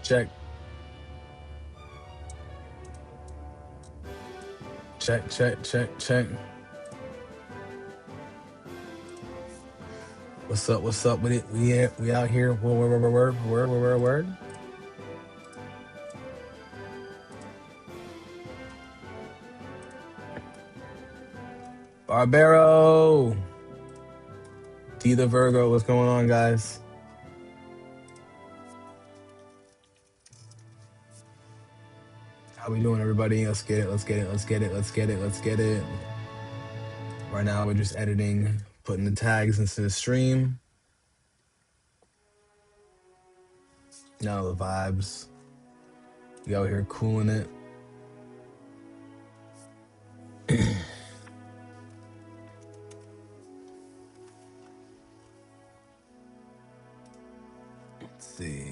Check. Check, check, check, check. What's up? What's up with it? We out here. Word. Barbaro. D the Virgo. What's going on, guys? How we doing, everybody? Let's get it. Let's get it. Let's get it. Let's get it. Let's get it. Right now, we're just editing, putting the tags into the stream. Now the vibes. We out here cooling it. Let's see.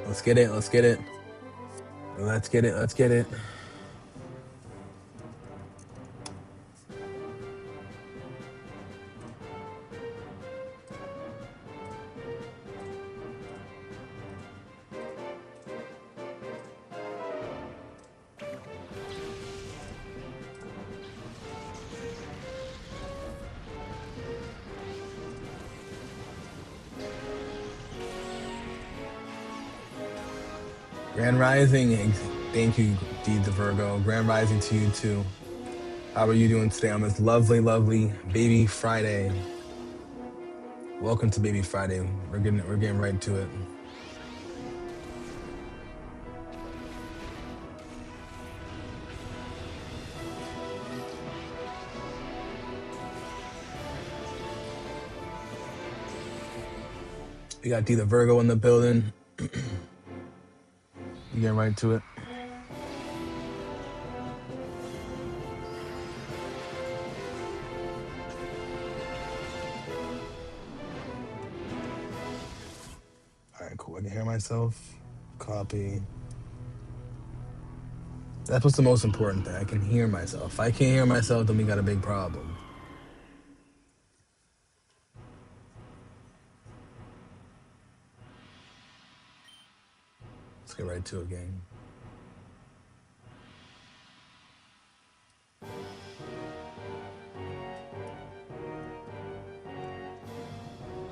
Let's get it. Let's get it. Let's get it. Let's get it. Grand Rising, thank you, D the Virgo. Grand Rising to you too. How are you doing today on this lovely, lovely Baby Friday? Welcome to Baby Friday. We're getting right to it. We got D the Virgo in the building. We getting right to it. All right, cool. I can hear myself. Copy. That's what's the most important thing. I can hear myself. If I can't hear myself, then we got a big problem. Let's get right to it, gang.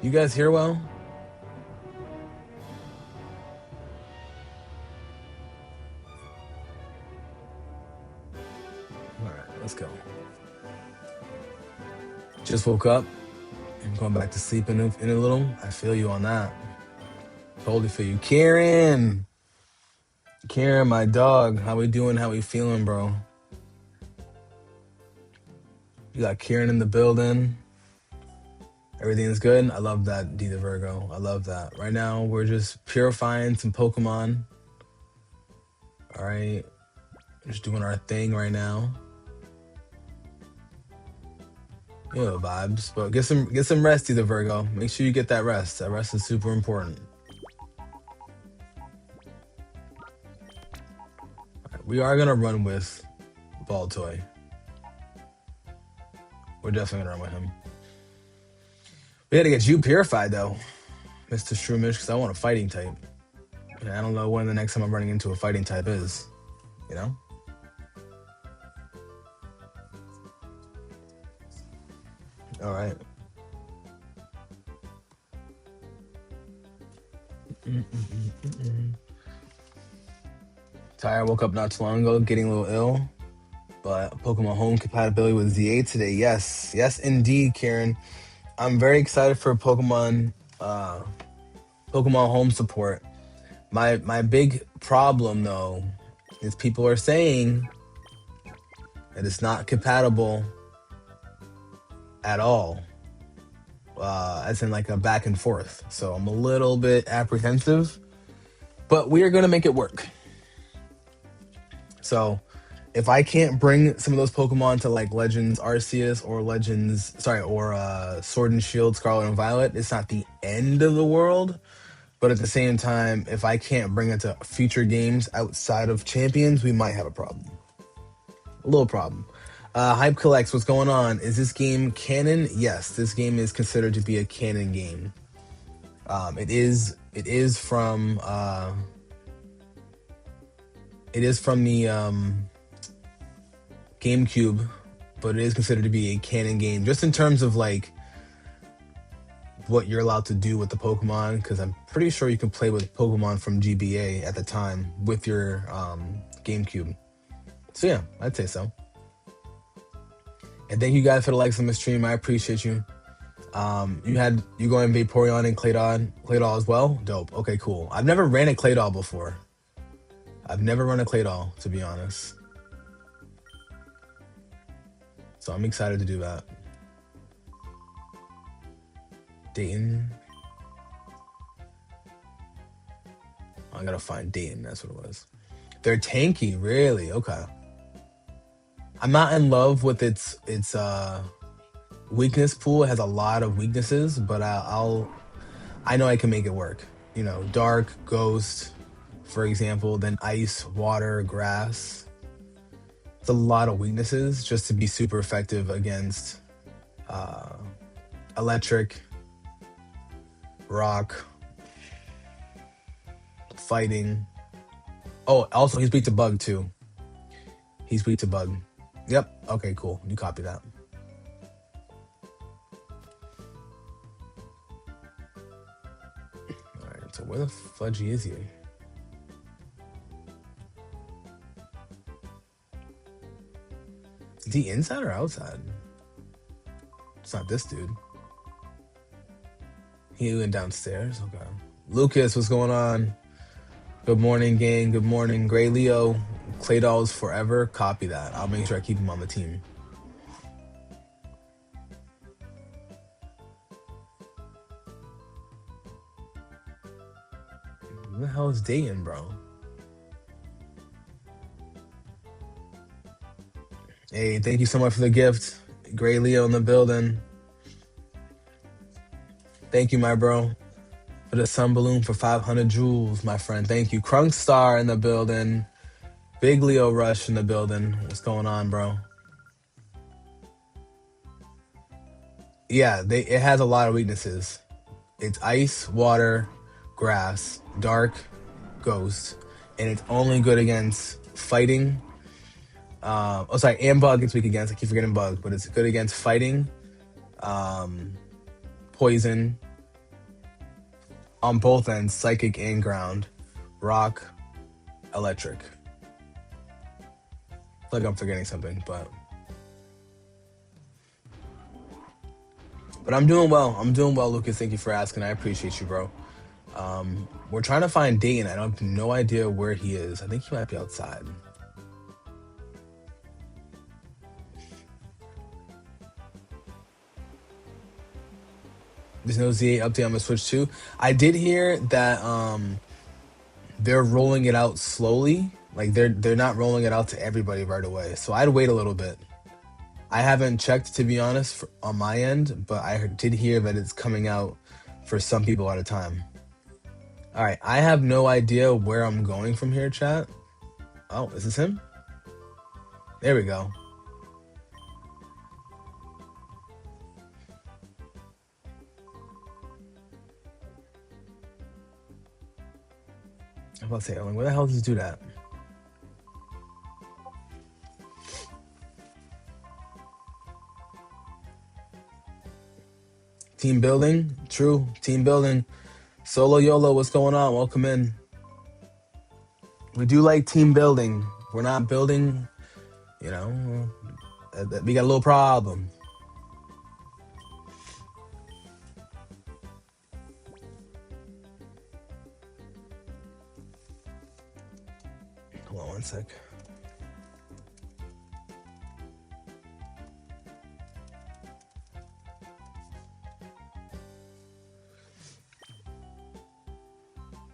You guys hear well? All right, let's go. Just woke up. I'm going back to sleep in a little. I feel you on that. Totally feel you. Karen, my dog. How we doing? How we feeling, bro? You got Karen in the building. Everything's good. I love that, D the Virgo. I love that. Right now, we're just purifying some Pokemon. All right. Just doing our thing right now. You know, vibes. But get some rest, D the Virgo. Make sure you get that rest. That rest is super important. Right, we are going to run with Baltoy. We're definitely going to run with him. We got to get you purified, though, Mr. Shroomish, because I want a fighting type. And I don't know when the next time I'm running into a fighting type is, you know? All right. Tired, woke up not too long ago, getting a little ill. But Pokemon Home compatibility with Z8 today. Yes, indeed, Karen. I'm very excited for Pokemon Home support. My big problem though is people are saying that it's not compatible at all, as in like a back and forth. So I'm a little bit apprehensive, but we are going to make it work. So if I can't bring some of those Pokemon to like Legends Arceus or Legends, sorry, or Sword and Shield, Scarlet and Violet, it's not the end of the world. But at the same time, if I can't bring it to future games outside of Champions, we might have a problem. A little problem. Hype Collects, what's going on? Is this game canon? Yes, this game is considered to be a canon game. It is. It is from. It is from the GameCube, but it is considered to be a canon game, just in terms of like what you're allowed to do with the Pokemon. Because I'm pretty sure you can play with Pokemon from GBA at the time with your GameCube. So yeah, I'd say so. And thank you guys for the likes on the stream. I appreciate you. You going Vaporeon and Claydol as well? Dope. Okay, cool. I've never ran a Claydol before. I've never run a Claydol, to be honest. So I'm excited to do that. Dayton. Oh, I gotta find Dayton. That's what it was. They're tanky, really. Okay. I'm not in love with its weakness pool. It has a lot of weaknesses, but I know I can make it work. You know, dark, ghost, for example, then ice, water, grass. It's a lot of weaknesses just to be super effective against electric, rock, fighting. Oh, also he's weak to bug too. He's weak to bug. Yep. Okay, cool. You copy that. All right. So where the fudgy is he? Is he inside or outside? It's not this dude. He went downstairs. Okay. Lucas, what's going on? Good morning, gang. Good morning. Gray Leo, Claydolls forever. Copy that. I'll make sure I keep him on the team. Who the hell is Dayton, bro? Hey, thank you so much for the gift. Gray Leo in the building. Thank you, my bro, for the sun balloon for 500 joules, my friend. Thank you. Crunk Star in the building. Big Leo Rush in the building. What's going on, bro? Yeah, it has a lot of weaknesses. It's ice, water, grass, dark, ghost, and it's only good against fighting. Sorry, and bug it's weak against. I keep forgetting bug, but it's good against fighting, poison, on both ends, psychic and ground, rock, electric. I feel like I'm forgetting something, but I'm doing well. I'm doing well, Lucas. Thank you for asking. I appreciate you, bro. We're trying to find Dayton. I have no idea where he is. I think he might be outside. There's no Z8 update on the Switch 2. I did hear that they're rolling it out slowly. Like they're not rolling it out to everybody right away. So I'd wait a little bit. I haven't checked, to be honest, on my end, but I did hear that it's coming out for some people at a time. All right, I have no idea where I'm going from here, chat. Oh, is this him? There we go. I was about to say, like, where the hell does this dude at? Team building, true. Team building. Solo YOLO, what's going on? Welcome in. We do like team building. We're not building, you know, we got a little problem. Hold on one sec.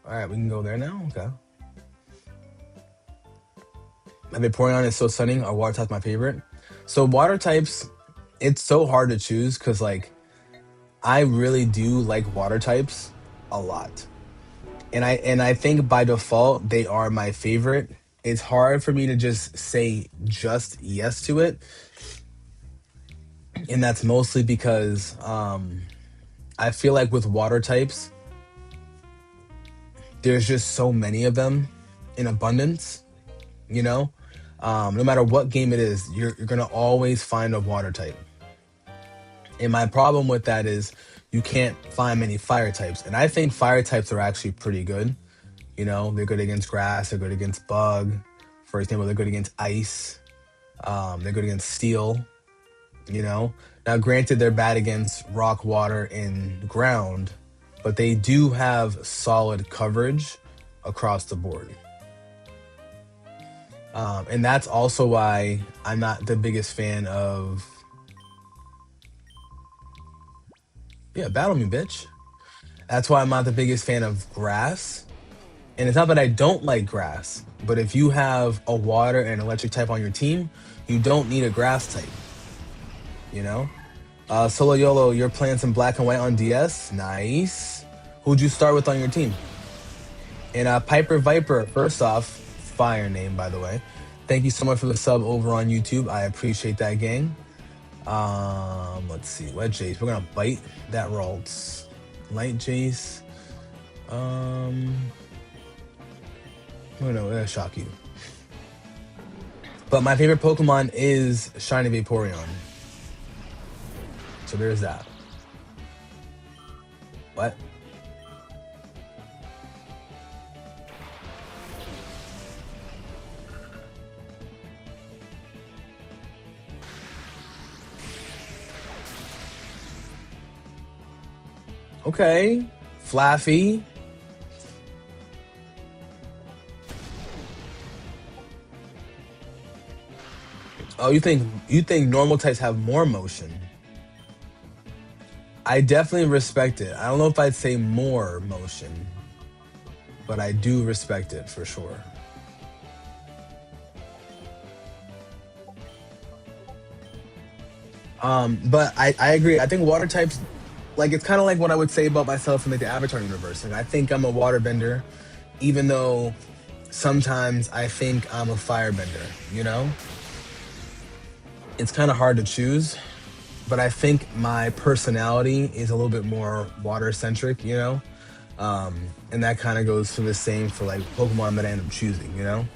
All right, we can go there now? Okay. My Vaporeon is so stunning. Our water type's my favorite. So water types, it's so hard to choose because like I really do like water types a lot. And I think by default they are my favorite. It's hard for me to just say just yes to it, and that's mostly because I feel like with water types, there's just so many of them in abundance. You know, no matter what game it is, you're gonna always find a water type. And my problem with that is you can't find many fire types, and I think fire types are actually pretty good. You know, they're good against grass, they're good against bug. For example, they're good against ice. They're good against steel. You know, now granted, they're bad against rock, water, and ground, but they do have solid coverage across the board. And that's also why I'm not the biggest fan of. Yeah, battle me, bitch. That's why I'm not the biggest fan of grass. And it's not that I don't like grass, but if you have a water and electric type on your team, you don't need a grass type. You know. Solo Yolo, you're playing some black and white on DS. Nice. Who'd you start with on your team? And Piper Viper, first off, fire name, by the way. Thank you so much for the sub over on YouTube. I appreciate that, gang. Let's see. What Jace? We're gonna bite that Ralts. Light Jace. Um, oh no, it'll shock you. But my favorite Pokemon is Shiny Vaporeon. So there's that. What? Okay. Flaffy. Oh, you think normal types have more motion? I definitely respect it. I don't know if I'd say more motion, but I do respect it for sure. But I agree. I think water types, like it's kind of like what I would say about myself in like the Avatar universe. Like I think I'm a waterbender, even though sometimes I think I'm a firebender. You know, it's kind of hard to choose, but I think my personality is a little bit more water centric. You know, and that kind of goes for the same for like Pokemon that I end up choosing. You know,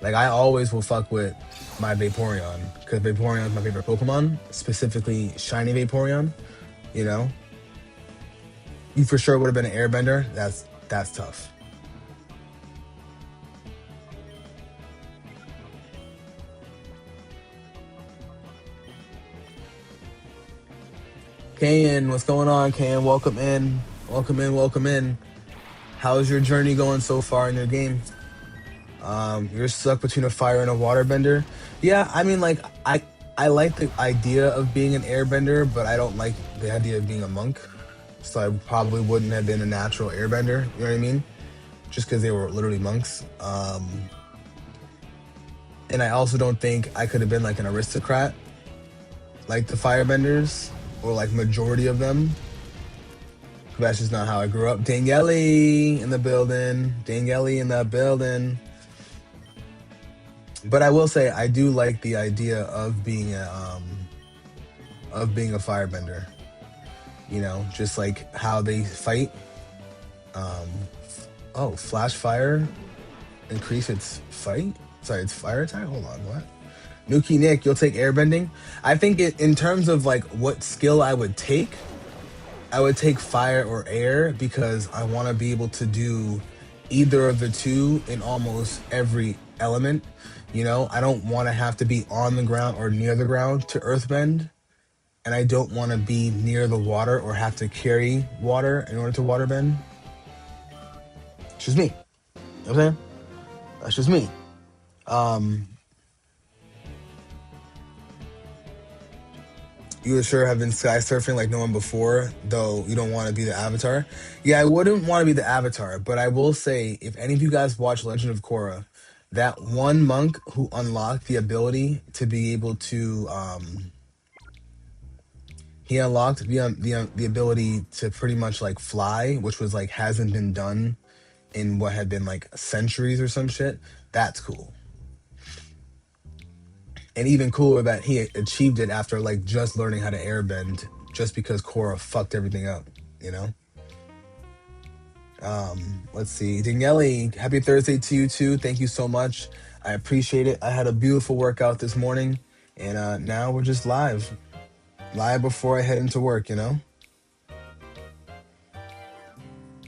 like I always will fuck with my Vaporeon because Vaporeon is my favorite Pokemon, specifically Shiny Vaporeon. You know, you for sure would have been an Airbender. That's tough. Kayan, what's going on, Kayan? Welcome in, welcome in, welcome in. How's your journey going so far in your game? You're stuck between a fire and a waterbender. Yeah, I mean, like I like the idea of being an airbender, but I don't like the idea of being a monk. So I probably wouldn't have been a natural airbender. You know what I mean? Just because they were literally monks. And I also don't think I could have been like an aristocrat, like the firebenders, or like majority of them. That's just not how I grew up. Dangeli in the building. Dangeli in the building. But I will say I do like the idea of being a firebender. You know, just like how they fight. Um, oh, flash fire increase its fight. Sorry, it's fire attack. Hold on, what? Nuki Nick, you'll take airbending. I think in terms of like what skill I would take fire or air because I want to be able to do either of the two in almost every element. You know, I don't want to have to be on the ground or near the ground to earthbend, and I don't want to be near the water or have to carry water in order to waterbend. It's just me. You know what I'm saying? That's just me. Um, you would sure have been sky surfing like no one before, though you don't want to be the avatar. Yeah, I wouldn't want to be the avatar, but I will say if any of you guys watch Legend of Korra, that one monk who unlocked the ability to be able to he unlocked the ability to pretty much like fly, which was like hasn't been done in what had been like centuries or some shit. That's cool. And even cooler that he achieved it after like just learning how to airbend, just because Korra fucked everything up, you know. Let's see, Daniele, happy Thursday to you too. Thank you so much. I appreciate it. I had a beautiful workout this morning, and now we're just live before I head into work. You know,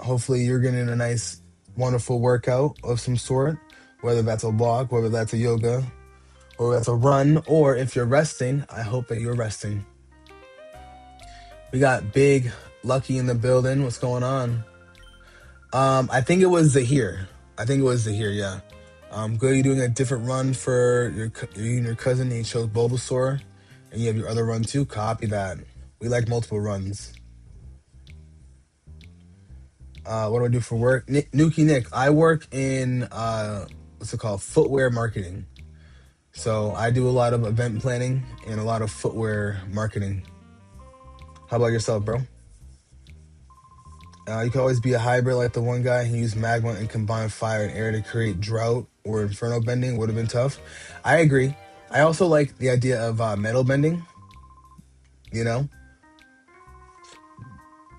hopefully you're getting a nice, wonderful workout of some sort, whether that's a walk, whether that's a yoga, or that's a run, or if you're resting, I hope that you're resting. We got Big Lucky in the building. What's going on? I think it was Zahir. I think it was Zahir. Yeah. Good. You're doing a different run for you and your cousin. He chose Bulbasaur, and you have your other run too. Copy that. We like multiple runs. What do I do for work? Nuki Nick. I work in what's it called? Footwear marketing. So I do a lot of event planning and a lot of footwear marketing. How about yourself, bro? You can always be a hybrid like the one guy who used magma and combined fire and air to create drought or inferno bending. Would have been tough. I agree. I also like the idea of metal bending. You know,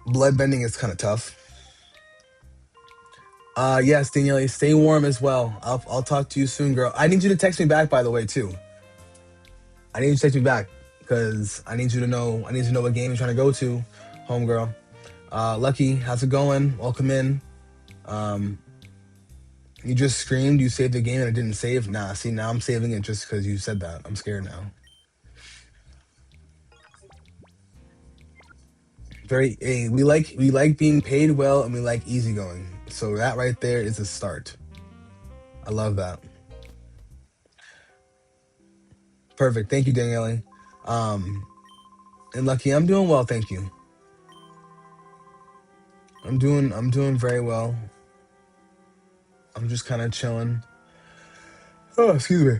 blood bending is kind of tough. Yes, Danielle, stay warm as well. I'll talk to you soon, girl. I need you to text me back, by the way, too. I need you to text me back because I need you to know. I need to know what game you're trying to go to, homegirl. Lucky, how's it going? Welcome in. Um, You just screamed, you saved the game and it didn't save. Nah, see, now I'm saving it just because you said that. I'm scared now. Very, hey, we like being paid well and we like easygoing. So that right there is a start. I love that. Perfect. Thank you, Daniele. Um, and Lucky, I'm doing well, thank you. I'm doing very well. I'm just kind of chilling. Oh, excuse me.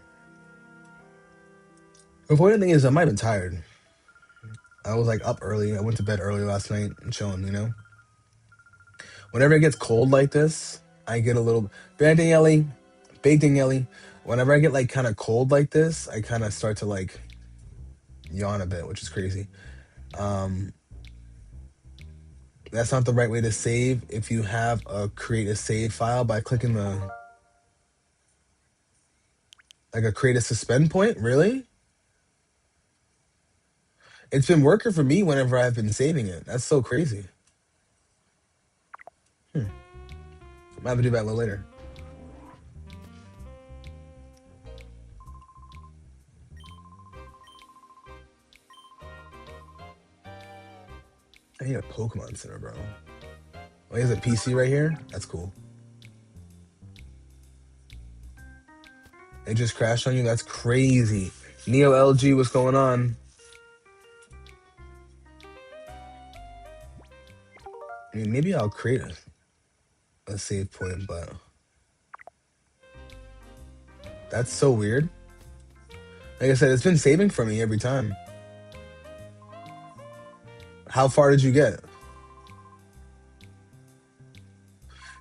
The funny thing is, I might have been tired. I was like up early. I went to bed early last night and chilling, you know? Whenever it gets cold like this, I get a little bad Daniele, big Daniele. Whenever I get like kind of cold like this, I kind of start to like yawn a bit, which is crazy. Um, that's not the right way to save. If you have a create a save file by clicking the like a create a suspend point, really? It's been working for me whenever I've been saving it. That's so crazy. Hmm. I'm gonna have to do that a little later. I need a Pokemon Center, bro. Oh, he has a PC right here. That's cool. It just crashed on you. That's crazy. Neo LG, what's going on? I mean, maybe I'll create a save point, but that's so weird. Like I said, it's been saving for me every time. How far did you get?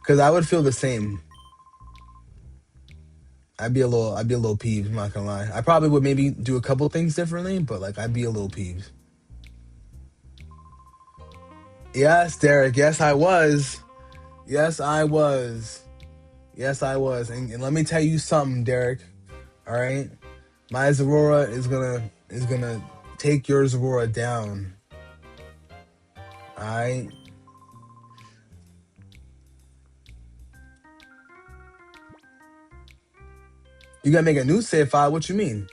Because I would feel the same. I'd be a little peeved. I'm not gonna lie. I probably would maybe do a couple things differently, but like I'd be a little peeved. Yes, Derek. Yes, I was. Yes, I was. Yes, I was. And let me tell you something, Derek. All right, my Zorora is gonna take your Zorora down. All right. You gotta make a new save file. What you mean?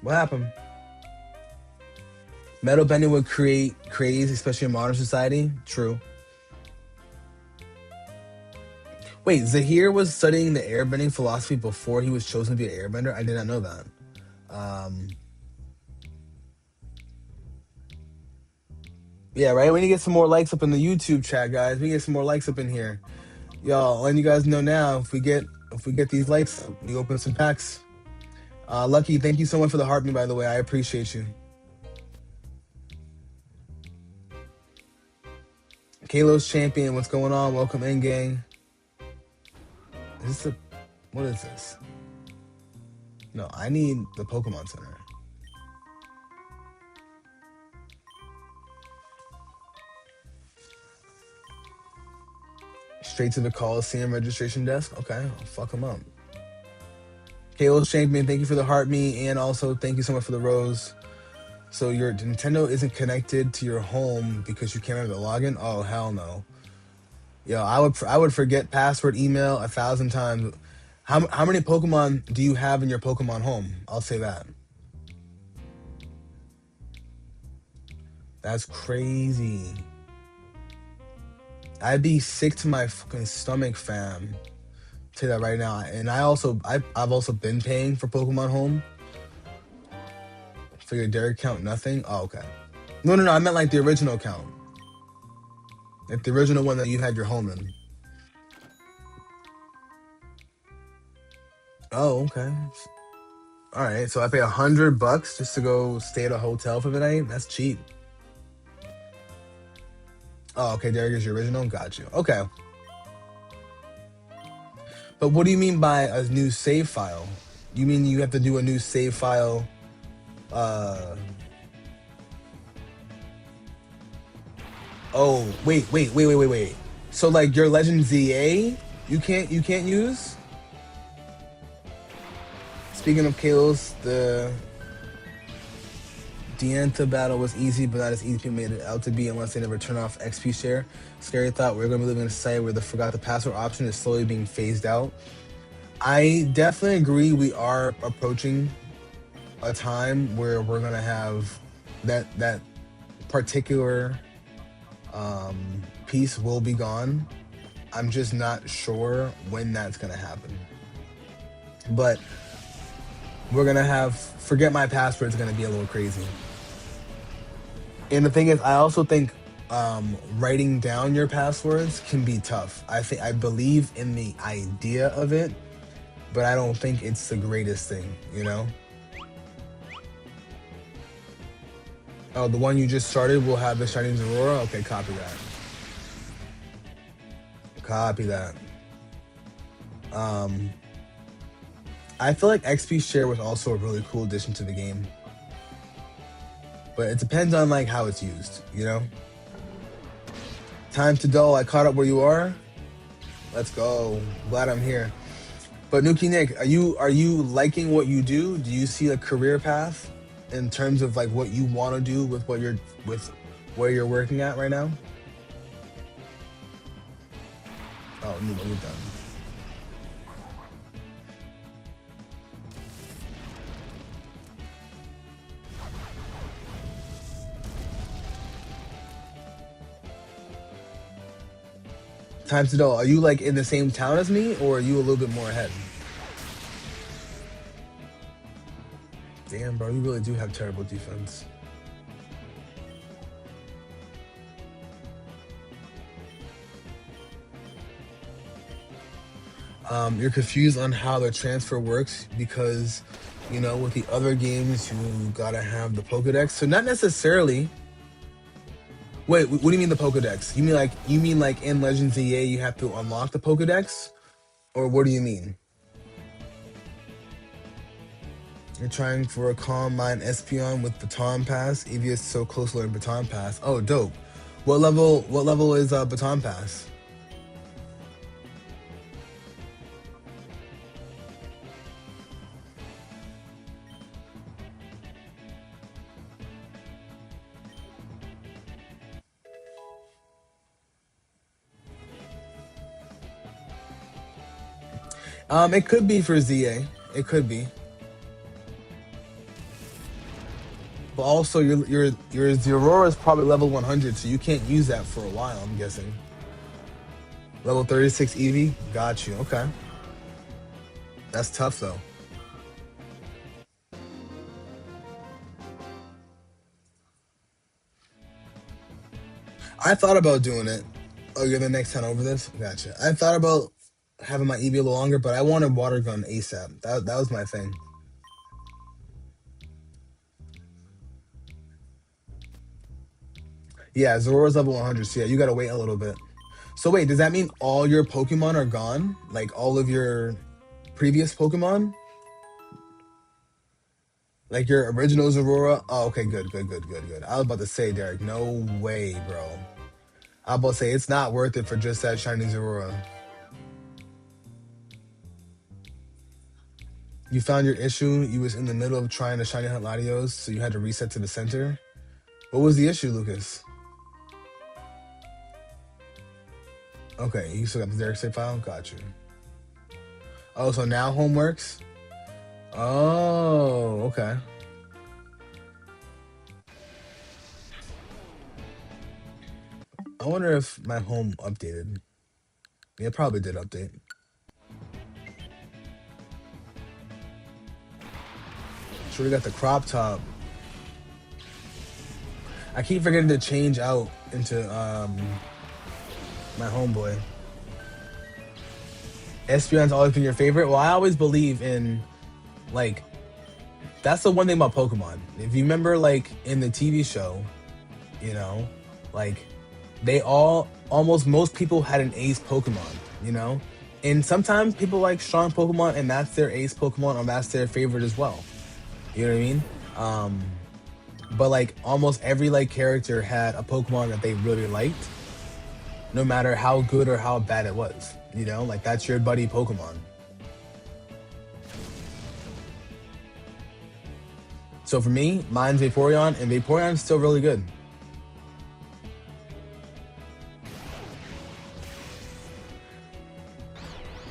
What happened? Metal bending would create craze, especially in modern society. True. Wait, Zahir was studying the airbending philosophy before he was chosen to be an airbender? I did not know that. Um, yeah, right. We need to get some more likes up in the YouTube chat, guys. We need to get some more likes up in here. Y'all, letting you guys know now, if we get these lights, we open some packs. Lucky, thank you so much for the heart me, by the way. I appreciate you. Kalo's champion, what's going on? Welcome in, gang. Is this a what is this? No, I need the Pokemon Center. Straight to the Coliseum registration desk. Okay, I'll fuck them up. Kalo's champion, thank you for the heart me, and also thank you so much for the rose. So your Nintendo isn't connected to your home because you can't remember the login? Oh hell no. Yo, I would forget password email 1,000 times. How many Pokemon do you have in your Pokemon home? I'll say that. That's crazy. I'd be sick to my fucking stomach, fam. Tell you that right now. And I've also been paying for Pokemon Home. For your Dare account, nothing? Oh, okay. No. I meant like the original account. Like the original one that you had your home in. Oh, okay. All right. So I pay $100 just to go stay at a hotel for the night. That's cheap. Oh, okay. Derek is your original. Got you. Okay. But what do you mean by a new save file? You mean you have to do a new save file? Uh. Oh, wait. So like your Legend ZA, you can't use. Speaking of Kalos, the Diantha battle was easy, but not as easy as people made it out to be unless they never turn off XP share. Scary thought, we're going to be living in a society where the forgot the password option is slowly being phased out. I definitely agree we are approaching a time where we're going to have that particular piece will be gone. I'm just not sure when that's going to happen. But we're going to have forget my password is going to be a little crazy. And the thing is, I also think writing down your passwords can be tough. I believe in the idea of it, but I don't think it's the greatest thing, you know? Oh, the one you just started will have the Shining Aurora? Okay, copy that. Copy that. I feel like XP Share was also a really cool addition to the game. But it depends on like how it's used, you know? Time to dull, I caught up where you are. Let's go. Glad I'm here. But Nuki Nick, are you liking what you do? Do you see a career path in terms of like what you want to do with where you're working at right now? Oh, no, you're done. Time to dull. Are you like in the same town as me, or are you a little bit more ahead? Damn, bro, you really do have terrible defense. You're confused on how the transfer works because, you know, with the other games, you gotta have the Pokedex. So not necessarily. Wait, what do you mean the Pokedex? You mean like in Legends EA you have to unlock the Pokedex, or what do you mean? You're trying for a calm mind Espeon with Baton Pass. Eevee is so close to learning Baton Pass. Oh, dope. What level? What level is Baton Pass? It could be for ZA. It could be. But also, your Zeraora is probably level 100, so you can't use that for a while. I'm guessing. Level 36 Eevee. Got you. Okay, that's tough though. I thought about doing it. Oh, you're the next 10 over this. Gotcha. I thought about having my EV a little longer, but I wanted water gun ASAP. That was my thing. Yeah, Zoro's level 100, so yeah, you gotta wait a little bit. So wait, does that mean all your Pokemon are gone? Like all of your previous Pokemon? Like your original Aurora? Oh, okay, good, good, good, good, good. I was about to say, Derek, no way, bro. I was about to say it's not worth it for just that shiny Aurora. You found your issue. You was in the middle of trying to shiny hunt Latios, so you had to reset to the center. What was the issue, Lucas? Okay, you still got the Derek save file? Got you. Oh, so now home works? Oh, okay. I wonder if my home updated. Yeah, it probably did update. Sure, we got the crop top. I keep forgetting to change out into my homeboy. Espeon's always been your favorite. Well, I always believe in like that's the one thing about Pokemon. If you remember, like in the TV show, you know, like they all almost most people had an ace Pokemon, you know, and sometimes people like strong Pokemon and that's their ace Pokemon and that's their favorite as well. You know what I mean? But like almost every like character had a Pokemon that they really liked, no matter how good or how bad it was. You know, like that's your buddy Pokemon. So for me, mine's Vaporeon, and Vaporeon's still really good.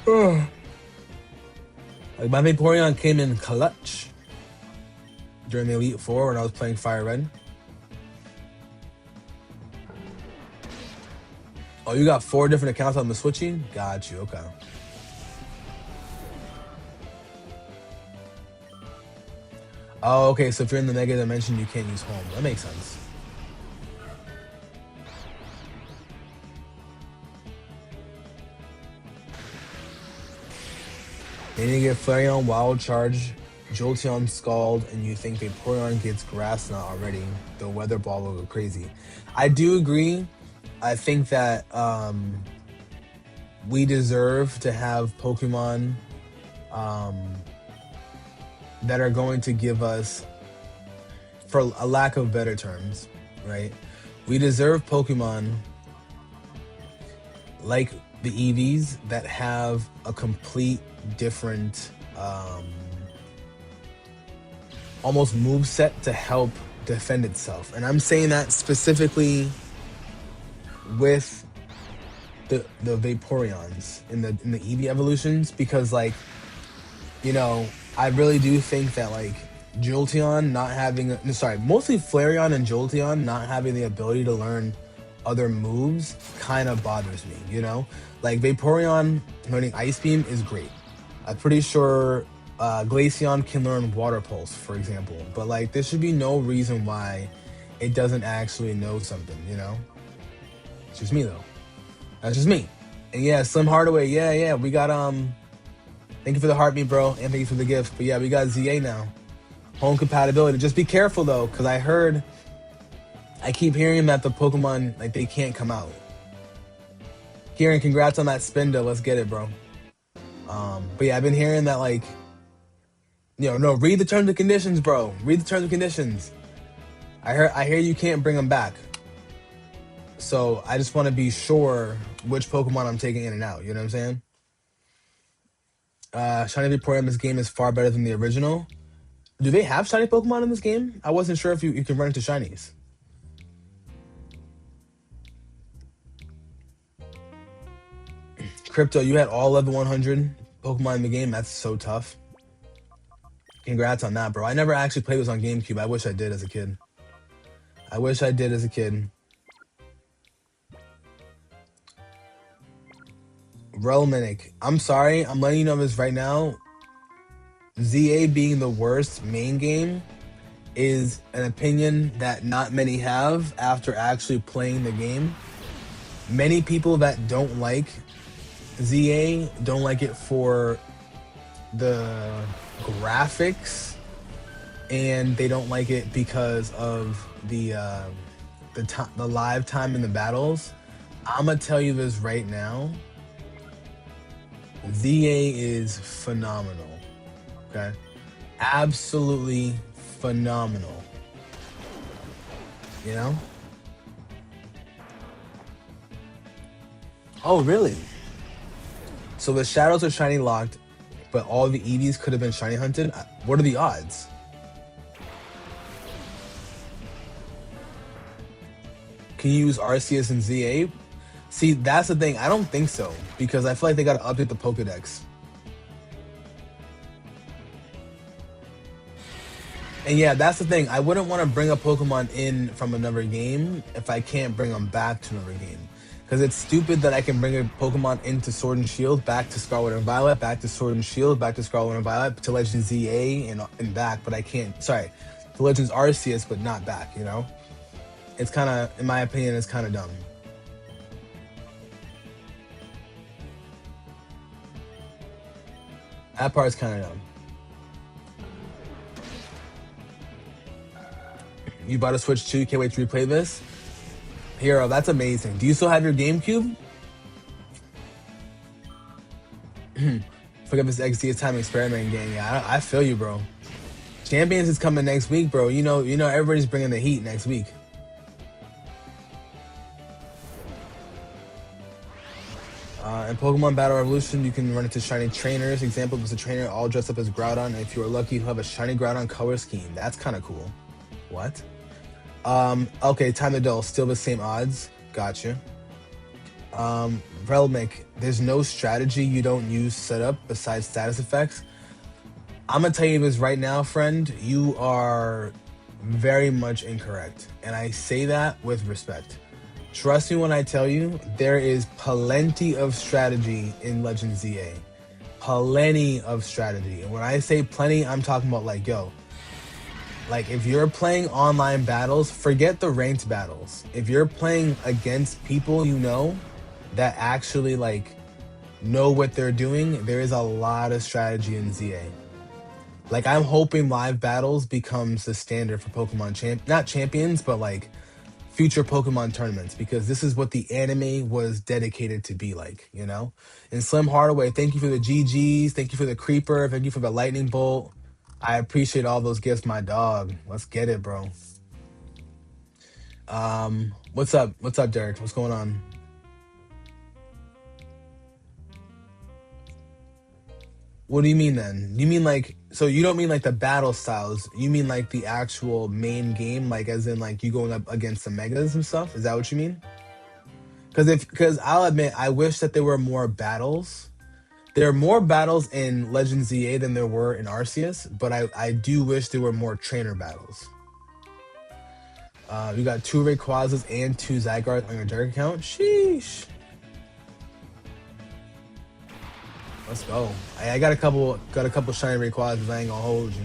Ugh. Like my Vaporeon came in clutch during the Elite Four when I was playing Fire Red. Oh, you got 4 different accounts on the switching? Got you, okay. Oh, okay, so if you're in the Mega Dimension, you can't use home. That makes sense. Then you get Flareon, Wild Charge, Jolteon, Scald, and you think Vaporeon gets Grass Knot already. The Weather Ball will go crazy. I do agree. I think that we deserve to have Pokemon that are going to give us, for a lack of better terms, right? We deserve Pokemon like the EVs that have a complete different almost move set to help defend itself. And I'm saying that specifically with the Vaporeons in the EV evolutions because like, you know, I really do think that like Jolteon not having mostly Flareon and Jolteon not having the ability to learn other moves kind of bothers me, you know? Like Vaporeon learning Ice Beam is great. I'm pretty sure Glaceon can learn Water Pulse, for example. But like there should be no reason why it doesn't actually know something, you know? It's just me though. That's just me. And yeah, Slim Hardaway, yeah, we got thank you for the heartbeat, bro, and thank you for the gift. But yeah, we got ZA now. Home compatibility. Just be careful though, because I keep hearing that the Pokemon, like, they can't come out. Kieran, congrats on that spin though. Let's get it, bro. But yeah, I've been hearing that, like, you know, no, read the terms and conditions, bro. Read the terms and conditions. I hear you can't bring them back. So I just want to be sure which Pokemon I'm taking in and out. You know what I'm saying? Shiny Vaporeon in this game is far better than the original. Do they have shiny Pokemon in this game? I wasn't sure if you can run into shinies. Crypto, you had all level 100 Pokemon in the game. That's so tough. Congrats on that, bro. I never actually played this on GameCube. I wish I did as a kid. I wish I did as a kid. Relmanic, I'm sorry. I'm letting you know this right now. ZA being the worst main game is an opinion that not many have after actually playing the game. Many people that don't like ZA don't like it for the graphics, and they don't like it because of the live time in the battles. I'm gonna tell you this right now. ZA is phenomenal. Okay, absolutely phenomenal. You know? Oh, really? So the shadows are shiny locked, but all the EVs could have been shiny hunted. What are the odds? Can you use Arceus and ZA? See, that's the thing. I don't think so because I feel like they got to update the Pokedex. And yeah, that's the thing. I wouldn't want to bring a Pokemon in from another game if I can't bring them back to another game. Because it's stupid that I can bring a Pokemon into Sword and Shield, back to Scarlet and Violet, back to Sword and Shield, back to Scarlet and Violet, to Legends ZA and back, but I can't. Sorry, to Legends Arceus, but not back. You know, it's kind of, in my opinion, it's kind of dumb. That part's kind of dumb. You bought a Switch 2, can't wait to replay this? Hero, that's amazing. Do you still have your GameCube? Forget this XD time experiment game. Yeah, I feel you, bro. Champions is coming next week, bro. You know, everybody's bringing the heat next week. In Pokemon Battle Revolution, you can run into shiny trainers. Example was a trainer all dressed up as Groudon, and if you are lucky, you'll have a shiny Groudon color scheme. That's kind of cool. What? Okay, time to dull. Still the same odds. Gotcha. Relmic, there's no strategy you don't use setup besides status effects. I'm gonna tell you this right now, friend. You are very much incorrect, and I say that with respect. Trust me when I tell you, there is plenty of strategy in Legends ZA. Plenty of strategy. And when I say plenty, I'm talking about like, yo, like if you're playing online battles, forget the ranked battles. If you're playing against people you know that actually like know what they're doing, there is a lot of strategy in ZA. Like I'm hoping live battles becomes the standard for Pokemon not champions, but like future Pokemon tournaments, because this is what the anime was dedicated to be like, you know? And Slim Hardaway, thank you for the GGs, thank you for the Creeper, thank you for the Lightning Bolt. I appreciate all those gifts, my dog. Let's get it, bro. What's up? What's up, Derek? What's going on? What do you mean then? You mean like, so you don't mean like the battle styles, you mean like the actual main game, like as in like you going up against the megas and stuff? Is that what you mean? Because I'll admit, I wish that there were more battles. There are more battles in Legends ZA than there were in Arceus, but I do wish there were more trainer battles. You got 2 Rayquazas and 2 Zygardes on your Direct account. Sheesh. Let's go. I got a couple shiny Rayquazas. I ain't gonna hold you.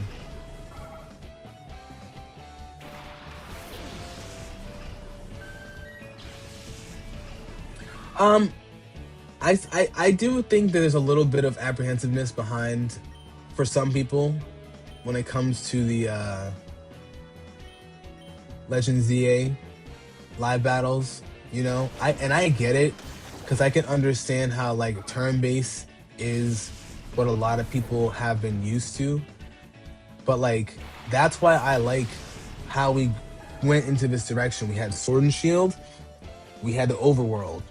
I do think that there's a little bit of apprehensiveness behind for some people when it comes to the Legends ZA live battles. You know, I get it because I can understand how like turn-based is what a lot of people have been used to, but like that's why I like how we went into this direction. We had Sword and Shield, we had the overworld.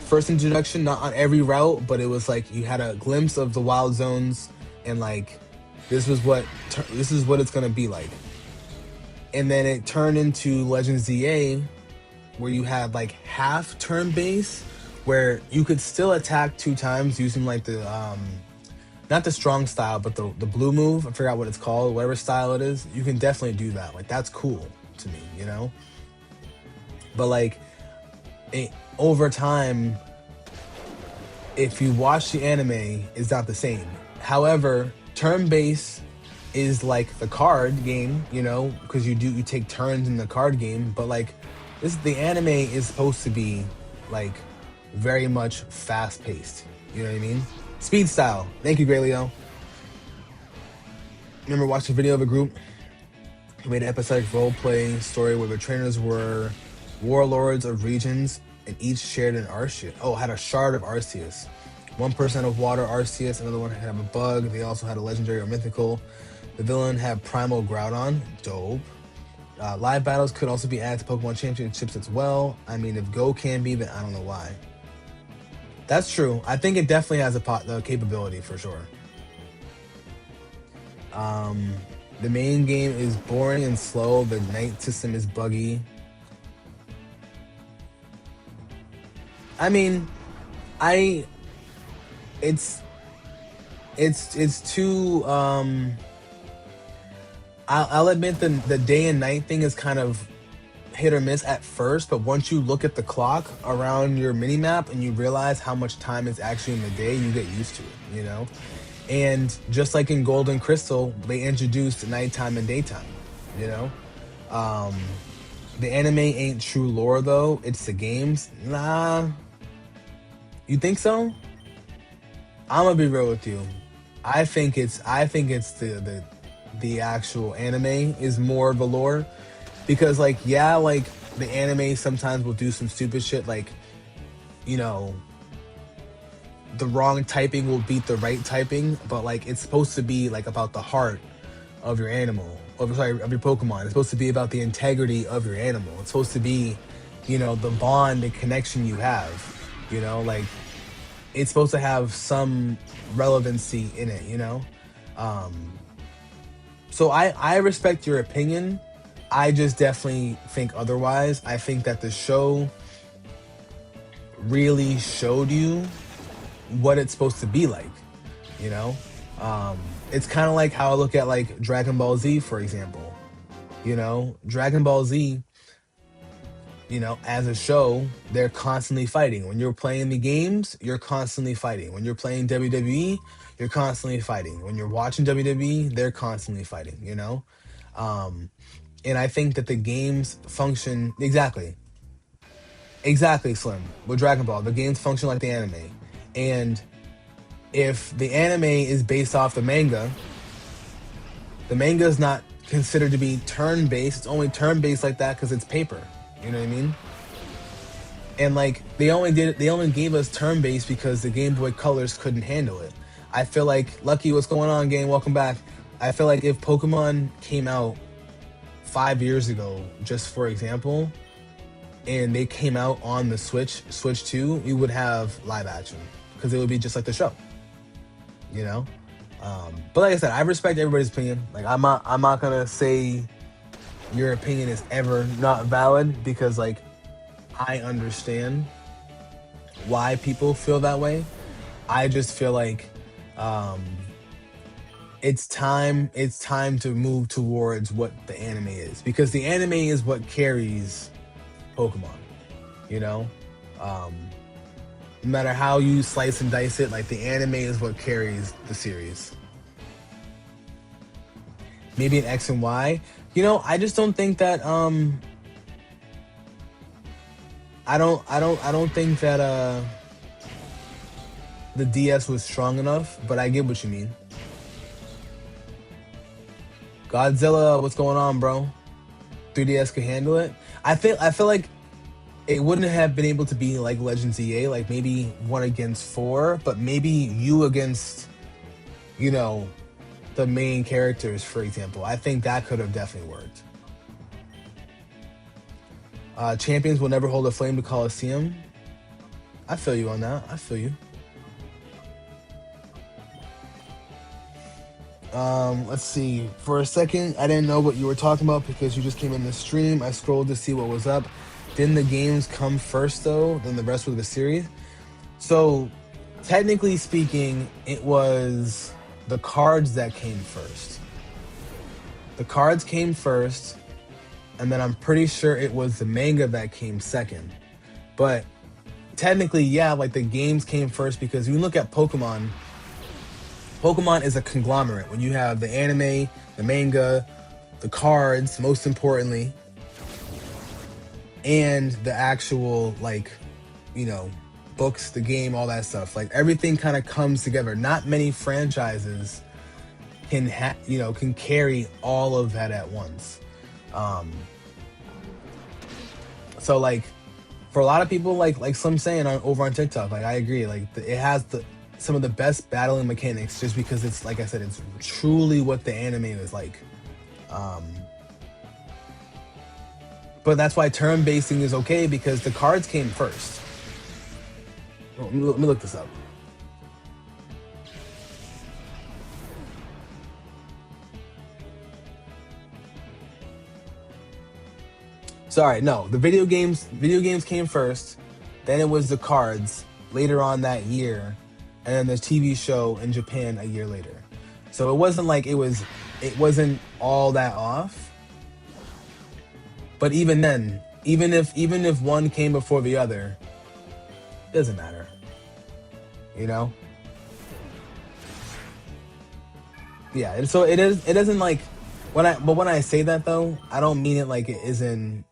First introduction, not on every route, but it was like you had a glimpse of the wild zones, and like this is what it's gonna be like. And then it turned into Legends ZA, where you had like half turn base, where you could still attack 2 times using like the not the strong style, but the blue move. I forgot what it's called, whatever style it is. You can definitely do that. Like that's cool to me, you know. But like over time, if you watch the anime, it's not the same. However, turn base is like the card game, you know, because you take turns in the card game. But like the anime is supposed to be like very much fast paced, You know what I mean? Speed style. Thank you, Great Leo. Remember watching a video of a group who made an episodic role-playing story where the trainers were warlords of regions and each shared an Arceus. Oh, had a shard of Arceus. One person had a water Arceus, another one had a bug. They also had a legendary or mythical. The villain had Primal Groudon. Dope. Live battles could also be added to Pokemon Championships as well. I mean, if Go can be, then I don't know why. That's true. I think it definitely has the capability for sure. The main game is boring and slow. The night system is buggy. I mean, it's too. I'll admit the day and night thing is kind of hit or miss at first, but once you look at the clock around your mini map and you realize how much time is actually in the day, you get used to it, you know? And just like in Gold and Crystal, they introduced nighttime and daytime, you know? The anime ain't true lore though, it's the games. Nah. You think so? I'm gonna be real with you. I think it's the actual anime is more of the lore. Because like, yeah, like the anime sometimes will do some stupid shit, like, you know, the wrong typing will beat the right typing, but like it's supposed to be like about the heart of your animal, of your Pokemon. It's supposed to be about the integrity of your animal. It's supposed to be, you know, the bond and connection you have, you know, like it's supposed to have some relevancy in it, you know? So I respect your opinion. I just definitely think otherwise. I think that the show really showed you what it's supposed to be like, you know? It's kind of like how I look at like Dragon Ball Z, for example. You know, Dragon Ball Z, you know, as a show, they're constantly fighting. When you're playing the games, you're constantly fighting. When you're playing WWE, you're constantly fighting. When you're watching WWE, they're constantly fighting, you know? And I think that the games function exactly, Slim. With Dragon Ball, the games function like the anime. And if the anime is based off the manga is not considered to be turn-based. It's only turn-based like that because it's paper. You know what I mean? And like they only gave us turn-based because the Game Boy Colors couldn't handle it. I feel like Lucky, what's going on, gang? Welcome back. I feel like if Pokemon came out 5 years ago, just for example, and they came out on the Switch 2, you would have live action because it would be just like the show, you know. But like I said, I respect everybody's opinion. Like I'm not gonna say your opinion is ever not valid because like I understand why people feel that way. I just feel like it's time to move towards what the anime is, because the anime is what carries Pokemon, you know? No matter how you slice and dice it, like the anime is what carries the series. Maybe an X and Y. You know, I just don't think that I don't think that the DS was strong enough, but I get what you mean. Godzilla, what's going on, bro? 3DS could handle it. I feel like it wouldn't have been able to be like Legends EA, like maybe 1 against 4, but maybe you against, you know, the main characters, for example. I think that could have definitely worked. Champions will never hold a flame to Coliseum. I feel you on that. I feel you. Let's see. For a second, I didn't know what you were talking about because you just came in the stream. I scrolled to see what was up. Didn't the games come first, though, then the rest of the series? So, technically speaking, it was the cards that came first. The cards came first, and then I'm pretty sure it was the manga that came second. But technically, yeah, like the games came first because when you look at Pokemon is a conglomerate. When you have the anime, the manga, the cards, most importantly, and the actual, like, you know, books, the game, all that stuff. Like everything kind of comes together. Not many franchises can carry all of that at once. Um, so like for a lot of people, like Slim saying over on TikTok, like I agree. Like it has some of the best battling mechanics, just because it's like I said, it's truly what the anime is like. Um, but that's why turn basing is okay, because the cards came first. Let me look this up. Sorry, no. The video games came first, then it was the cards later on that year, and then the TV show in Japan a year later. So it wasn't like it wasn't all that off. But even then, even if one came before the other, it doesn't matter. You know? Yeah, and so it doesn't like when I say that though, I don't mean it like it isn't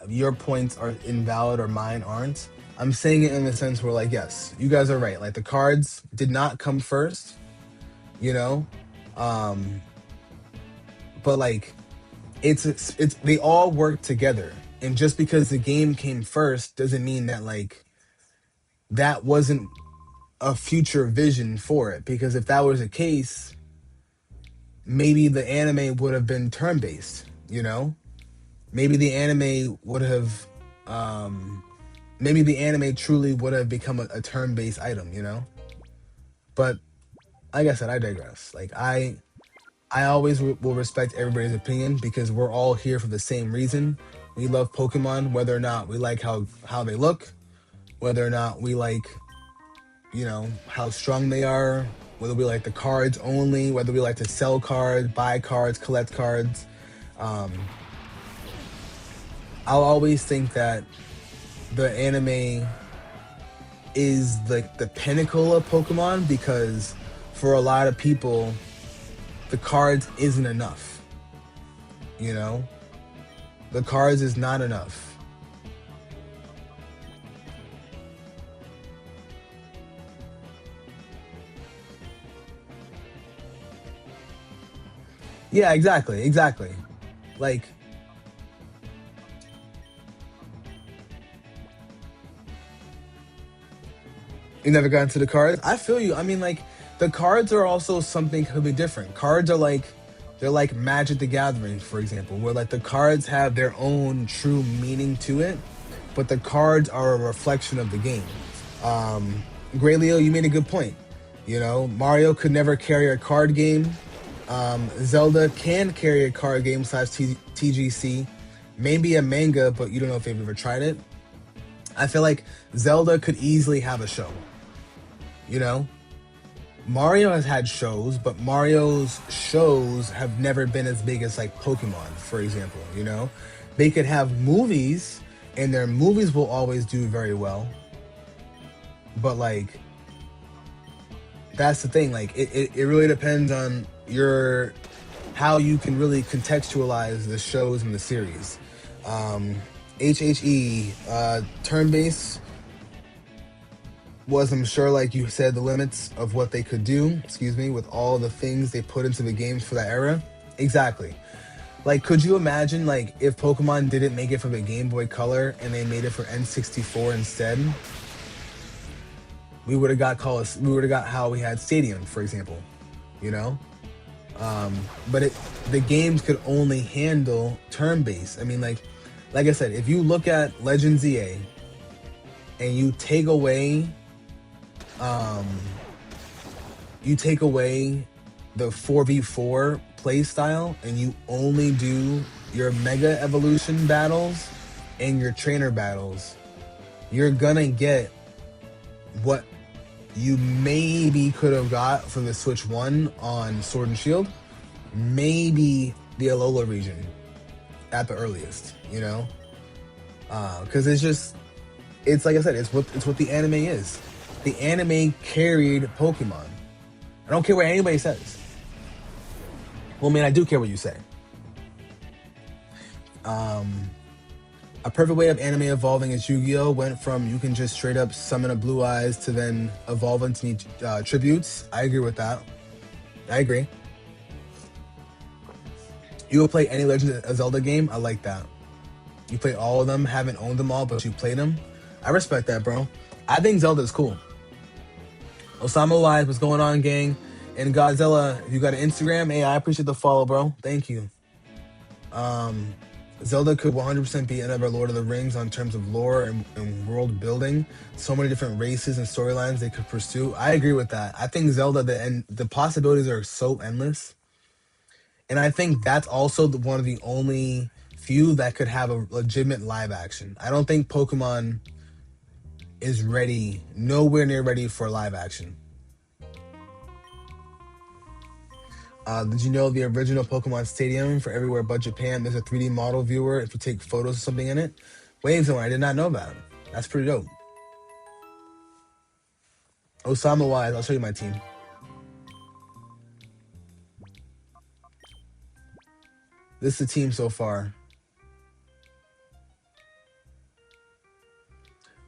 your points are invalid or mine aren't. I'm saying it in the sense where like, yes, you guys are right. Like the cards did not come first, you know? Um but like it's they all work together. And just because the game came first doesn't mean that like that wasn't a future vision for it, because if that was the case, maybe the anime would have been turn based, you know? Maybe the anime would have maybe the anime truly would have become a turn-based item, you know? But like I said, I digress. Like I always will respect everybody's opinion, because we're all here for the same reason. We love Pokemon, whether or not we like how they look, whether or not we like, how strong they are, whether we like the cards only, whether we like to sell cards, buy cards, collect cards. Um, I'll always think that the anime is like the pinnacle of Pokemon, because for a lot of people, the cards isn't enough. You know? The cards is not enough. Yeah, exactly. Like, you never got into the cards? I feel you. I mean, like, the cards are also something completely different. Cards are like, they're like Magic the Gathering, for example, where like the cards have their own true meaning to it, but the cards are a reflection of the game. Um, Gray Leo, you made a good point. You know, Mario could never carry a card game. Zelda can carry a card game slash TGC, maybe a manga, but you don't know if they've ever tried it. I feel like Zelda could easily have a show. You know, Mario has had shows, but Mario's shows have never been as big as like Pokemon, for example. You know, they could have movies, and their movies will always do very well. But like, that's the thing. Like, it really depends on your how you can really contextualize the shows and the series. HHE turn base was, I'm sure, like you said, the limits of what they could do, with all the things they put into the games for that era. Exactly. Like, could you imagine, like, if Pokemon didn't make it for the Game Boy Color and they made it for N64 instead? We would have got how we had Stadium, for example, you know? But the games could only handle turn-based. I mean, like I said, if you look at Legends EA and you take away the 4v4 play style, and you only do your Mega Evolution battles and your trainer battles, you're gonna get what you maybe could have got from the Switch 1 on Sword and Shield, maybe the Alola region at the earliest, you know? Because it's like I said, it's what the anime is. The anime carried Pokemon. I don't care what anybody says. Well, man, I do care what you say. A perfect way of anime evolving is Yu-Gi-Oh! Went from you can just straight up summon a blue eyes to then evolve into need tributes. I agree with that. I agree. You will play any Legend of Zelda game. I like that. You play all of them, haven't owned them all, but you played them. I respect that, bro. I think Zelda is cool. Osama Wise, what's going on, gang? And Godzilla, if you got an Instagram, hey, I appreciate the follow, bro. Thank you. Zelda could 100% be another Lord of the Rings on terms of lore and world building. So many different races and storylines they could pursue. I agree with that. I think Zelda, the possibilities are so endless. And I think that's also one of the only few that could have a legitimate live action. I don't think Pokemon is ready, nowhere near ready for live action. Did you know the original Pokemon Stadium for Everywhere but Japan? There's a 3D model viewer if you take photos of something in it. Wave Zone, I did not know that. That's pretty dope. Osama Wise, I'll show you my team. This is the team so far.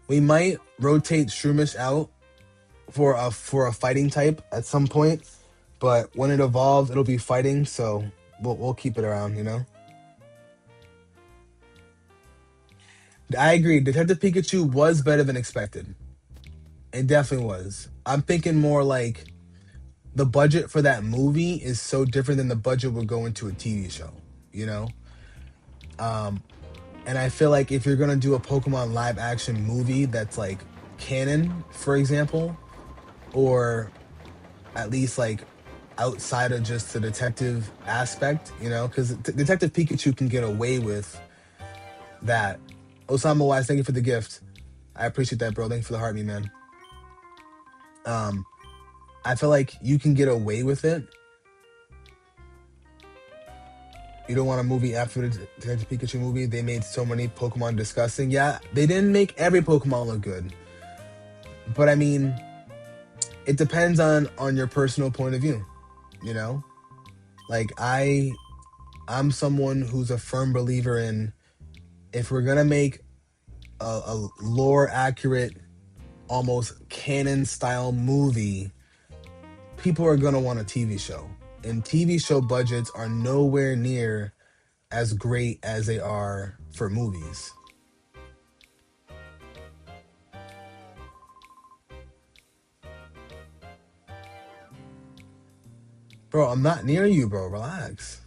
We might rotate Shroomish out for a fighting type at some point, but when it evolves, it'll be fighting. So we'll keep it around, you know. I agree. Detective Pikachu was better than expected. It definitely was. I'm thinking more like the budget for that movie is so different than the budget would go into a TV show, you know? And I feel like if you're gonna do a Pokemon live action movie that's like canon, for example, or at least like outside of just the detective aspect, you know, because Detective Pikachu can get away with that. Osama Wise, thank you for the gift. I appreciate that, bro. Thank you for the heart, me man. I feel like you can get away with it. You don't want a movie after the Detective Pikachu movie. They made so many Pokemon disgusting. Yeah, they didn't make every Pokemon look good, but I mean, it depends on your personal point of view. You know, like I'm someone who's a firm believer in if we're gonna make a lore accurate, almost canon style movie, people are gonna want a TV show, and TV show budgets are nowhere near as great as they are for movies. Bro, I'm not near you, bro. Relax.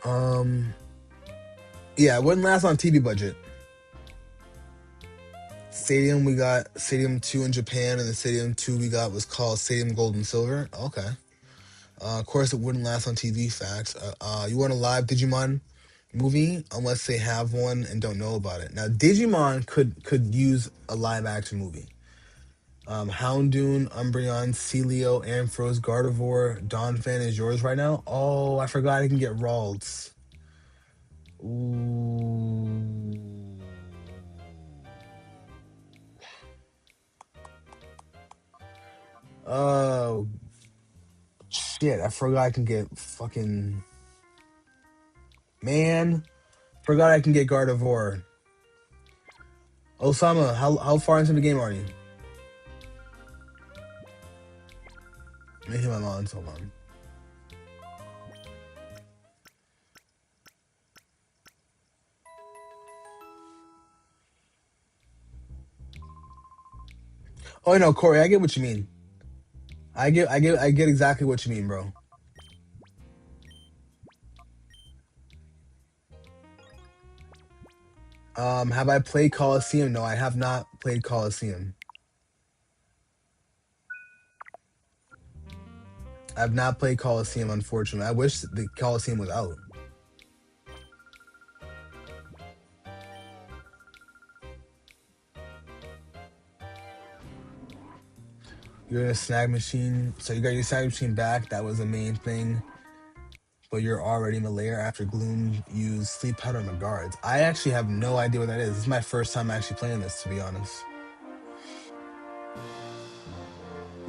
Um, yeah, it wouldn't last on TV budget. Stadium, we got Stadium 2 in Japan, and the Stadium 2 we got was called Stadium Gold and Silver. Okay. Of course, it wouldn't last on TV. Facts. You want a live Digimon movie unless they have one and don't know about it. Now, Digimon could use a live action movie. Houndoom, Umbreon, Celio, Ampharos, Gardevoir, Donphan is yours right now. Oh, I forgot I can get Ralts. Ooh. Oh shit! I forgot I can get fucking man. Forgot I can get Gardevoir. Osama, how far into the game are you? Let me hit my lines. Hold on. Oh no, Corey, I get what you mean. I get exactly what you mean, bro. Have I played Coliseum? No, I have not played Coliseum. I've not played Coliseum, unfortunately. I wish the Coliseum was out. You're in a snag machine, so you got your snag machine back. That was the main thing. But you're already in the lair after Gloom used Sleep Powder and the guards. I actually have no idea what that is. This is my first time actually playing this, to be honest.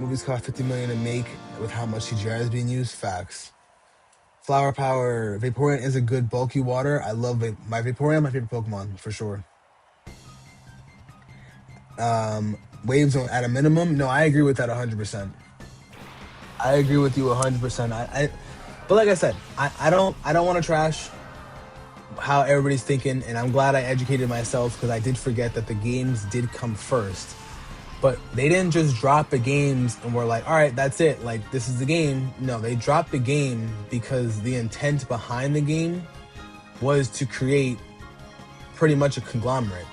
Movies cost 50 million to make with how much CGI is being used. Facts. Flower Power. Vaporeon is a good bulky water. I love my Vaporeon, my favorite Pokemon for sure. Waves at a minimum. No, I agree with that 100%. I agree with you 100%. But like I said, I don't want to trash how everybody's thinking, and I'm glad I educated myself because I did forget that the games did come first. But they didn't just drop the games and we're like, all right, that's it. Like, this is the game. No, they dropped the game because the intent behind the game was to create pretty much a conglomerate.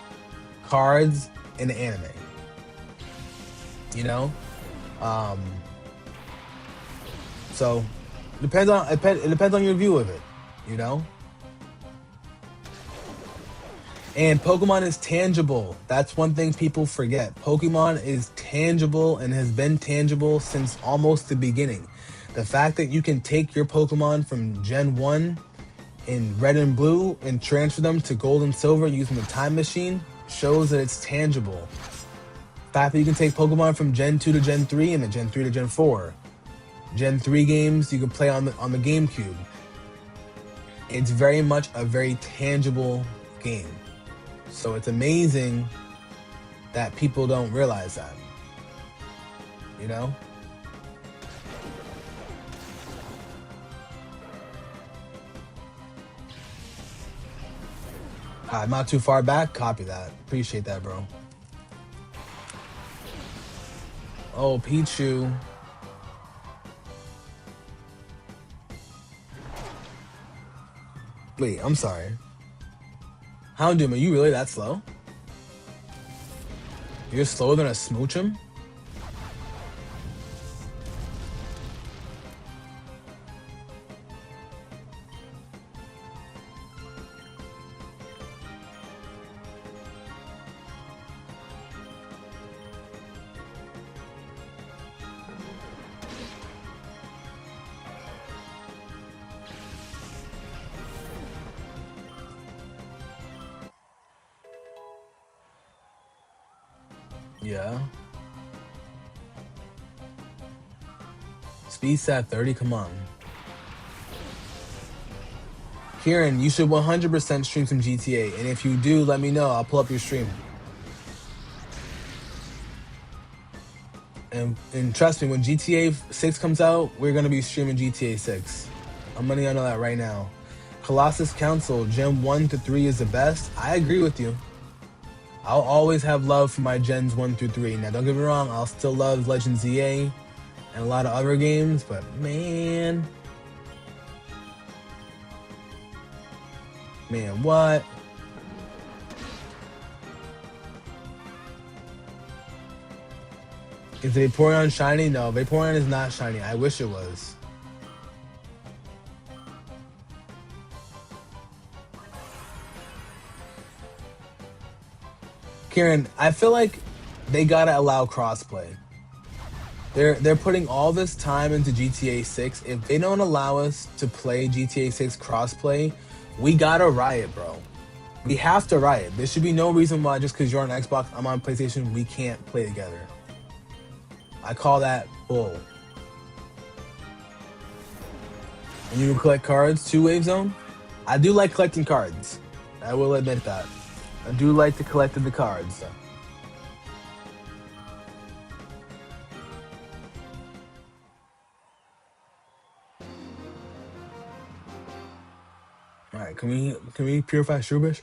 Cards and anime. You know? So it depends on your view of it, you know? And Pokemon is tangible. That's one thing people forget. Pokemon is tangible and has been tangible since almost the beginning. The fact that you can take your Pokemon from Gen 1 in Red and Blue and transfer them to Gold and Silver using the time machine shows that it's tangible. The fact that you can take Pokemon from Gen 2 to Gen 3 and then Gen 3 to Gen 4. Gen 3 games you can play on the GameCube. It's very much a very tangible game. So it's amazing that people don't realize that. You know? I'm not too far back. Copy that. Appreciate that, bro. Oh, Pichu. Wait, I'm sorry. Houndoom, are you really that slow? You're slower than a Smoochum? Yeah. Speed stat 30, come on. Kieran, you should 100% stream some GTA, and if you do, let me know. I'll pull up your stream. And trust me, when GTA 6 comes out, we're gonna be streaming GTA 6. I'm letting you know that right now. Colossus Council, Gen 1 to 3 is the best. I agree with you. I'll always have love for my Gens 1 through 3. Now, don't get me wrong, I'll still love Legends EA and a lot of other games, but man, what? Is Vaporeon shiny? No, Vaporeon is not shiny. I wish it was. Kieran, I feel like they gotta allow crossplay. They're putting all this time into GTA 6. If they don't allow us to play GTA 6 crossplay, we gotta riot, bro. We have to riot. There should be no reason why just because you're on Xbox, I'm on PlayStation, we can't play together. I call that bull. And you can collect cards, 2-Wave Zone? I do like collecting cards. I will admit that. I do like to collect the cards. All right, can we purify Shubish?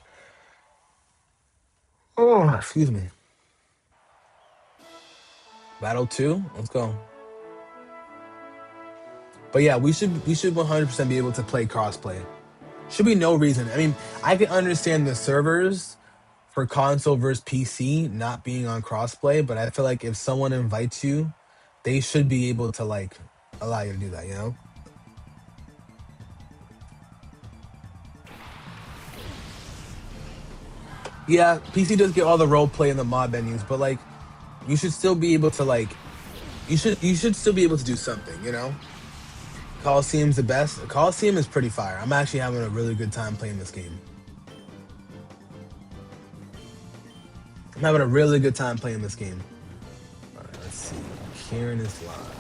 Oh, excuse me. Battle 2, let's go. But yeah, we should 100% be able to play crossplay. Should be no reason. I mean, I can understand the servers for console versus PC not being on crossplay, but I feel like if someone invites you, they should be able to like allow you to do that, you know? Yeah, PC does get all the role play in the mod menus, but like you should still be able to like you should still be able to do something, you know? Coliseum's the best. Coliseum is pretty fire. I'm actually having a really good time playing this game. I'm having a really good time playing this game. All right, let's see. Kieran is live.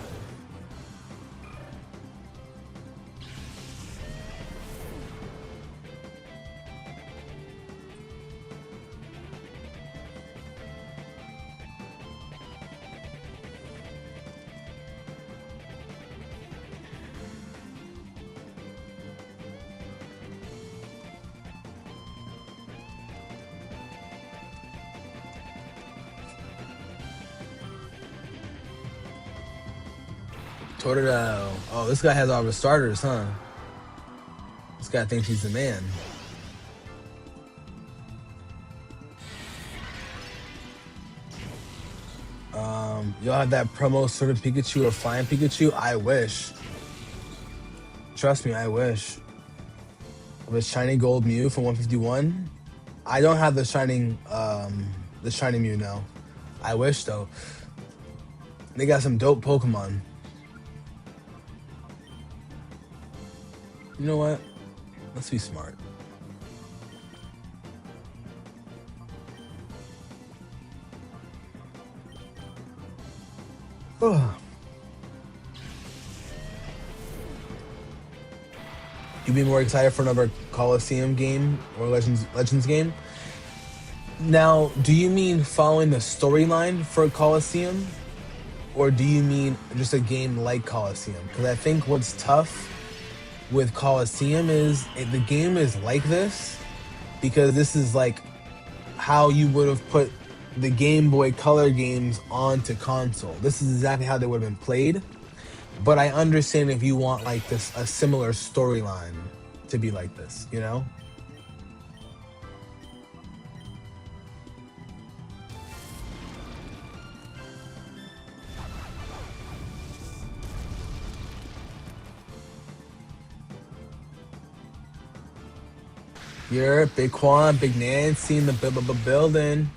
Totodile. Oh, this guy has all the starters, huh? This guy thinks he's the man. Y'all have that promo sort of Pikachu or flying Pikachu? I wish. Trust me, I wish. With shiny gold Mew from 151. I don't have the shiny Mew now. I wish though. They got some dope Pokemon. You know what? Let's be smart. You'd be more excited for another Coliseum game or Legends game? Now, do you mean following the storyline for Coliseum? Or do you mean just a game like Coliseum? Because I think what's tough with Coliseum is the game is like this because this is like how you would have put the Game Boy Color games onto console. This is exactly how they would have been played. But I understand if you want like this a similar storyline to be like this, you know? You're Big Quan, Big Nancy in the building.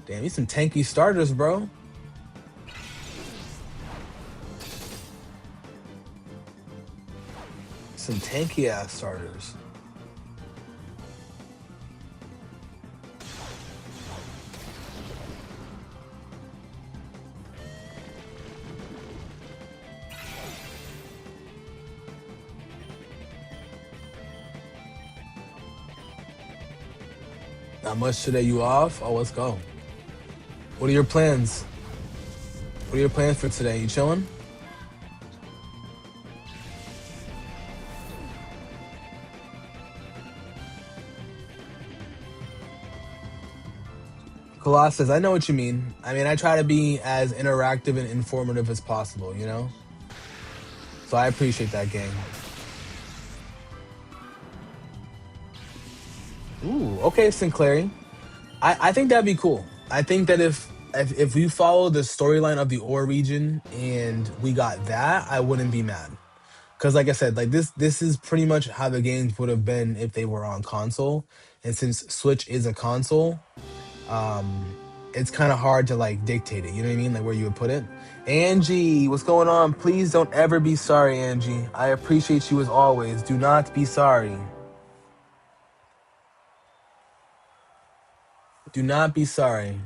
Damn, these some tanky starters, bro. Some tanky ass starters. Not much today. You off? Oh, let's go. What are your plans? What are your plans for today? You chilling? Colossus, I know what you mean. I mean, I try to be as interactive and informative as possible, you know? So I appreciate that, gang. Ooh, okay, Sinclair. I think that'd be cool. I think that if we follow the storyline of the Orre region and we got that, I wouldn't be mad. Cause like I said, like this is pretty much how the games would have been if they were on console. And since Switch is a console, it's kind of hard to like dictate it. You know what I mean? Like where you would put it. Angie, what's going on? Please don't ever be sorry, Angie. I appreciate you as always. Do not be sorry. Do not be sorry.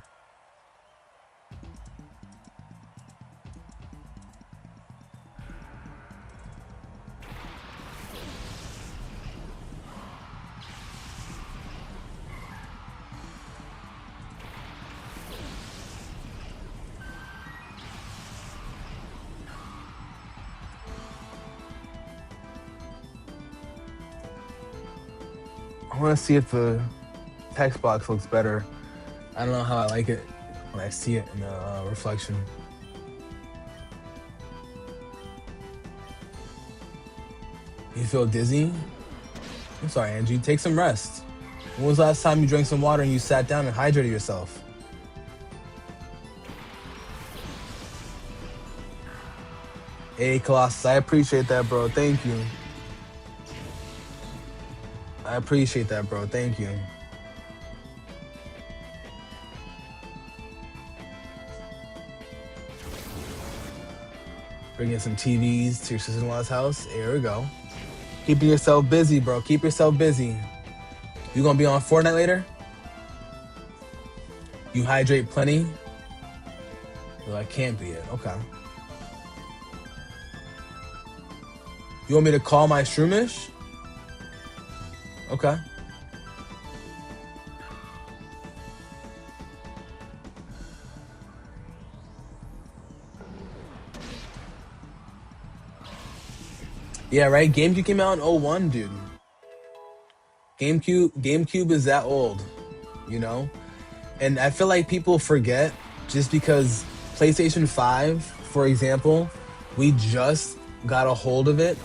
I want to see if the text box looks better. I don't know how I like it when I see it in the reflection. You feel dizzy? I'm sorry, Angie. Take some rest. When was the last time you drank some water and you sat down and hydrated yourself? Hey, Colossus, I appreciate that, bro. Thank you. I appreciate that, bro. Thank you. Bringing some TVs to your sister-in-law's house. Here we go. Keeping yourself busy, bro. Keep yourself busy. You gonna be on Fortnite later? You hydrate plenty? So that can't be it. Okay. You want me to call my Shroomish? Okay. Yeah, right? GameCube came out in '01, dude. GameCube is that old, you know? And I feel like people forget just because PlayStation 5, for example, we just got a hold of it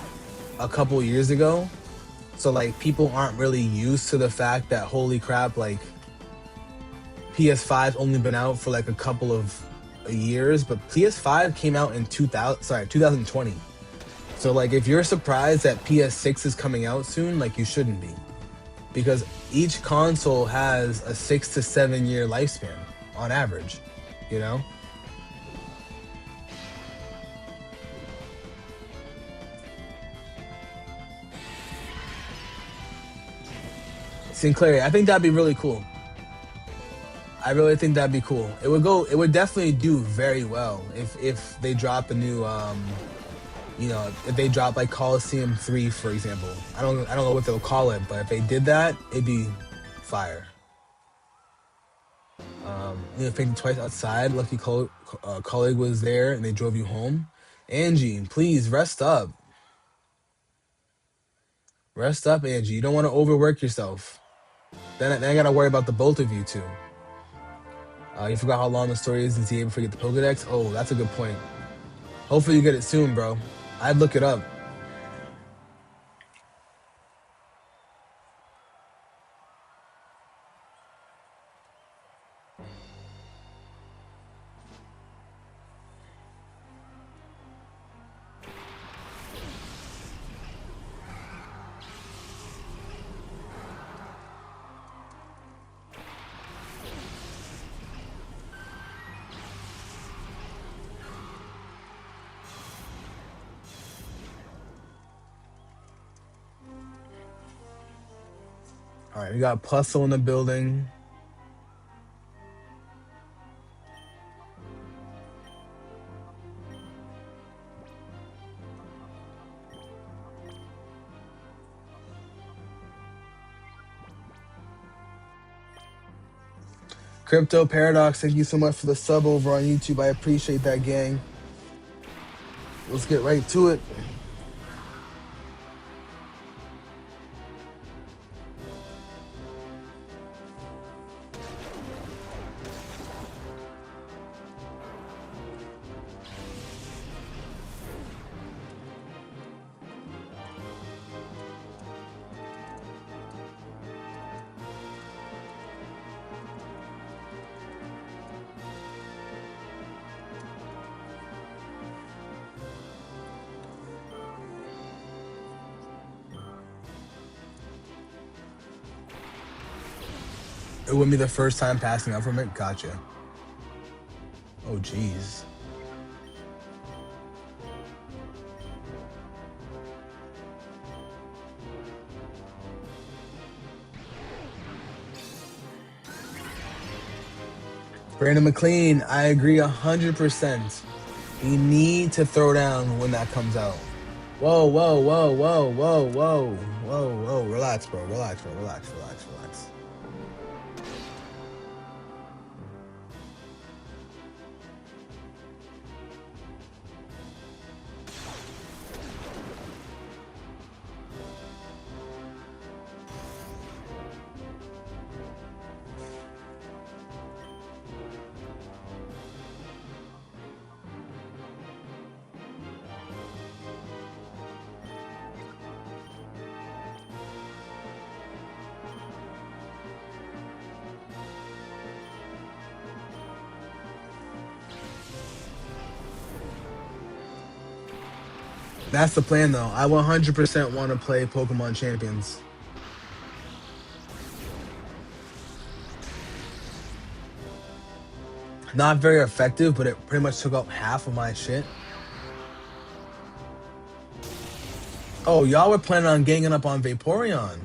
a couple years ago. So like people aren't really used to the fact that holy crap, like PS5's only been out for like a couple of years, but PS5 came out in 2020. So like if you're surprised that PS6 is coming out soon, like you shouldn't be. Because each console has a 6 to 7 year lifespan on average, you know? Sinclair, I think that'd be really cool. I really think that'd be cool. It would definitely do very well if they drop a new you know, if they drop like Coliseum 3, for example. I don't know what they'll call it, but if they did that, it'd be fire. You know, thinking twice outside. Lucky colleague was there and they drove you home. Angie, please rest up. Rest up, Angie. You don't want to overwork yourself. Then I gotta worry about the both of you too. You forgot how long the story is. Is he able to get the Pokedex? Oh, that's a good point. Hopefully you get it soon, bro. I'd look it up. All right, we got Puzzle in the building. Crypto Paradox, thank you so much for the sub over on YouTube. I appreciate that, gang. Let's get right to it. It wouldn't be the first time passing out from it. Gotcha. Oh, jeez. Brandon McLean, I agree 100%. We need to throw down when that comes out. Whoa, whoa, whoa, whoa, whoa, whoa, whoa, whoa. Relax, bro. Relax, bro. Relax, relax, relax. That's the plan, though. I 100% want to play Pokemon Champions. Not very effective, but it pretty much took up half of my shit. Oh, y'all were planning on ganging up on Vaporeon.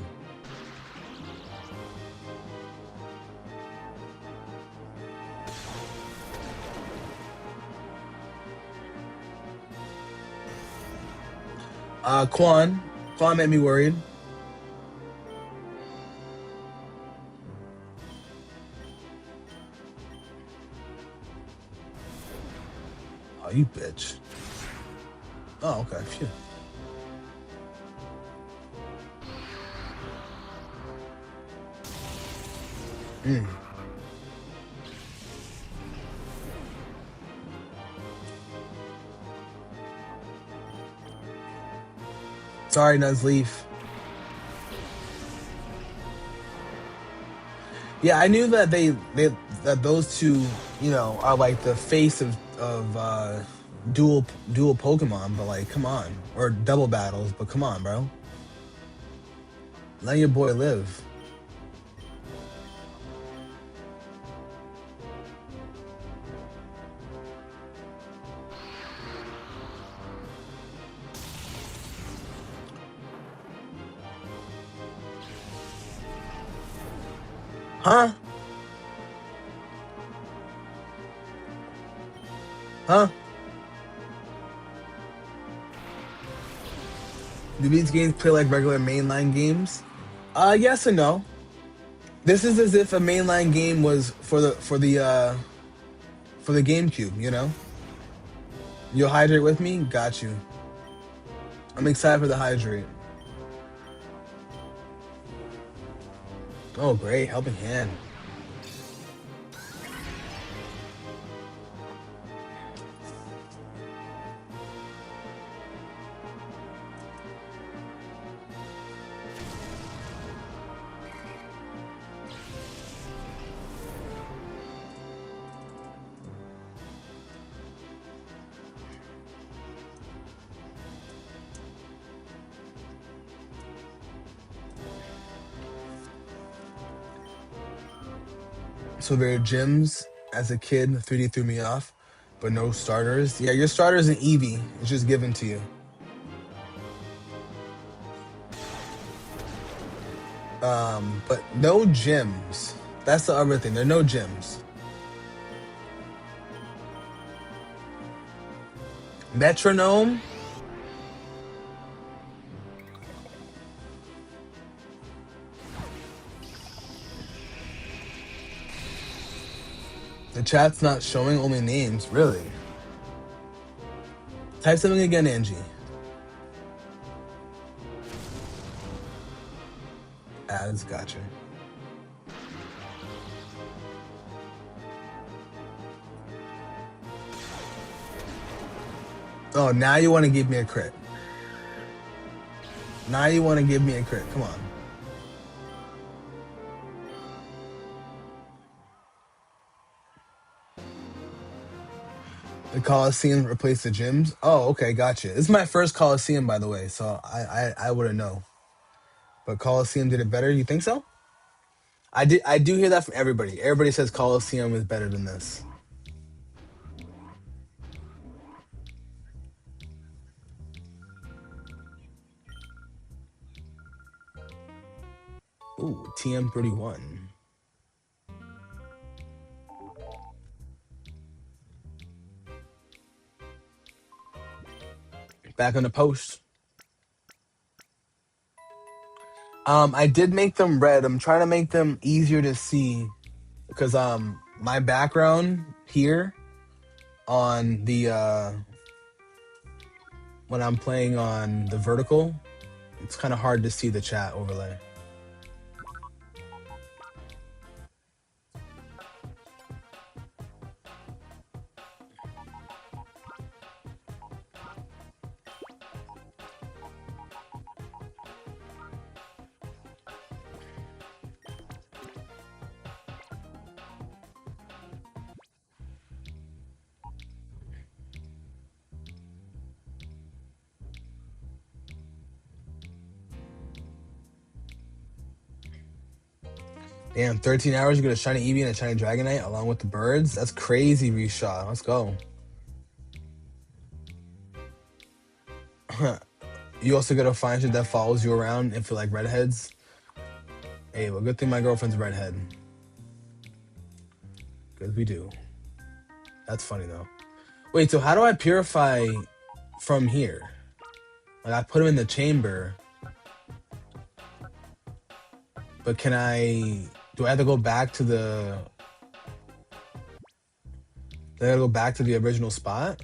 Quan made me worried. Oh, you bitch. Oh, okay. Phew. Mm. Sorry, Nuzleaf. Yeah, I knew that they that those two, you know, are like the face of dual Pokemon, but like, come on, or double battles, but come on, bro, let your boy live, huh? Huh? Do these games play like regular mainline games? Yes and no. This is as if a mainline game was for the GameCube. You know, you'll hydrate with me. Got you. I'm excited for the hydrate. Oh, great, helping hand. So there are gyms as a kid. 3D threw me off, but no starters. Yeah, your starters in Eevee. It's just given to you. But no gyms. That's the other thing. There are no gyms. Metronome. The chat's not showing only names. Really? Type something again, Angie. Ads. Gotcha. Oh, now you want to give me a crit. Now you want to give me a crit. Come on. The Coliseum replaced the gyms. Oh, okay, gotcha. This is my first Coliseum, by the way, so I wouldn't know. But Coliseum did it better. You think so? I do hear that from everybody. Everybody says Coliseum is better than this. Ooh, TM31. Back on the post. I did make them red. I'm trying to make them easier to see because my background here on the when I'm playing on the vertical, it's kind of hard to see the chat overlay. Damn, 13 hours you get a shiny Eevee and a shiny Dragonite along with the birds? That's crazy, Reshot. Let's go. You also get a find shit that follows you around if you like redheads. Hey, well, good thing my girlfriend's a redhead. Because we do. That's funny, though. Wait, so how do I purify from here? Like I put him in the chamber, but can I? Do I have to go back to the? Do I gotta go back to the original spot?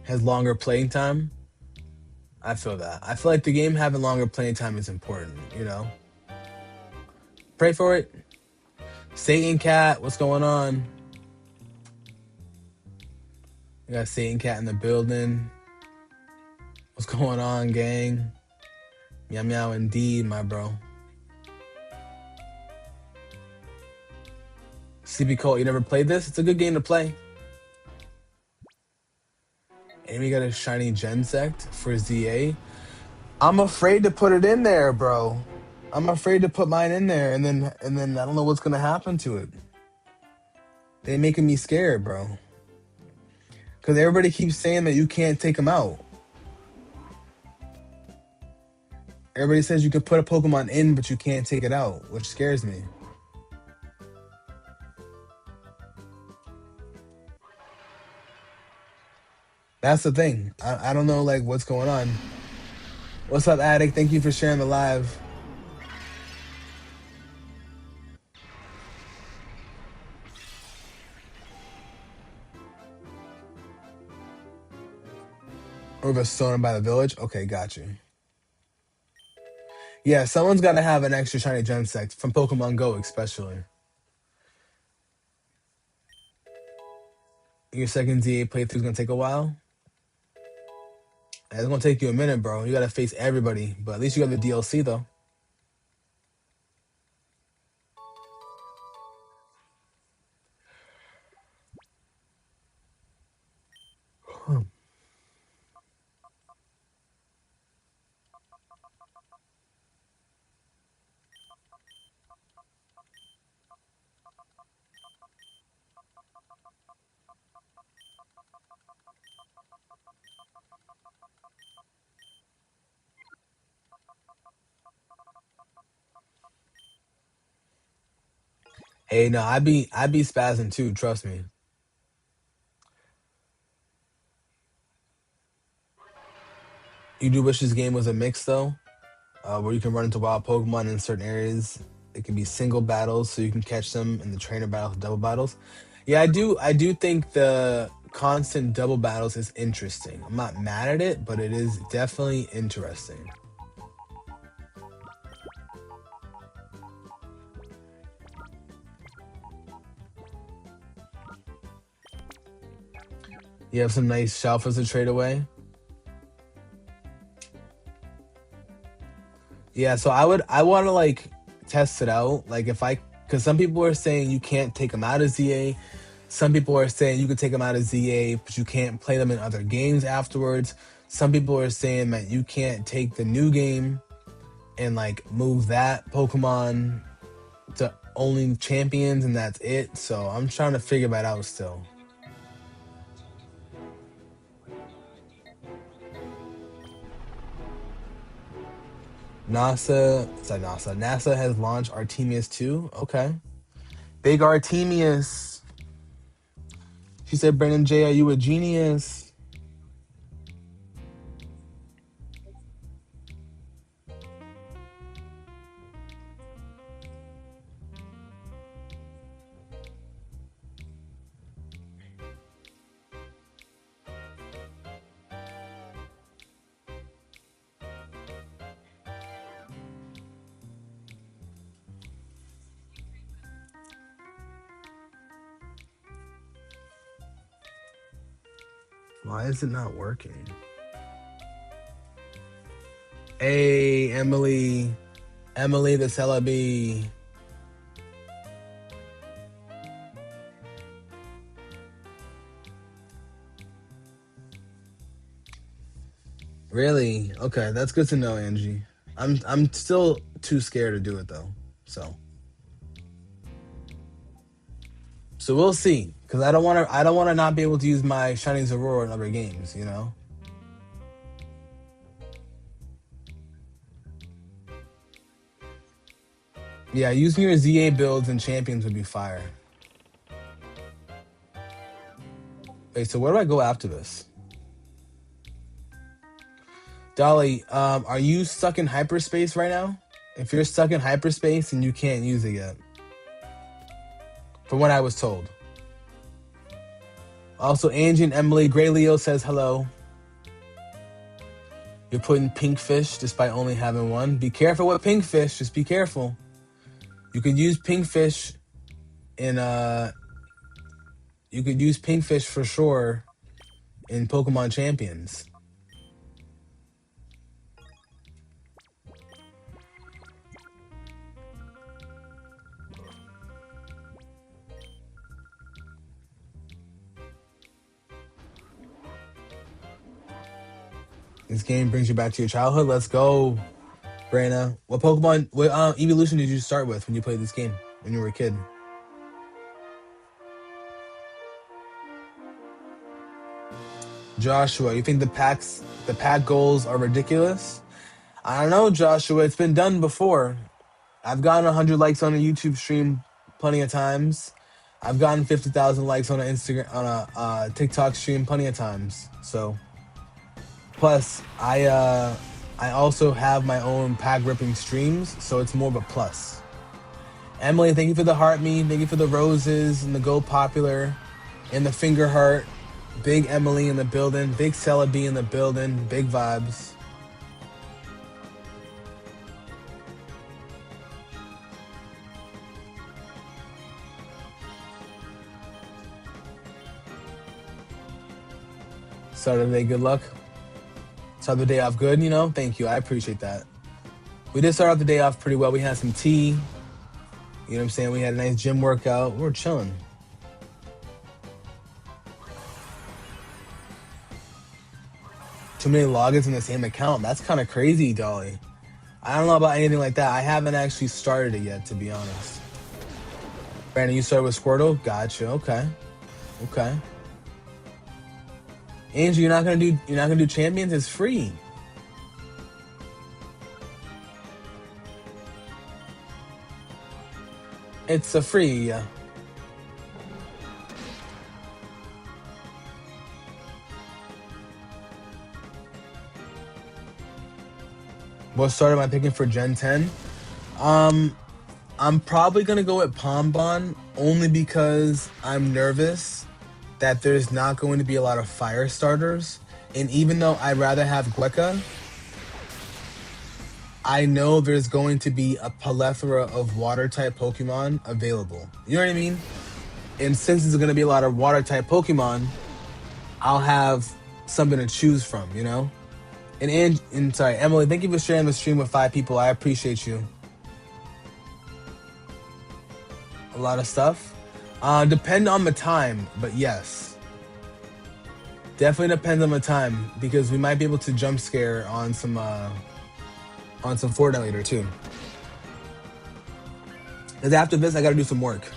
Has longer playing time. I feel that. I feel like the game having longer playing time is important. You know, pray for it. Satan Cat, what's going on? We got Satan Cat in the building. What's going on, gang? Meow meow indeed, my bro. CB Colt, you never played this? It's a good game to play. And we got a shiny Gensect for ZA. I'm afraid to put it in there, bro. I'm afraid to put mine in there, and then I don't know what's gonna happen to it. They making me scared, bro. Because everybody keeps saying that you can't take them out. Everybody says you can put a Pokemon in, but you can't take it out, which scares me. That's the thing. I don't know like what's going on. What's up, Addict? Thank you for sharing the live. Or stolen by the village. Okay, got you. Yeah, someone's got to have an extra shiny Gensect from Pokemon Go, especially. Your second ZA playthrough is gonna take a while. It's gonna take you a minute, bro. You gotta face everybody, but at least you got the DLC though. Hey, no, I be spazzing too. Trust me. You do wish this game was a mix though, where you can run into wild Pokemon in certain areas. It can be single battles, so you can catch them in the trainer battles, double battles. Yeah, I do. I do think the constant double battles is interesting. I'm not mad at it, but it is definitely interesting. You have some nice shelfers to trade away. Yeah, so I want to like test it out. Like if I, because some people are saying you can't take them out of ZA. Some people are saying you can take them out of ZA, but you can't play them in other games afterwards. Some people are saying that you can't take the new game and like move that Pokemon to only champions and that's it. So I'm trying to figure that out still. NASA has launched Artemius 2. Okay. Big Artemius. She said, Brandon J, are you a genius? Why is it not working? Hey, Emily. Emily the Celebi. Really? Okay, that's good to know, Angie. I'm still too scared to do it though. So we'll see. Cause I don't wanna not be able to use my Shiny Aurora in other games, you know? Yeah, using your ZA builds and champions would be fire. Wait, so where do I go after this? Dolly, are you stuck in hyperspace right now? If you're stuck in hyperspace, then you can't use it yet. From what I was told. Also, Angie and Emily, Gray Leo says hello. You're putting pink fish despite only having one. Be careful with pink fish. Just be careful. You could use pink fish in you could use pink fish for sure in Pokemon Champions. This game brings you back to your childhood. Let's go, Brana. What Pokemon, what evolution did you start with when you played this game when you were a kid? Joshua, you think the pack goals are ridiculous? I don't know, Joshua. It's been done before. I've gotten 100 likes on a YouTube stream plenty of times. I've gotten 50,000 likes on an Instagram on a TikTok stream plenty of times. So, plus I also have my own pack ripping streams, so it's more of a plus. Emily, thank you for the heart me. Thank you for the roses and the go popular and the finger heart. Big Emily in the building. Big Celebi in the building. Big vibes. Start of the day, good luck. Start the day off good, you know? Thank you. I appreciate that. We did start off the day off pretty well. We had some tea. You know what I'm saying? We had a nice gym workout. We were chilling. Too many logins in the same account. That's kind of crazy, Dolly. I don't know about anything like that. I haven't actually started it yet, to be honest. Brandon, you started with Squirtle? Gotcha. Okay. Okay. Andrew, you're not gonna do champions? It's free. It's a free, yeah. What starter am I picking for Gen 10? I'm probably gonna go with Pombon only because I'm nervous that there's not going to be a lot of fire starters. And even though I'd rather have Gweka, I know there's going to be a plethora of water type Pokemon available. You know what I mean? And since there's gonna be a lot of water type Pokemon, I'll have something to choose from, you know? And sorry, Emily, thank you for sharing the stream with 5 people. I appreciate you. A lot of stuff. Depend on the time, but yes. Definitely depends on the time because we might be able to jump scare on some Fortnite later too. Because after this, I gotta do some work.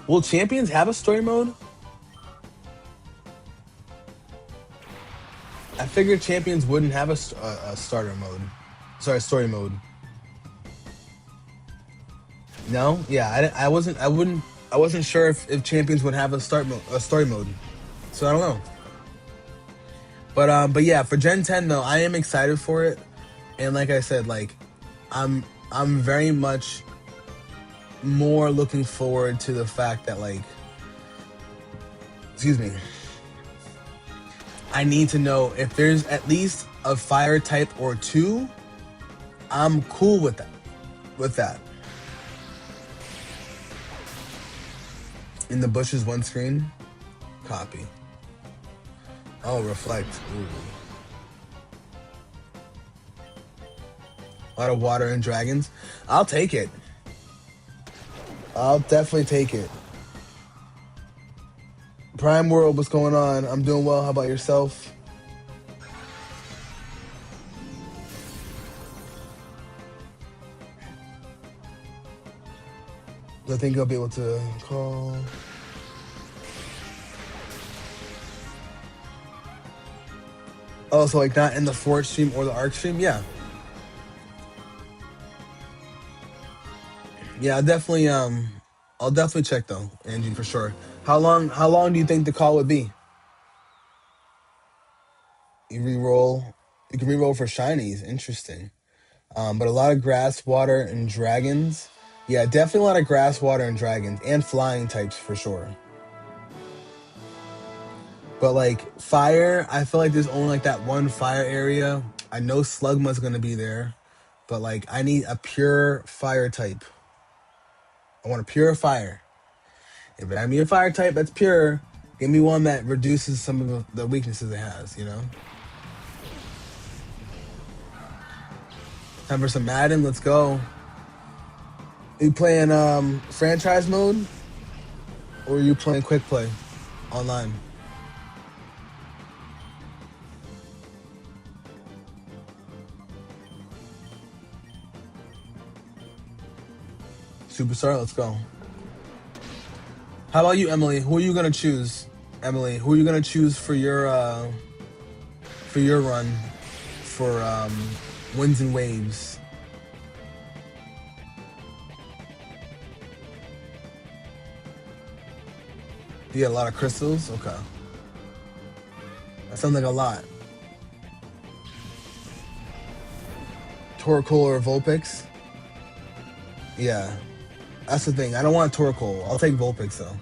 Will Champions have a story mode? I figured Champions wouldn't have a starter mode. Sorry, story mode. No, yeah, I wasn't sure if Champions would have a story mode. So I don't know. But yeah, for Gen 10 though, I am excited for it, and like I said, like I'm very much more looking forward to the fact that like, excuse me, I need to know if there's at least a fire type or 2. I'm cool with that. In the bushes, one screen. Copy. Oh, reflect. Ooh. A lot of water and dragons. I'll take it. I'll definitely take it. Prime World, what's going on? I'm doing well. How about yourself? I think I'll be able to call. Oh, so like not in the Forge stream or the Arc stream? Yeah. Yeah, I'll definitely check though, Angie, for sure. How long do you think the call would be? You re-roll you can re-roll for shinies, interesting. But a lot of grass, water, and dragons. Yeah, definitely a lot of grass, water, and dragons, and flying types for sure. But like fire, I feel like there's only like that one fire area. I know Slugma's gonna be there, but like I need a pure fire type. I want a pure fire. If I need a fire type that's pure, give me one that reduces some of the weaknesses it has, you know? Time for some Madden, let's go. Are you playing franchise mode or are you playing quick play online? Superstar, let's go. How about you, Emily? Who are you gonna choose? Emily, who are you gonna choose for your run for winds and waves? Do you get a lot of crystals? Okay. That sounds like a lot. Torkoal or Vulpix? Yeah. That's the thing. I don't want Torkoal. I'll take Vulpix though.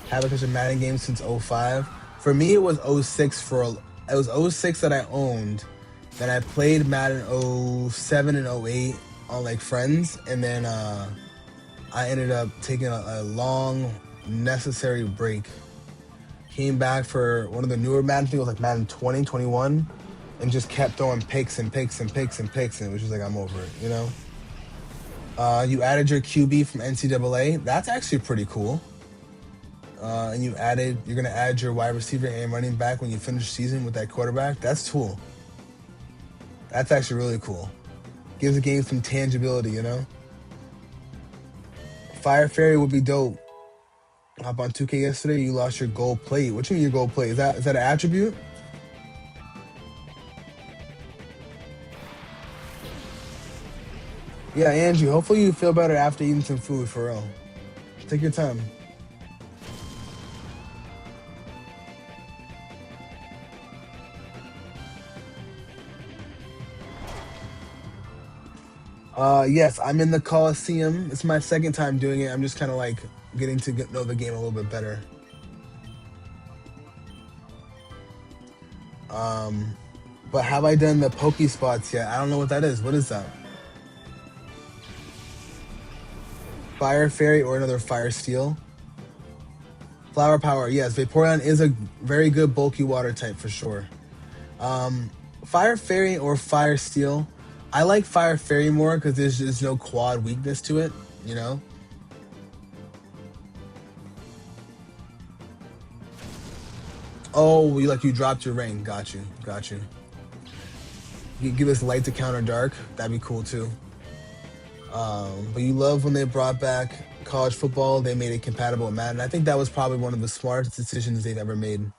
Haven't touched a Madden game since '05. For me, it was '06 it was '06 that I owned. Then I played Madden '07 and '08 on like friends, and then I ended up taking a long necessary break. Came back for one of the newer Madden, I think it was like Madden 20, 21, and just kept throwing picks and picks and picks and picks, and it was just like I'm over it, you know. You added your QB from NCAA. That's actually pretty cool. And you're gonna add your wide receiver and running back when you finish the season with that quarterback. That's cool. That's actually really cool. Gives the game some tangibility, you know. Fire Fairy would be dope. Hop on 2K yesterday. You lost your gold plate. What you mean your gold plate? Is that an attribute? Yeah, Andrew. Hopefully you feel better after eating some food for real. Take your time. Yes, I'm in the Coliseum. It's my second time doing it. I'm just kind of like getting to know the game a little bit better. But have I done the Poke spots yet? I don't know what that is. What is that? Fire Fairy or another Fire Steel? Flower Power, yes. Vaporeon is a very good bulky water type for sure. Fire Fairy or Fire Steel? I like Fire Fairy more because there's just no quad weakness to it, you know? Oh, you dropped your ring. Got you. Got you. You give us light to counter dark. That'd be cool too. But you love when they brought back college football. They made it compatible with Madden. I think that was probably one of the smartest decisions they've ever made.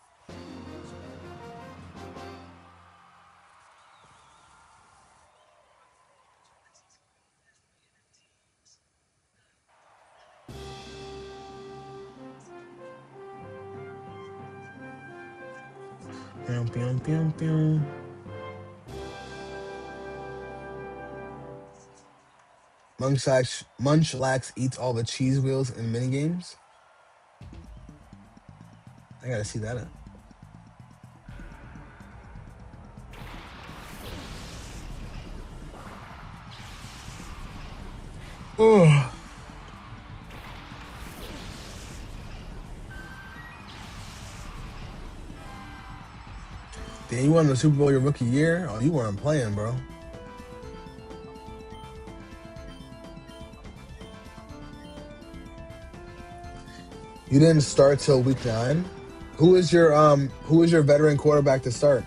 Pew, pew, pew, pew. Munchlax eats all the cheese wheels in minigames. I gotta see that. Oh. Damn, you won the Super Bowl your rookie year? Oh, you weren't playing, bro. You didn't start till week 9. Who is your veteran quarterback to start?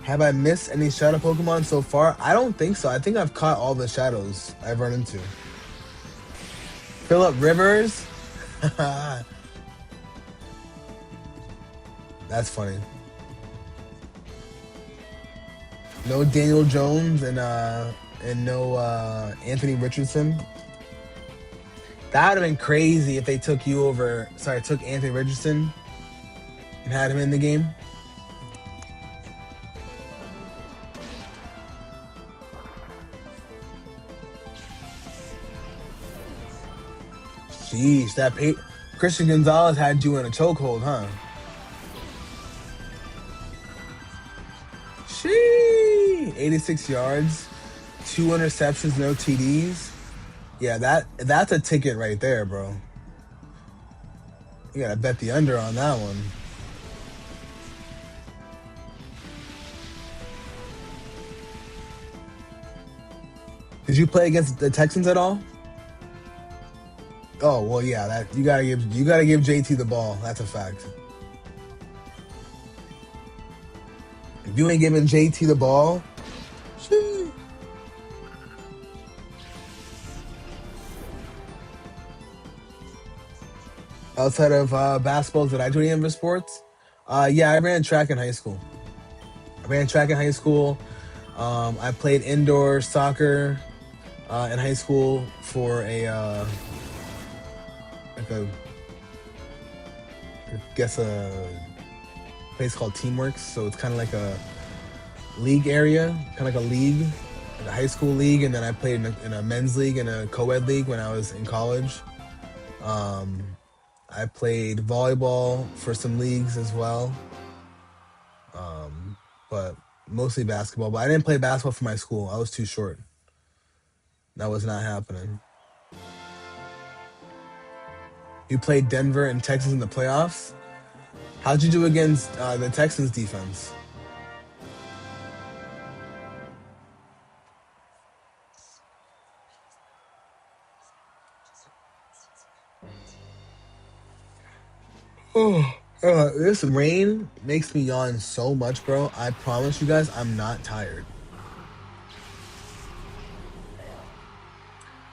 Have I missed any shadow Pokemon so far? I don't think so. I think I've caught all the shadows I've run into. Philip Rivers. That's funny. No Daniel Jones and no Anthony Richardson. That would have been crazy if they took you over. Sorry, took Anthony Richardson and had him in the game. Jeez, Christian Gonzalez had you in a chokehold, huh? Shee, 86 yards, 2 interceptions, no TDs. Yeah, that's a ticket right there, bro. You gotta bet the under on that one. Did you play against the Texans at all? Oh well, yeah. That you gotta give JT the ball. That's a fact. If you ain't giving JT the ball, shee. Outside of basketball, did I do any other sports? Yeah, I ran track in high school. I ran track in high school. I played indoor soccer in high school for like a I guess a place called Teamworks. So it's kind of like a league area, kind of like a league, like a high school league, and then I played in a men's league and a co-ed league when I was in college. Um, I played volleyball for some leagues as well, but mostly basketball. But I didn't play basketball for my school. I was too short. That was not happening. You played Denver and Texas in the playoffs. How'd you do against the Texans defense? Oh, this rain makes me yawn so much, bro. I promise you guys, I'm not tired.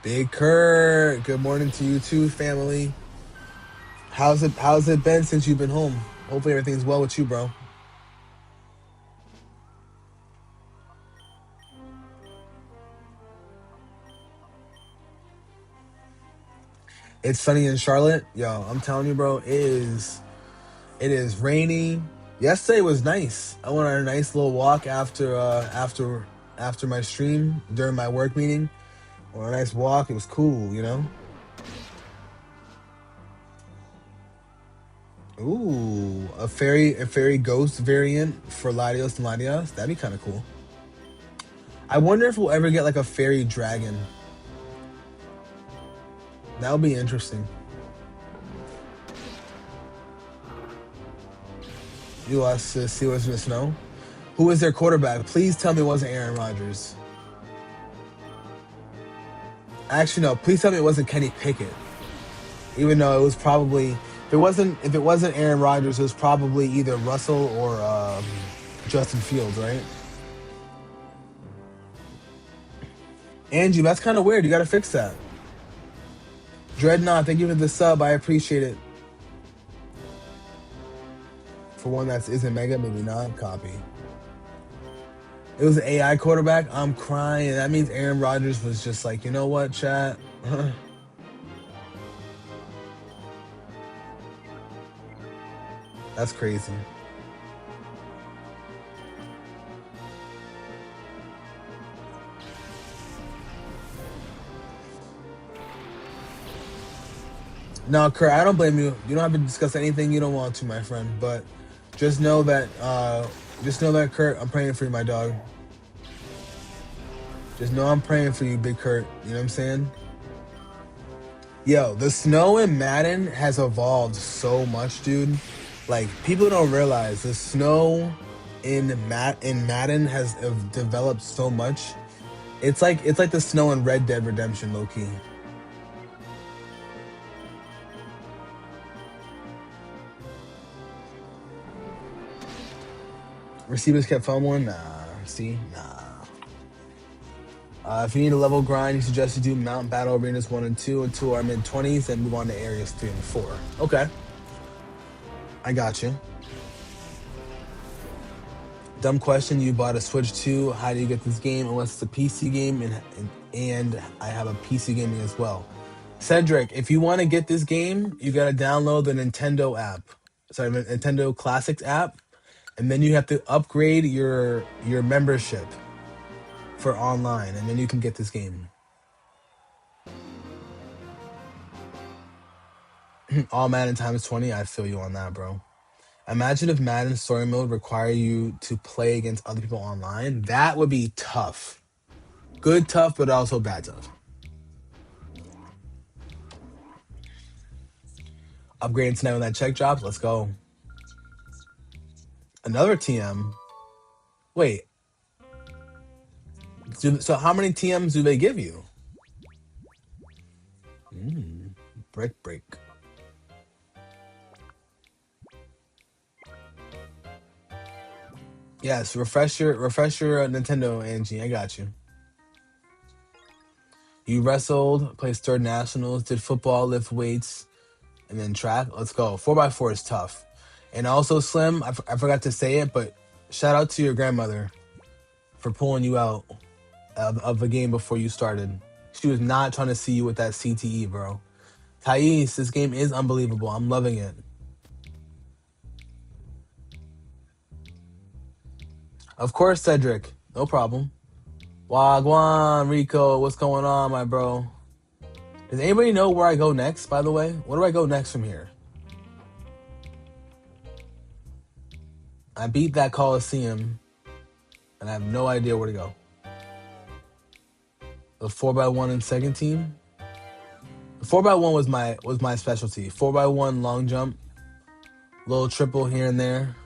Big Kurt, good morning to you too, family. How's it been since you've been home? Hopefully everything's well with you, bro. It's sunny in Charlotte. Yo, I'm telling you, bro, it is rainy. Yesterday was nice. I went on a nice little walk after my stream during my work meeting. Went on a nice walk. It was cool, you know? Ooh, a fairy ghost variant for Latios and Latios. That'd be kind of cool. I wonder if we'll ever get like a fairy dragon. That would be interesting. You lost to Steelers in the snow. Who was their quarterback? Please tell me it wasn't Aaron Rodgers. Actually, no. Please tell me it wasn't Kenny Pickett. Even though it was probably if it wasn't Aaron Rodgers, it was probably either Russell or Justin Fields, right? Angie, that's kind of weird. You got to fix that. Dreadnought, thank you for the sub. I appreciate it. For one that isn't mega, maybe not. Copy. It was an AI quarterback. I'm crying. That means Aaron Rodgers was just like, you know what, chat? That's crazy. No, Kurt, I don't blame you. You don't have to discuss anything you don't want to, my friend. But just know that, Kurt, I'm praying for you, my dog. Just know I'm praying for you, Big Kurt. You know what I'm saying? Yo, the snow in Madden has evolved so much, dude. Like people don't realize the snow in Madden has developed so much. It's like the snow in Red Dead Redemption, low key. Receivers kept fumbling. Nah, see, nah. If you need a level grind, you suggest you do Mount Battle Arenas 1 and 2 until our mid-20s, then move on to Areas 3 and 4. Okay, I got you. Dumb question, you bought a Switch 2. How do you get this game? Unless it's a PC game, and I have a PC gaming as well. Cedric, if you want to get this game, you got to download the Nintendo app. Sorry, Nintendo Classics app, and then you have to upgrade your membership for online, and then you can get this game. All Madden times 20, I feel you on that, bro. Imagine if Madden story mode require you to play against other people online. That would be tough. Good tough, but also bad tough. Upgrading tonight when that check drops. Let's go. Another TM. Wait. So how many TMs do they give you? Brick break. Yes, refresh your Nintendo, Angie. I got you. You wrestled, played third nationals, did football, lift weights, and then track. Let's go. 4x4 is tough. And also, Slim, I forgot to say it, but shout out to your grandmother for pulling you out of the game before you started. She was not trying to see you with that CTE, bro. Thais, this game is unbelievable. I'm loving it. Of course, Cedric. No problem. Wagwan, Rico, what's going on, my bro? Does anybody know where I go next, by the way? Where do I go next from here? I beat that Coliseum, and I have no idea where to go. The 4x1 in second team? The 4x1 was my specialty. 4x1 long jump, little triple here and there.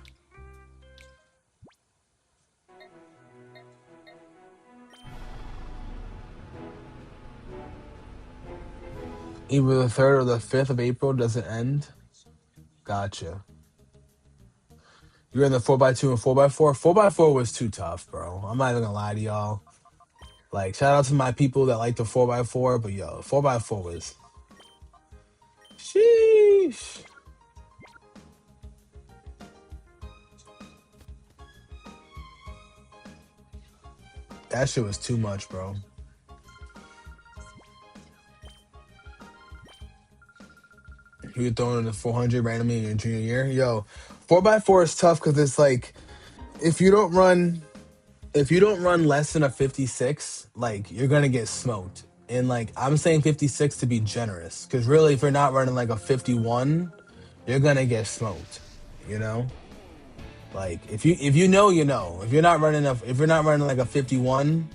Either the 3rd or the 5th of April doesn't end. Gotcha. You're in the 4x2 and 4x4. 4x4 was too tough, bro. I'm not even gonna lie to y'all. Like, shout out to my people that like the 4x4, but yo, 4x4 was. Sheesh. That shit was too much, bro. You were throwing in the 400 randomly in your junior year. Yo, 4x4 is tough because it's like, if you don't run less than a 56, like, you're gonna get smoked. And like, I'm saying 56 to be generous, because really, if you're not running like a 51, you're gonna get smoked. You know, like if you know, you know. If you're not running like a 51,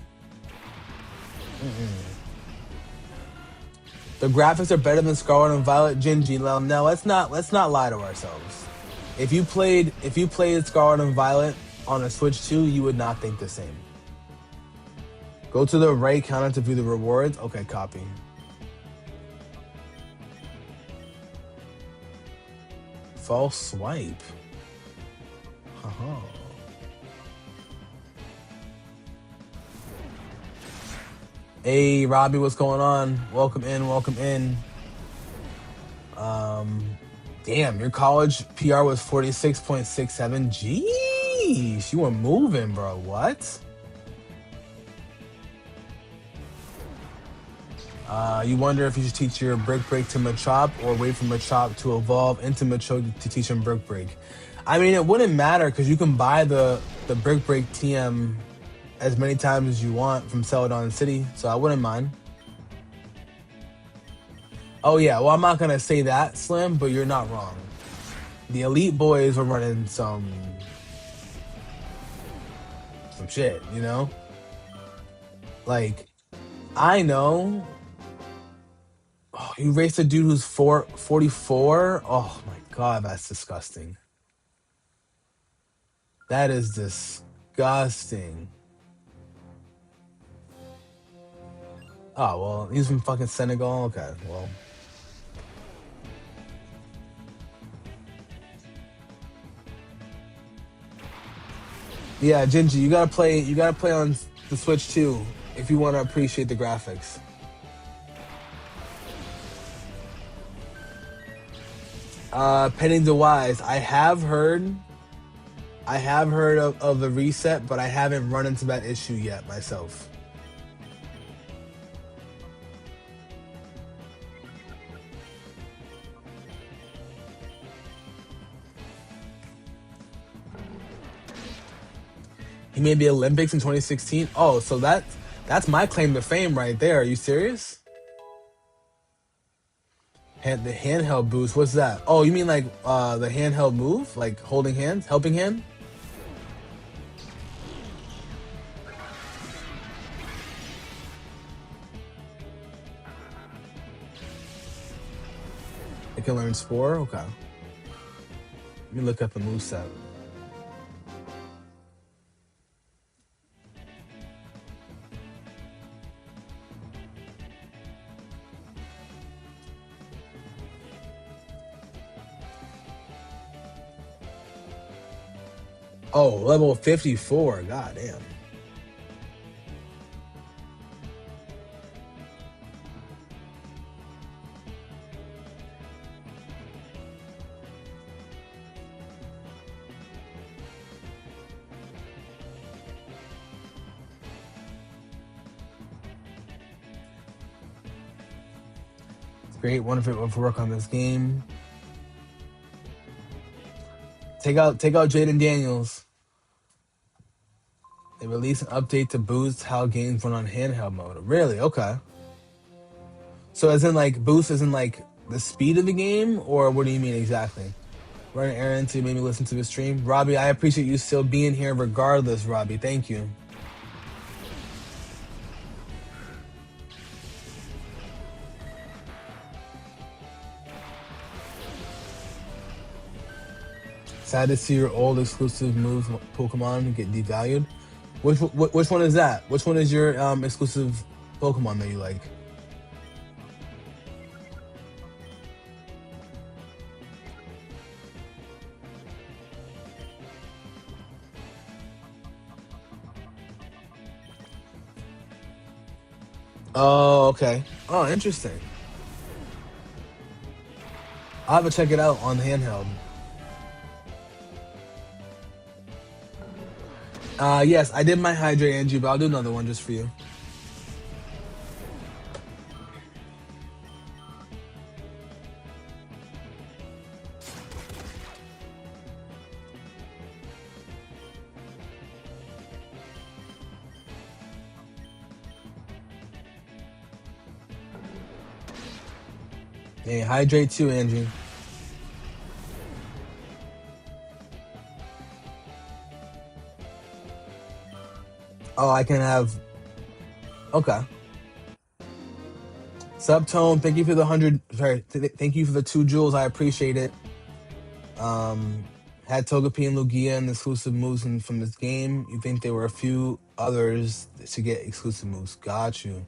the graphics are better than Scarlet and Violet. Gingy, now let's not lie to ourselves. If you played Scarlet and Violet on a Switch 2, you would not think the same. Go to the right counter to view the rewards. Okay, copy. False swipe. Hey, Robbie, what's going on? Welcome in, welcome in. Damn, your college PR was 46.67. Jeez, you were moving, bro. What? You wonder if you should teach your brick break to Machop or wait for Machop to evolve into Machop to teach him brick break. I mean, it wouldn't matter because you can buy the brick break TM as many times as you want from Celadon City, so I wouldn't mind. Oh yeah, well I'm not gonna say that, Slim, but you're not wrong. The Elite Boys were running some shit, you know? Like, I know. Oh, you raced a dude who's 44? Oh my god, that's disgusting. That is disgusting. Oh, well, he's from fucking Senegal? Okay, well. Yeah, Gingy, you gotta play on the Switch too. if you want to appreciate the graphics. Penny DeWise, I have heard of the reset, but I haven't run into that issue yet myself. He made the Olympics in 2016. Oh, so that's my claim to fame right there. Are you serious? The handheld boost. What's that? Oh, you mean like the handheld move, like holding hands, helping hand? I can learn Spore. Okay. Let me look up the moveset. Oh, level 54. God damn. It's great. Wonderful for work on this game. Take out Jaden Daniels. They released an update to boost how games run on handheld mode. Really? Okay. So as in like boost as in like the speed of the game, or what do you mean exactly? Running errands to maybe listen to the stream. Robbie, I appreciate you still being here regardless, Robbie. Thank you. Sad to see your old exclusive moves Pokemon get devalued. Which one is that? Which one is your exclusive Pokemon that you like? Oh, okay. Oh, interesting. I'll have to check it out on handheld. Yes, I did my hydrate, Angie, but I'll do another one just for you. Hey, hydrate too, Angie. Oh, I can have. Okay. Subtone, thank you for the 100. Sorry, thank you for the 2 jewels. I appreciate it. Had Togepi and Lugia and exclusive moves from this game. You think there were a few others to get exclusive moves? Got you.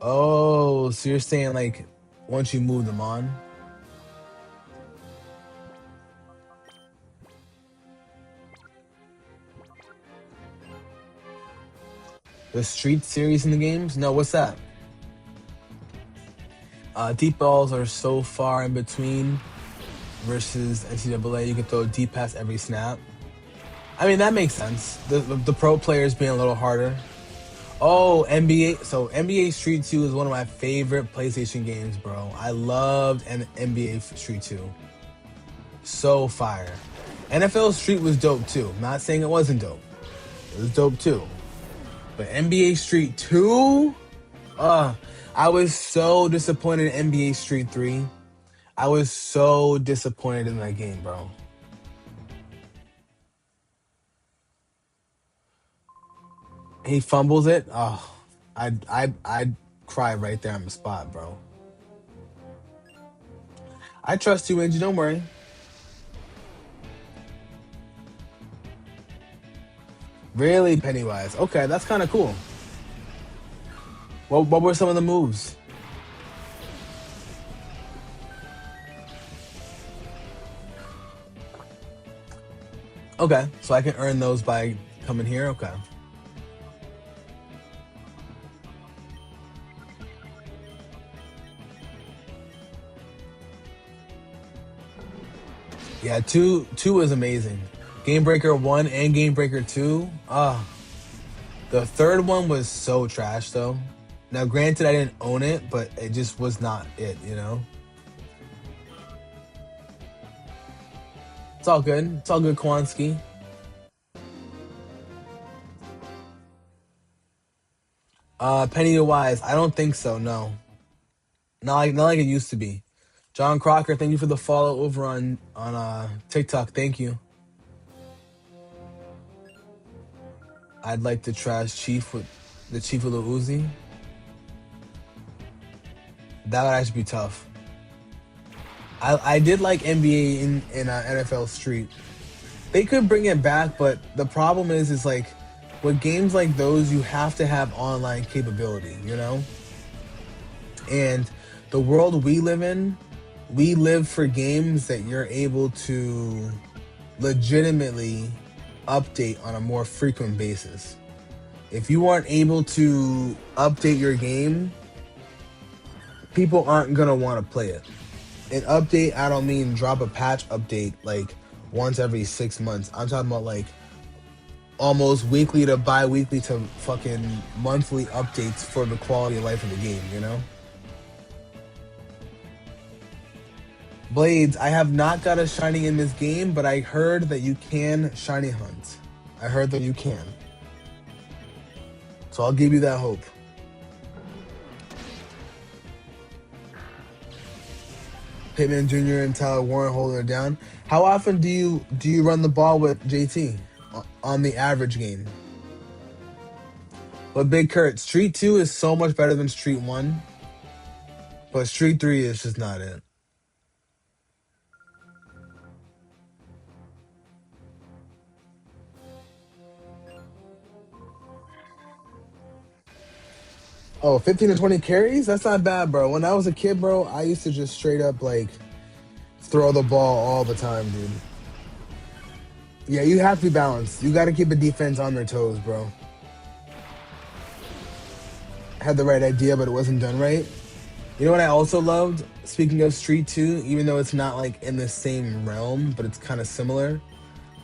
Oh, so you're saying like once you move them on? The Street series in the games? No, what's that? Deep balls are so far in between versus NCAA. You can throw deep past every snap. I mean, that makes sense. The pro players being a little harder. Oh, NBA. So NBA Street 2 is one of my favorite PlayStation games, bro. I loved NBA Street 2. So fire. NFL Street was dope too. Not saying it wasn't dope. It was dope too. But NBA Street 2? I was so disappointed in NBA Street 3. I was so disappointed in that game, bro. He fumbles it. Oh, I'd cry right there on the spot, bro. I trust you, Angie. Don't worry. Really, Pennywise. Okay, that's kind of cool. What were some of the moves? Okay, so I can earn those by coming here. Okay. Yeah, two was amazing. Game Breaker 1 and Game Breaker 2. The third one was so trash though. Now granted I didn't own it, but it just was not it, you know? It's all good. It's all good, Kowalski. Penny to Wise, I don't think so, no. Not like it used to be. John Crocker, thank you for the follow over on TikTok. Thank you. I'd like to trash Chief with the Chief with the Uzi. That would actually be tough. I did like NBA in NFL Street. They could bring it back, but the problem is like with games like those, you have to have online capability, you know? And the world we live in, we live for games that you're able to legitimately update on a more frequent basis. If you aren't able to update your game, people aren't gonna want to play it. An update, I don't mean drop a patch update like once every 6 months. I'm talking about like almost weekly to bi-weekly to fucking monthly updates for the quality of life of the game, you know? Blades, I have not got a shiny in this game, but I heard that you can shiny hunt. I heard that you can. So I'll give you that hope. Pittman Jr. and Tyler Warren holding it down. How often do you run the ball with JT on the average game? But Big Kurt, Street 2 is so much better than Street 1. But Street 3 is just not it. Oh, 15 to 20 carries? That's not bad, bro. When I was a kid, bro, I used to just straight up like throw the ball all the time, dude. Yeah, you have to be balanced. You got to keep the defense on their toes, bro. Had the right idea, but it wasn't done right. You know what I also loved? Speaking of Street 2, even though it's not like in the same realm, but it's kind of similar.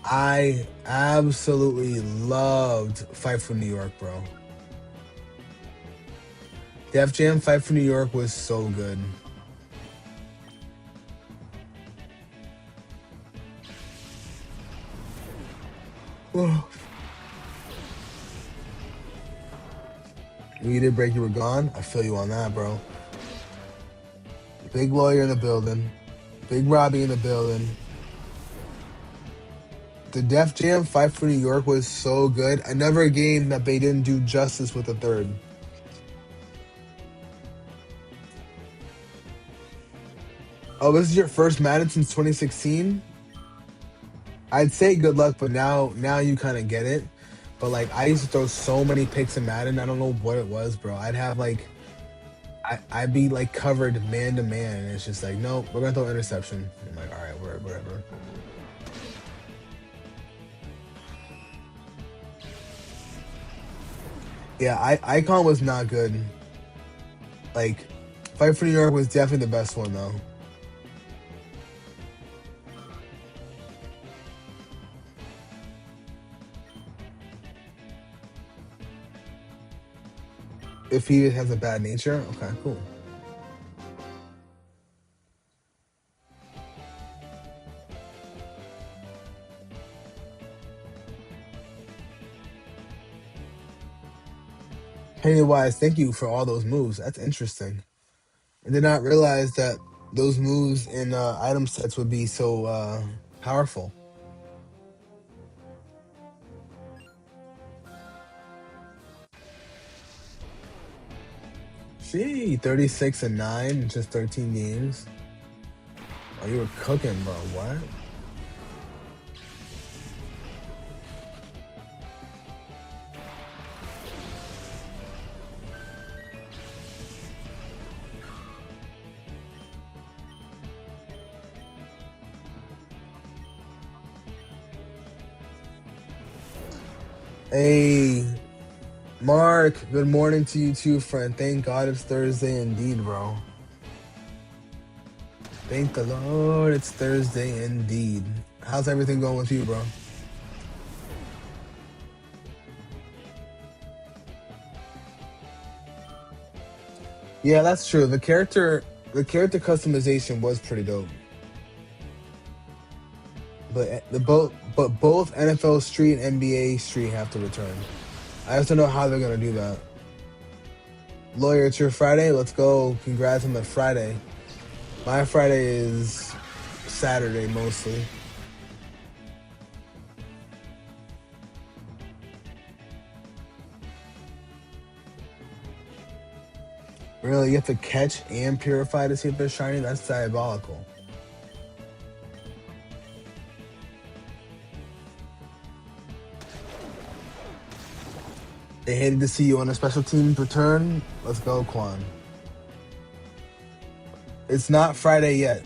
I absolutely loved Fight for New York, bro. Def Jam Fight for New York was so good. When you did break, you were gone. I feel you on that, bro. Big lawyer in the building. Big Robbie in the building. The Def Jam Fight for New York was so good. Another game that they didn't do justice with the third. Oh, this is your first Madden since 2016? I'd say good luck, but now you kind of get it. But like I used to throw so many picks in Madden, I don't know what it was, bro. I'd have like I'd be like covered man to man, and it's just like, no, we're gonna throw interception. I'm like, all right, whatever. Yeah, Icon was not good. Like, Fight for New York was definitely the best one though. If he has a bad nature, okay, cool. Pennywise, thank you for all those moves. That's interesting. I did not realize that those moves in item sets would be so powerful. See, 36 and 9 in just 13 games. Oh, you were cooking, bro. What? Hey, Mark, good morning to you too, friend. Thank God it's Thursday indeed, bro. Thank the Lord, it's Thursday indeed. How's everything going with you, bro? Yeah, that's true. The character customization was pretty dope. But both NFL Street and NBA Street have to return. I just don't know how they're gonna do that. Lawyer, it's your Friday. Let's go. Congrats on the Friday. My Friday is Saturday mostly. Really, you have to catch and purify to see if they're shiny? That's diabolical. They hated to see you on a special teams return. Let's go, Quan. It's not Friday yet.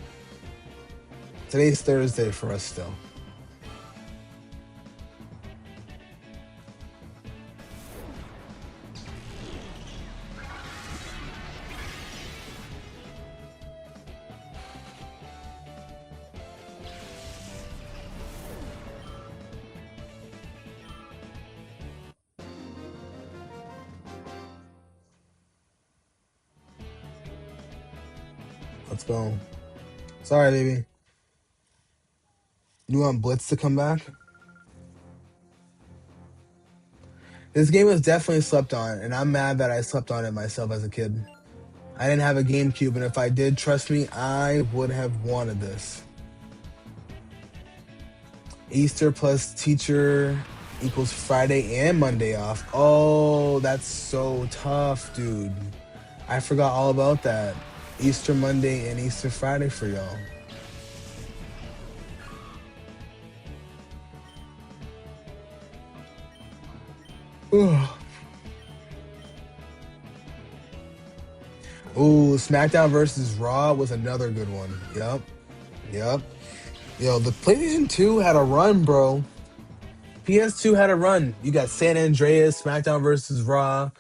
Today's Thursday for us still. Let's go. Sorry, baby. You want Blitz to come back? This game was definitely slept on, and I'm mad that I slept on it myself as a kid. I didn't have a GameCube, and if I did, trust me, I would have wanted this. Easter plus teacher equals Friday and Monday off. Oh, that's so tough, dude. I forgot all about that. Easter Monday and Easter Friday for y'all. Ugh. Ooh, SmackDown versus Raw was another good one. Yep. Yo, the PlayStation 2 had a run, bro. PS2 had a run. You got San Andreas, SmackDown versus Raw,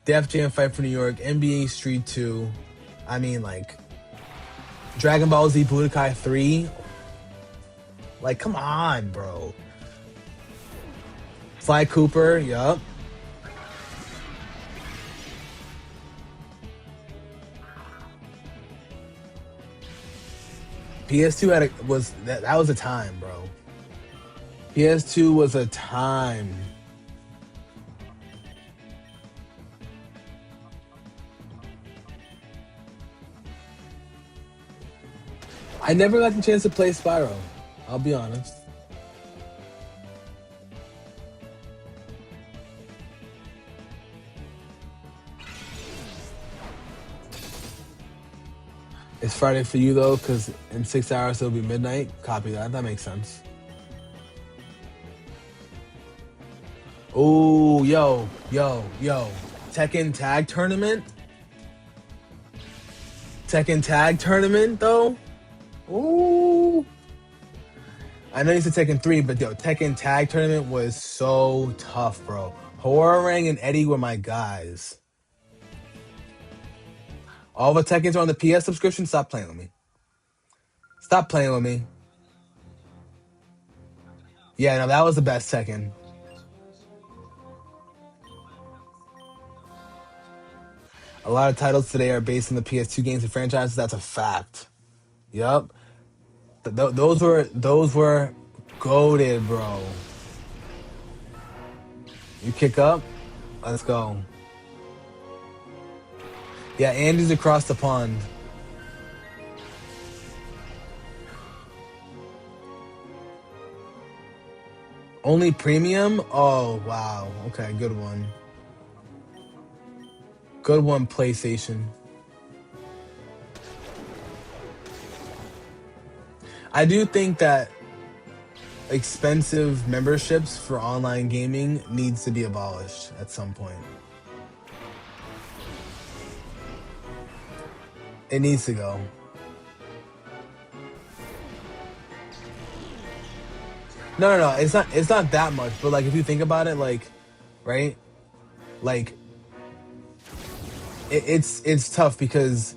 Def Jam Fight for New York, NBA Street 2. I mean, like, Dragon Ball Z Budokai 3. Like, come on, bro. Sly Cooper, yup. PS2 that was a time, bro. PS2 was a time. I never got the chance to play Spyro. I'll be honest. It's Friday for you though, because in 6 hours it'll be midnight. Copy that. That makes sense. Oh, yo. Tekken Tag Tournament? Tekken Tag Tournament though? Ooh. I know you said Tekken 3, but yo, Tekken Tag Tournament was so tough, bro. Horrorang and Eddie were my guys. All the Tekkens are on the PS subscription. Stop playing with me. Stop playing with me. Yeah, no, that was the best Tekken. A lot of titles today are based on the PS2 games and franchises. That's a fact. Yup. Those were goated, bro. You kick up? Let's go. Yeah, Andy's across the pond. Only premium? Oh, wow. Okay, good one. Good one, PlayStation. I do think that expensive memberships for online gaming needs to be abolished at some point. It needs to go. No. It's not that much, but like if you think about it, like, right? Like it's tough because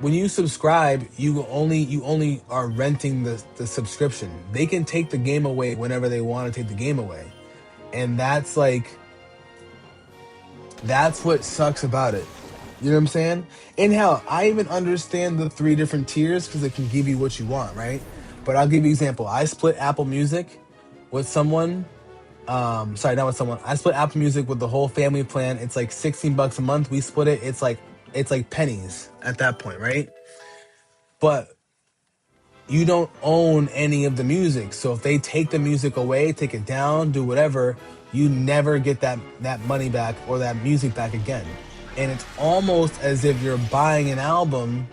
when you subscribe, you only are renting the subscription. They can take the game away whenever they want to take the game away. And that's what sucks about it. You know what I'm saying? And hell, I even understand the three different tiers because it can give you what you want, right? But I'll give you an example. I split Apple Music with someone. Sorry, not with someone. I split Apple Music with the whole family plan. It's like $16 a month. We split it. It's like pennies at that point, right? But you don't own any of the music. So if they take the music away, take it down, do whatever, you never get that money back or that music back again. And it's almost as if you're buying an album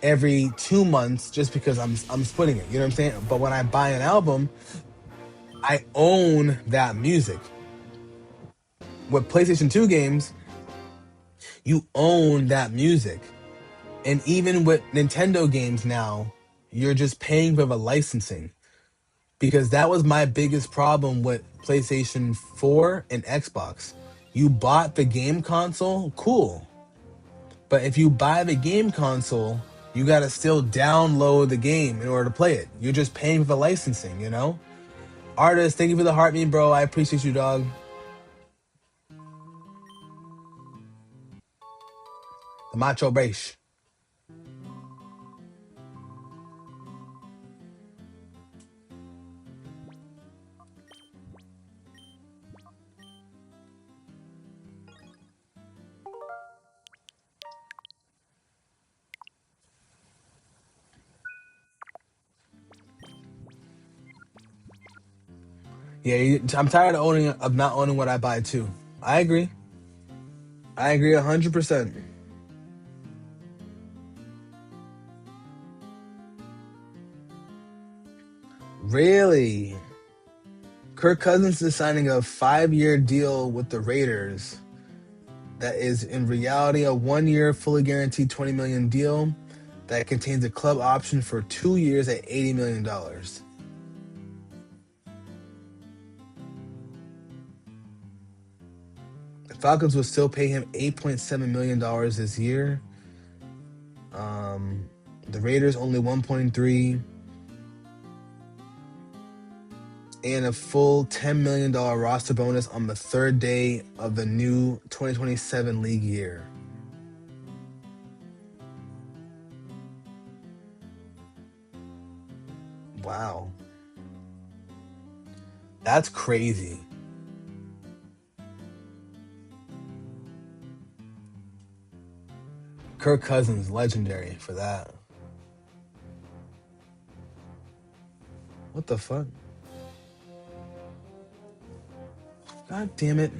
every 2 months just because I'm splitting it. You know what I'm saying? But when I buy an album, I own that music. With PlayStation 2 games, you own that music. And even with Nintendo games now, you're just paying for the licensing. Because that was my biggest problem with PlayStation 4 and Xbox. You bought the game console, cool. But if you buy the game console, you gotta still download the game in order to play it. You're just paying for the licensing, you know? Artist, thank you for the heart me, bro. I appreciate you, dog. The Macho Brace. Yeah, I'm tired of not owning what I buy too. I agree. I agree 100%. Really? Kirk Cousins is signing a 5-year deal with the Raiders. That is in reality a 1-year, fully guaranteed $20 million deal that contains a club option for 2 years at $80 million. The Falcons will still pay him $8.7 million this year. The Raiders only 1.3 and a full $10 million roster bonus on the third day of the new 2027 league year. Wow. That's crazy. Kirk Cousins, legendary for that. What the fuck? God damn it.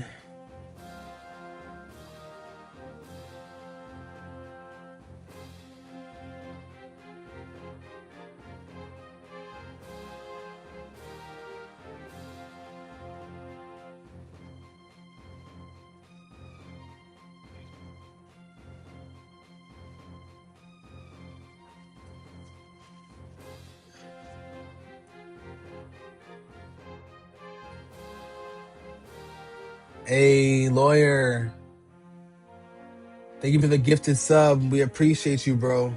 Hey, lawyer. Thank you for the gifted sub. We appreciate you, bro.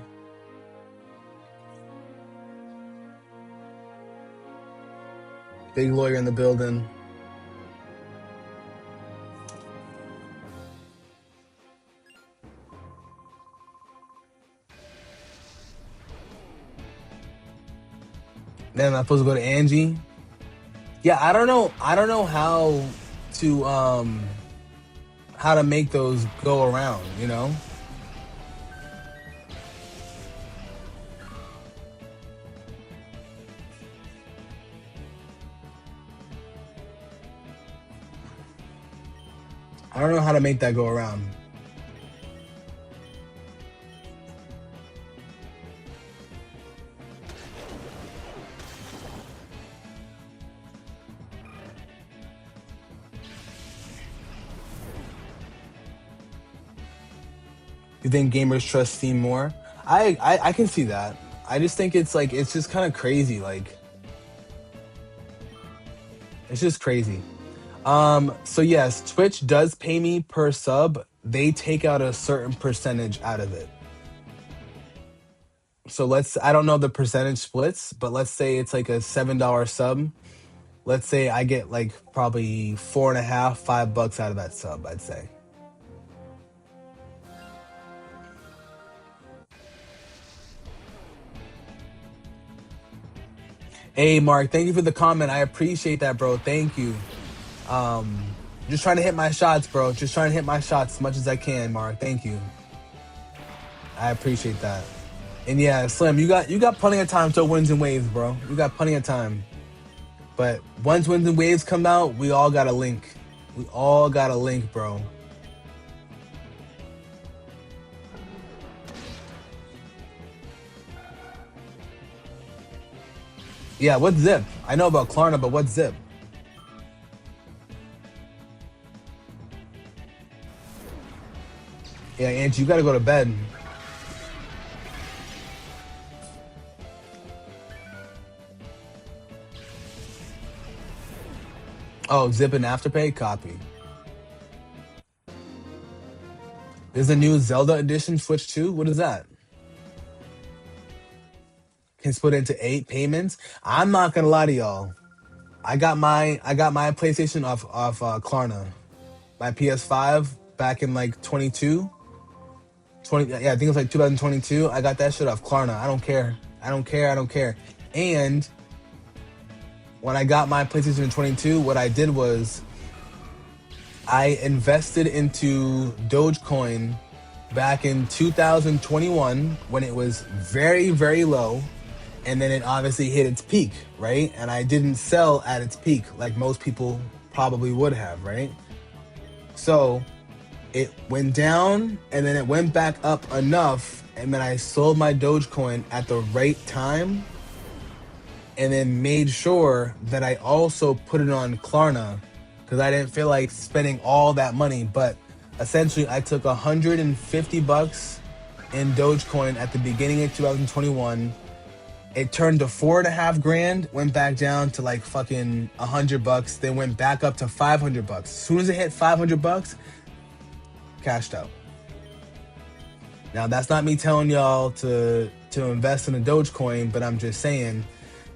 Big lawyer in the building. Then I'm supposed to go to Angie. Yeah, I don't know. I don't know how to make those go around, you know? I don't know how to make that go around. You think gamers trust Steam more? I can see that. I just think it's just kind of crazy. Like it's just crazy. So yes, Twitch does pay me per sub. They take out a certain percentage out of it. So I don't know the percentage splits, but let's say it's like a $7 sub. Let's say I get like probably four and a half, $5 out of that sub, I'd say. Hey Mark, thank you for the comment. I appreciate that, bro. Thank you. Just trying to hit my shots, bro. Just trying to hit my shots as much as I can, Mark. Thank you. I appreciate that. And yeah, Slim, you got plenty of time till Winds and Waves, bro. You got plenty of time. But once Winds and Waves come out, we all got a link. We all got a link, bro. Yeah, what's Zip? I know about Klarna, but what's Zip? Yeah, Angie, you gotta go to bed. Oh, Zip and Afterpay? Copy. There's a new Zelda edition Switch 2. What is that? Can split into 8 payments. I'm not gonna lie to y'all. I got my PlayStation off Klarna. My PS5 back in like 20, yeah, I think it was like 2022. I got that shit off Klarna. I don't care. I don't care. I don't care. And when I got my PlayStation in 22, what I did was I invested into Dogecoin back in 2021 when it was very, very low. And then it obviously hit its peak, right? And I didn't sell at its peak like most people probably would have, right? So it went down and then it went back up enough. And then I sold my Dogecoin at the right time and then made sure that I also put it on Klarna because I didn't feel like spending all that money. But essentially, I took $150 in Dogecoin at the beginning of 2021. It turned to 4.5 grand, went back down to like fucking $100, then went back up to $500. As soon as it hit $500, cashed out. Now that's not me telling y'all to invest in a Dogecoin, but I'm just saying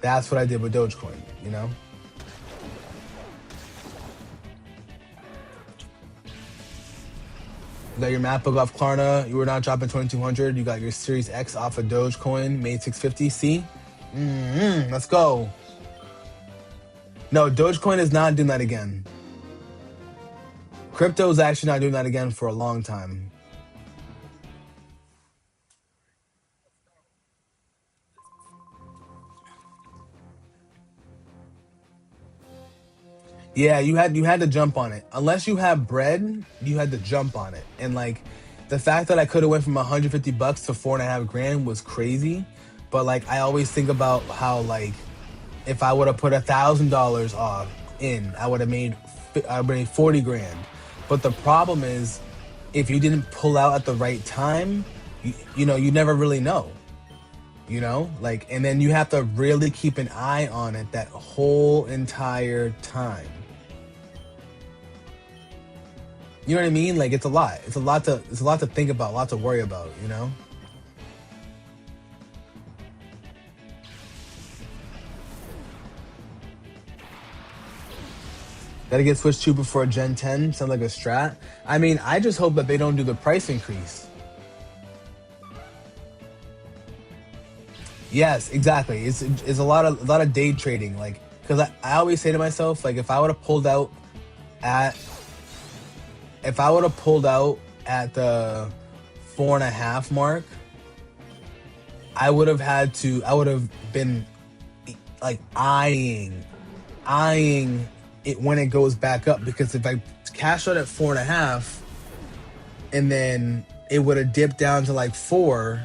that's what I did with Dogecoin, you know? You got your MacBook off Klarna, you were not dropping 2200, you got your Series X off of Dogecoin, made 650, see? Let's go. No, Dogecoin is not doing that again. Crypto is actually not doing that again for a long time. Yeah, you had to jump on it. Unless you have bread, you had to jump on it. And like the fact that I could have went from $150 to 4.5 grand was crazy. But like I always think about how like if I would have put $1,000 off in, I would have made 40 grand. But the problem is if you didn't pull out at the right time, you never really know. Like, and then you have to really keep an eye on it that whole entire time. You know what I mean? Like, it's a lot. It's a lot to think about, a lot to worry about. Gotta get Switch 2 before Gen 10. Sounds like a strat. I mean, I just hope that they don't do the price increase. Yes, exactly. It's a lot of day trading. Like, because I always say to myself, like, at if I would have pulled out at the 4.5 mark, I would have been like eyeing it when it goes back up because if I cash out at 4.5 and then it would have dipped down to like 4,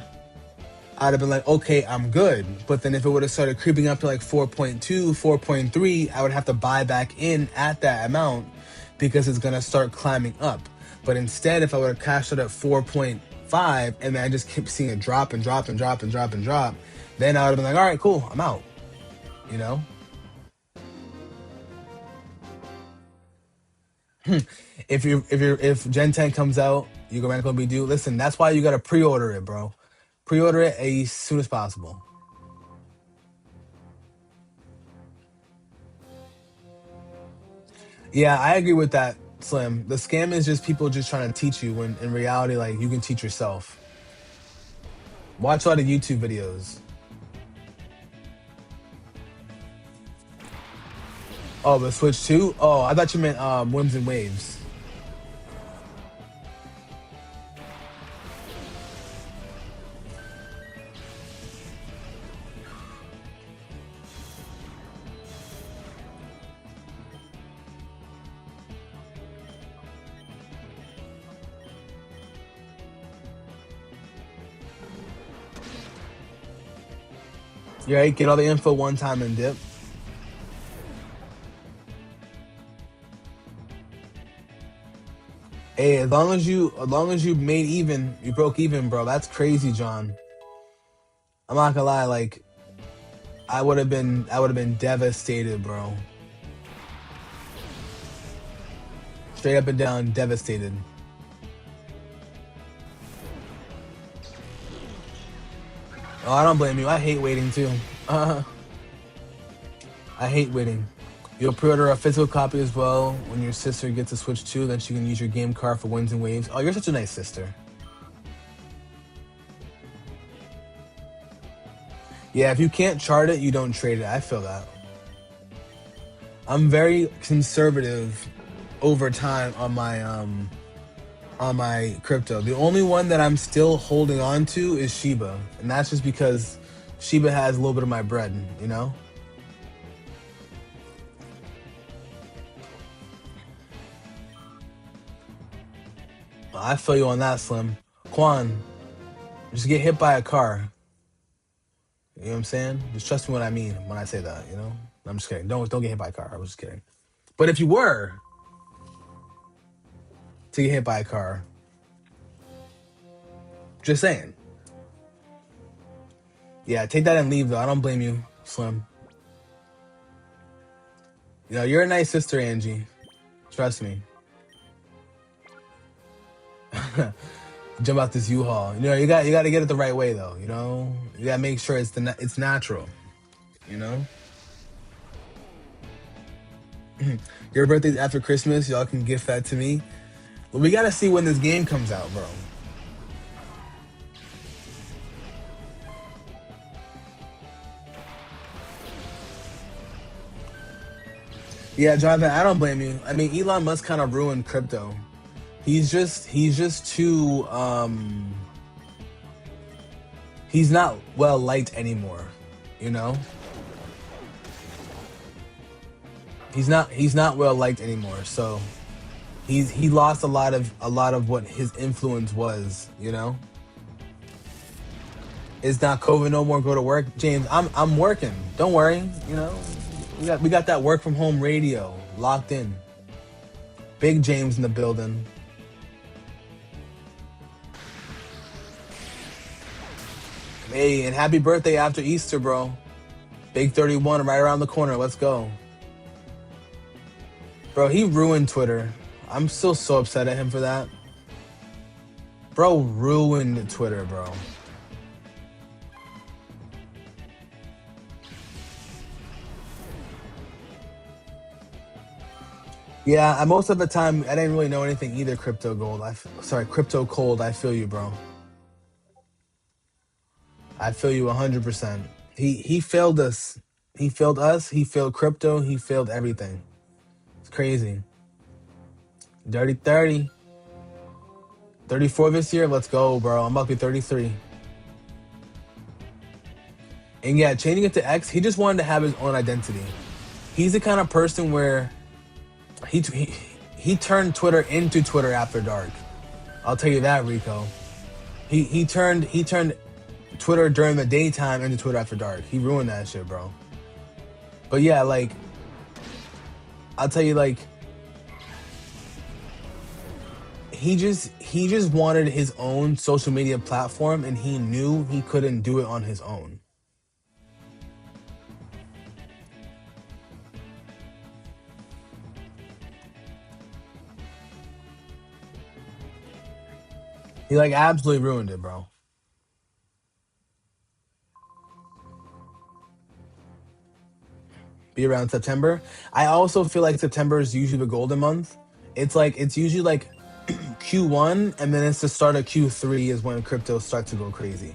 I'd have been like, okay, I'm good. But then if it would have started creeping up to like 4.2, 4.3, I would have to buy back in at that amount because it's gonna start climbing up. But instead, if I would have cashed it at 4.5 and then I just kept seeing it drop and drop and drop and drop and drop, then I would have been like, all right, cool, I'm out. You know? If Gen 10 comes out, you're gonna be due. Listen, that's why you gotta pre-order it, bro. Pre-order it as soon as possible. Yeah, I agree with that, Slim. The scam is just people just trying to teach you when in reality, like you can teach yourself. Watch a lot of YouTube videos. Oh, the Switch 2? Oh, I thought you meant Whims and Waves. You right, get all the info one time and dip. Hey, as long as you made even, you broke even, bro. That's crazy, John. I'm not gonna lie, like I would have been devastated, bro. Straight up and down, devastated. Oh, I don't blame you. I hate waiting too. Uh, I hate waiting. You'll pre-order a physical copy as well when your sister gets a Switch 2, then she can use your game card for Winds and Waves. Oh, you're such a nice sister. Yeah, if you can't chart it, you don't trade it. I feel that. I'm very conservative over time on my crypto. The only one that I'm still holding on to is Shiba, and that's just because Shiba has a little bit of my bread, you know? I feel you on that, Slim. Quan, just get hit by a car. You know what I'm saying? Just trust me what I mean when I say that, you know? I'm just kidding. Don't get hit by a car. I was just kidding. But if you were to get hit by a car, just saying. Yeah, take that and leave though. I don't blame you, Slim. You know, you're a nice sister, Angie. Trust me. Jump out this U-Haul. You know, you got to get it the right way though. You know, you got to make sure it's natural. You know, your birthday's after Christmas. Y'all can gift that to me. But we got to see when this game comes out, bro. Yeah, Jonathan, I don't blame you. I mean, Elon Musk kind of ruined crypto. He's just too he's not well liked anymore, you know? He's not well liked anymore. So, he lost a lot of what his influence was, you know? It's not COVID no more, go to work. James, I'm working. Don't worry, you know? We got that work from home radio locked in. Big James in the building. Hey, and happy birthday after Easter, bro. Big 31 right around the corner. Let's go. Bro, he ruined Twitter. I'm still so upset at him for that. Bro ruined Twitter, bro. Yeah, most of the time I didn't really know anything either. Crypto gold. Sorry, crypto cold. I feel you, bro. I feel you 100%. He failed us. He failed us. He failed crypto. He failed everything. It's crazy. Dirty 30. 34 this year. Let's go, bro. I'm about to be 33. And yeah, changing it to X, he just wanted to have his own identity. He's the kind of person where he he, he turned Twitter into Twitter after dark. I'll tell you that, Rico. He turned Twitter during the daytime into Twitter after dark. He ruined that shit, bro. But yeah, like I'll tell you, like he just wanted his own social media platform, and he knew he couldn't do it on his own. He like absolutely ruined it, bro. be around September. I also feel like September is usually the golden month. It's usually like Q1, and then it's the start of Q3 is when crypto starts to go crazy.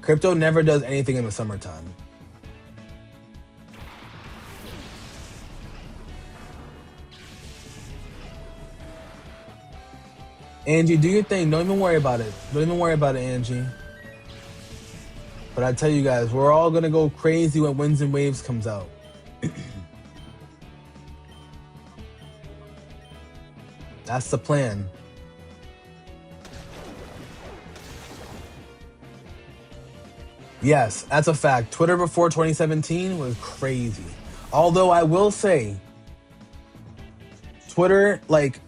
Crypto never does anything in the summertime. Angie, do your thing. Don't even worry about it. Don't even worry about it, Angie. But I tell you guys, we're all gonna go crazy when Winds and Waves comes out. That's the plan. Yes, that's a fact. Twitter before 2017 was crazy. Although I will say, Twitter, like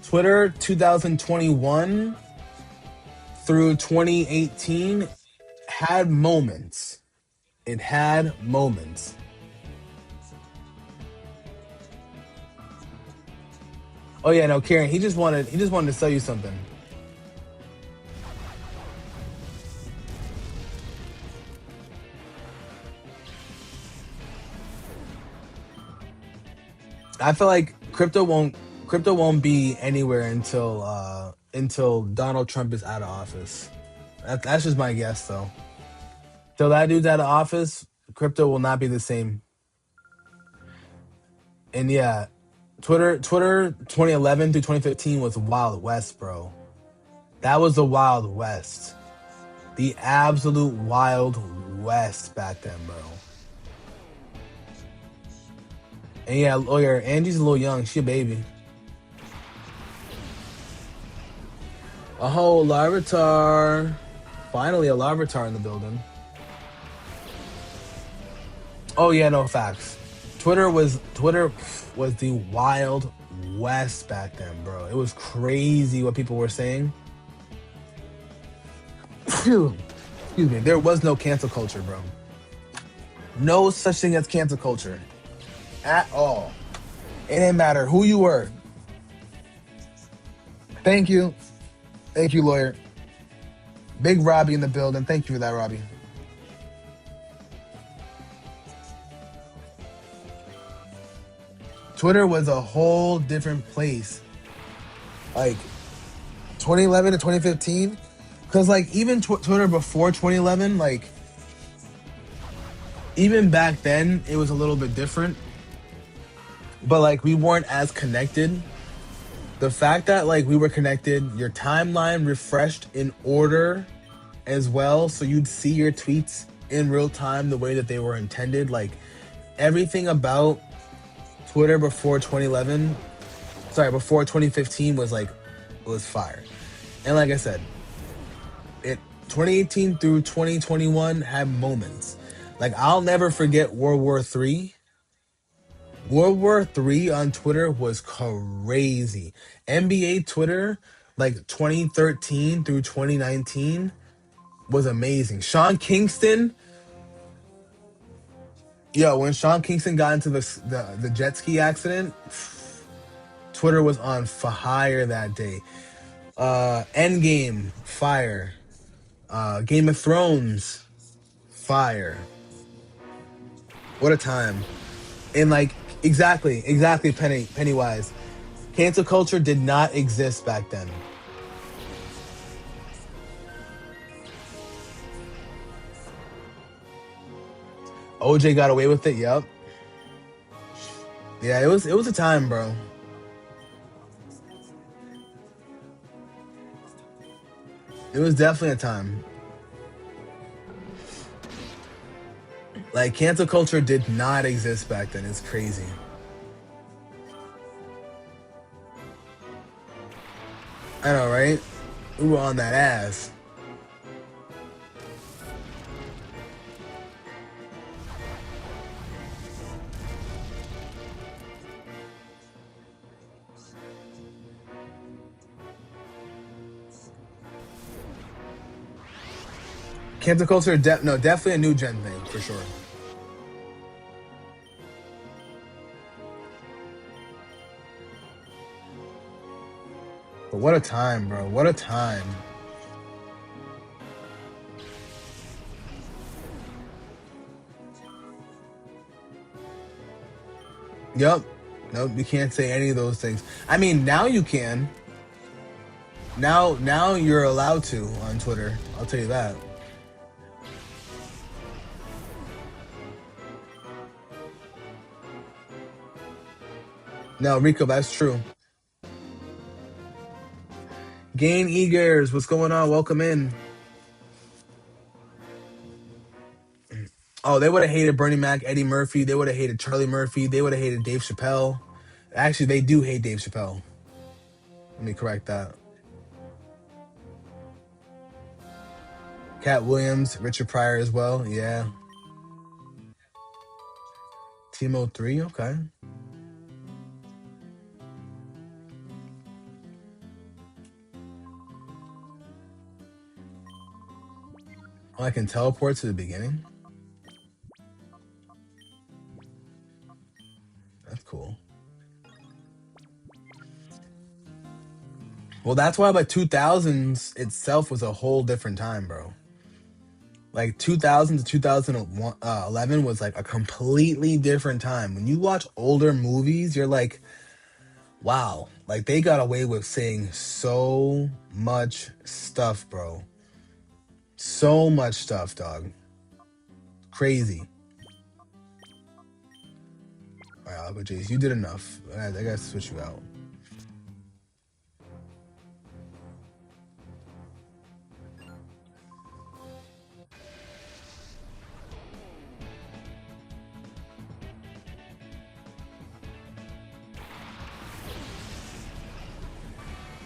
Twitter 2021 through 2018 had moments. It had moments. Oh yeah, no, Karen, he just wanted to sell you something. I feel like crypto won't be anywhere until Donald Trump is out of office. That's just my guess though. Till that dude's out of office, crypto will not be the same. And yeah, Twitter 2011 through 2015 was Wild West, bro. That was the Wild West. The absolute Wild West back then, bro. And yeah, lawyer, Angie's a little young. She a baby. Oh, Larvitar. Finally, a Larvitar in the building. Oh yeah, no facts. Twitter was the Wild West back then, bro. It was crazy what people were saying. Excuse me. There was no cancel culture, bro. No such thing as cancel culture at all. It didn't matter who you were. Thank you. Thank you, lawyer. Big Robbie in the building. Thank you for that, Robbie. Twitter was a whole different place. Like 2011 to 2015. Because, like, even Twitter before 2011, like, even back then, it was a little bit different. But, like, we weren't as connected. The fact that, like, we were connected, your timeline refreshed in order as well. So you'd see your tweets in real time the way that they were intended. Like, everything about Twitter before 2011, sorry, before 2015 was, like, was fire. And like I said, it 2018 through 2021 had moments. Like, I'll never forget World War III. World War III on Twitter was crazy. NBA Twitter, like 2013 through 2019, was amazing. Sean Kingston, yo, when Sean Kingston got into the jet ski accident, Twitter was on fire that day. Endgame, fire. Game of Thrones, fire. What a time. And like exactly, Pennywise. Cancel culture did not exist back then. OJ got away with it. Yep. Yeah, it was a time, bro. It was definitely a time. Like, cancel culture did not exist back then. It's crazy. I know, right? We were on that ass. Cancel culture, no, definitely a new gen thing for sure. But what a time, bro. What a time. Yep. Nope, you can't say any of those things. I mean, now you can. Now you're allowed to on Twitter. I'll tell you that. No, Rico, that's true. Gain Eagers, what's going on? Welcome in. Oh, they would have hated Bernie Mac, Eddie Murphy. They would have hated Charlie Murphy. They would have hated Dave Chappelle. Actually, they do hate Dave Chappelle. Let me correct that. Cat Williams, Richard Pryor as well. Yeah. Timo 3, okay. Oh, I can teleport to the beginning. That's cool. Well, that's why like 2000s itself was a whole different time, bro. Like 2000 to 2011 was like a completely different time. When you watch older movies, you're like, wow, like they got away with saying so much stuff, bro. So much stuff, dog. Crazy. All right, Uncle Jace, you did enough. I gotta switch you out.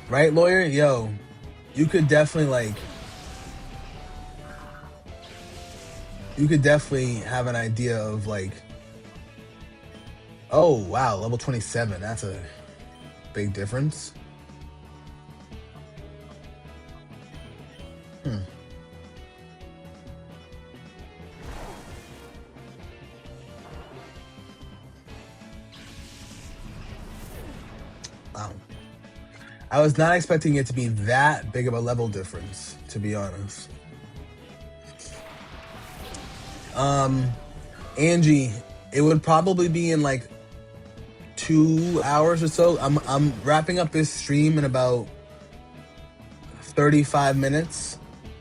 Right, lawyer? Yo, you could definitely like, you could definitely have an idea of like, oh wow, level 27. That's a big difference. Hmm. Wow. I was not expecting it to be that big of a level difference, to be honest. Angie, it would probably be in like 2 hours or so. I'm wrapping up this stream in about 35 minutes,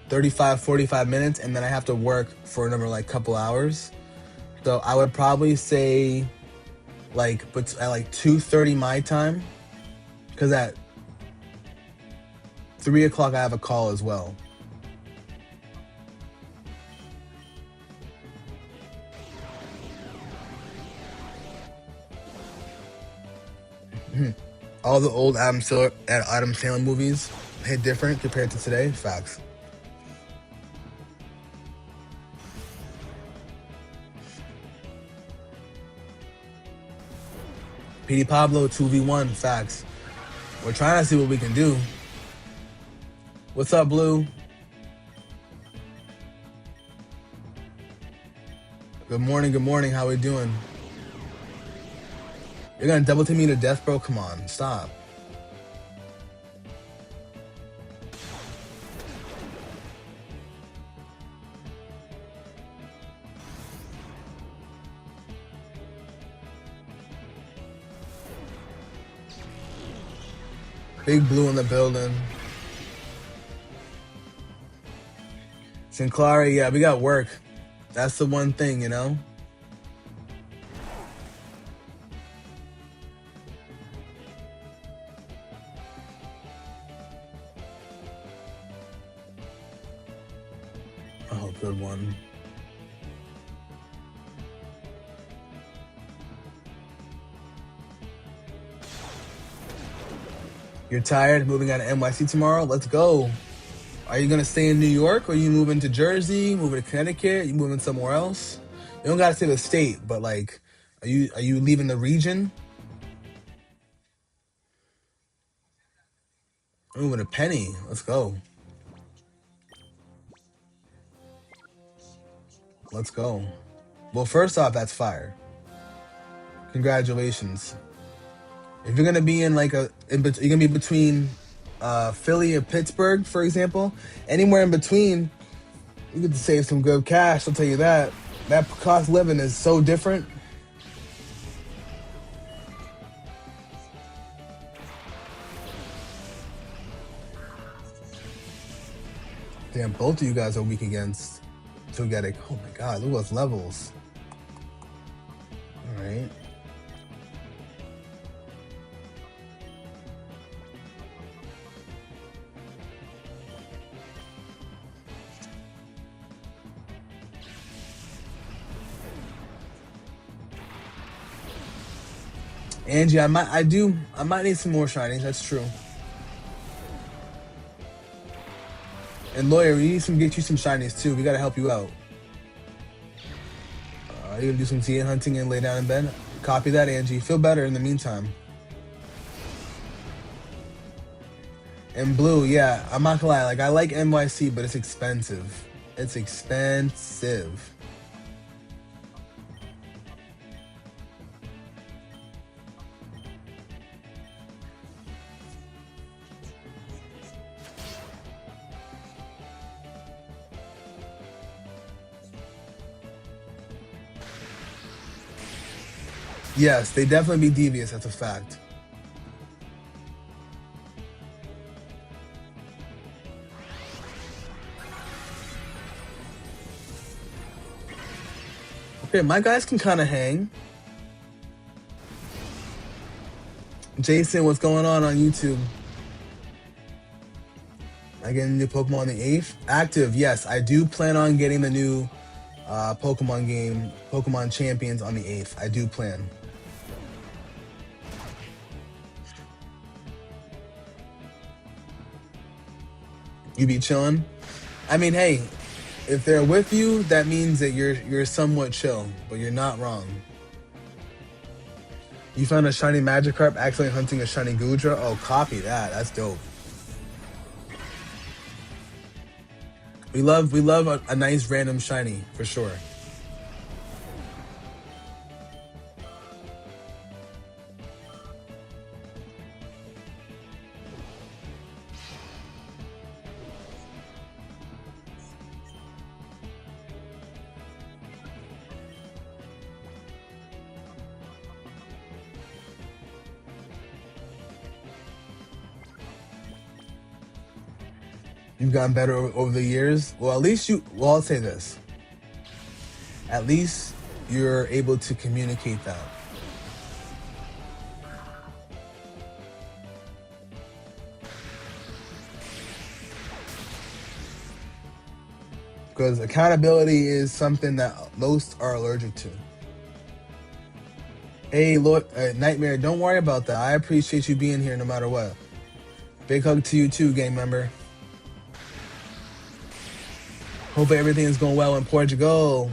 35, 45 minutes, and then I have to work for another like couple hours. So I would probably say like at like 2:30 my time, because at 3 o'clock I have a call as well. All the old Adam Sandler movies hit different compared to today. Facts. PD Pablo 2v1. Facts. We're trying to see what we can do. What's up, Blue? Good morning. Good morning. How we doing? You're gonna double team me to death, bro? Come on, stop. Big Blue in the building. Sinclair, yeah, we got work. That's the one thing, you know? Oh, good one. You're tired moving out of NYC tomorrow? Let's go. Are you gonna stay in New York, or are you moving to Jersey, moving to Connecticut, you moving somewhere else? You don't gotta say the state, but like, are you leaving the region? I'm moving to Penny. Let's go. Let's go. Well, first off, that's fire. Congratulations. If you're gonna be in like you're gonna be between Philly and Pittsburgh, for example, anywhere in between, you get to save some good cash. I'll tell you that. That cost of living is so different. Damn, both of you guys are weak against Togetic. Oh my god, look at those levels. Alright. Angie, I might need some more shinies, that's true. And Lawyer, we need to get you some shinies too. We gotta help you out. You gonna do some ZA hunting and lay down in bed? Copy that, Angie. Feel better in the meantime. And Blue, yeah, I'm not gonna lie. Like, I like NYC, but it's expensive. It's expensive. Yes, they definitely be devious. That's a fact. Okay, my guys can kind of hang. Jason, what's going on YouTube? I get a new Pokemon on the 8th. Active, yes. I do plan on getting the new Pokemon game, Pokemon Champions, on the 8th. I do plan. You be chilling? I mean, hey, if they're with you, that means that you're somewhat chill, but you're not wrong. You found a shiny Magikarp accidentally hunting a shiny Gudra? Oh, copy that. That's dope. We love a nice random shiny, for sure. You've gotten better over the years. Well, at least I'll say this. At least you're able to communicate that. Because accountability is something that most are allergic to. Hey, Lord, Nightmare, don't worry about that. I appreciate you being here no matter what. Big hug to you too, gang member. Hope everything is going well in Portugal.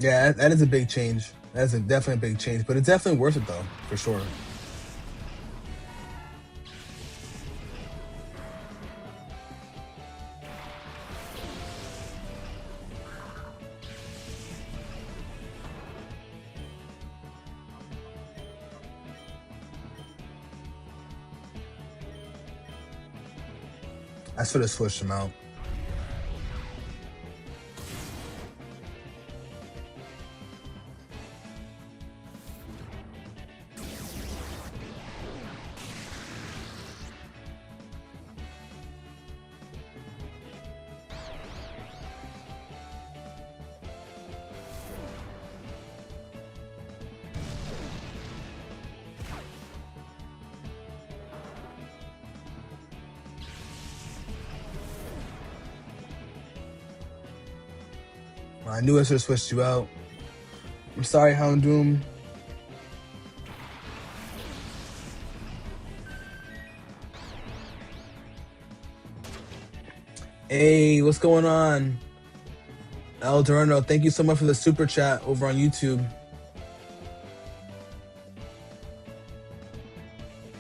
Yeah, that is a big change. That's definitely a big change, but it's definitely worth it though, for sure. I should have switched them out. I knew I should have switched you out. I'm sorry, Houndoom. Hey, what's going on? El Durano, thank you so much for the super chat over on YouTube.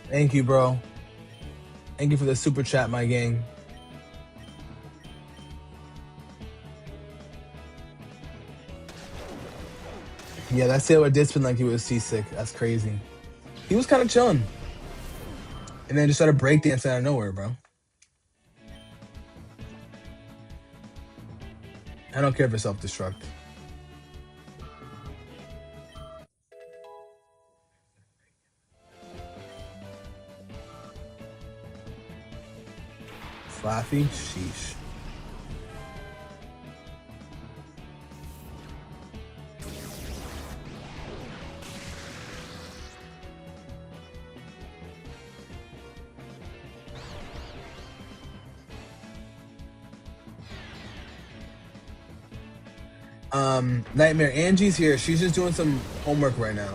Thank you, bro. Thank you for the super chat, my gang. Yeah, that sailor did spin like he was seasick. That's crazy. He was kind of chilling. And then just started breakdancing out of nowhere, bro. I don't care for self-destruct. Flaffy? Sheesh. Nightmare, Angie's here. She's just doing some homework right now.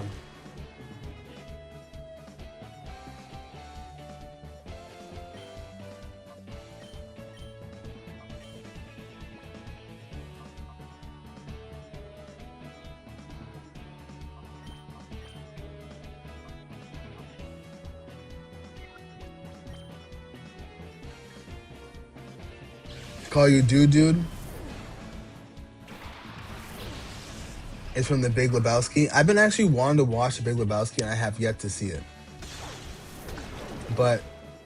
Call you dude. It's from The Big Lebowski. I've been actually wanting to watch The Big Lebowski, and I have yet to see it. But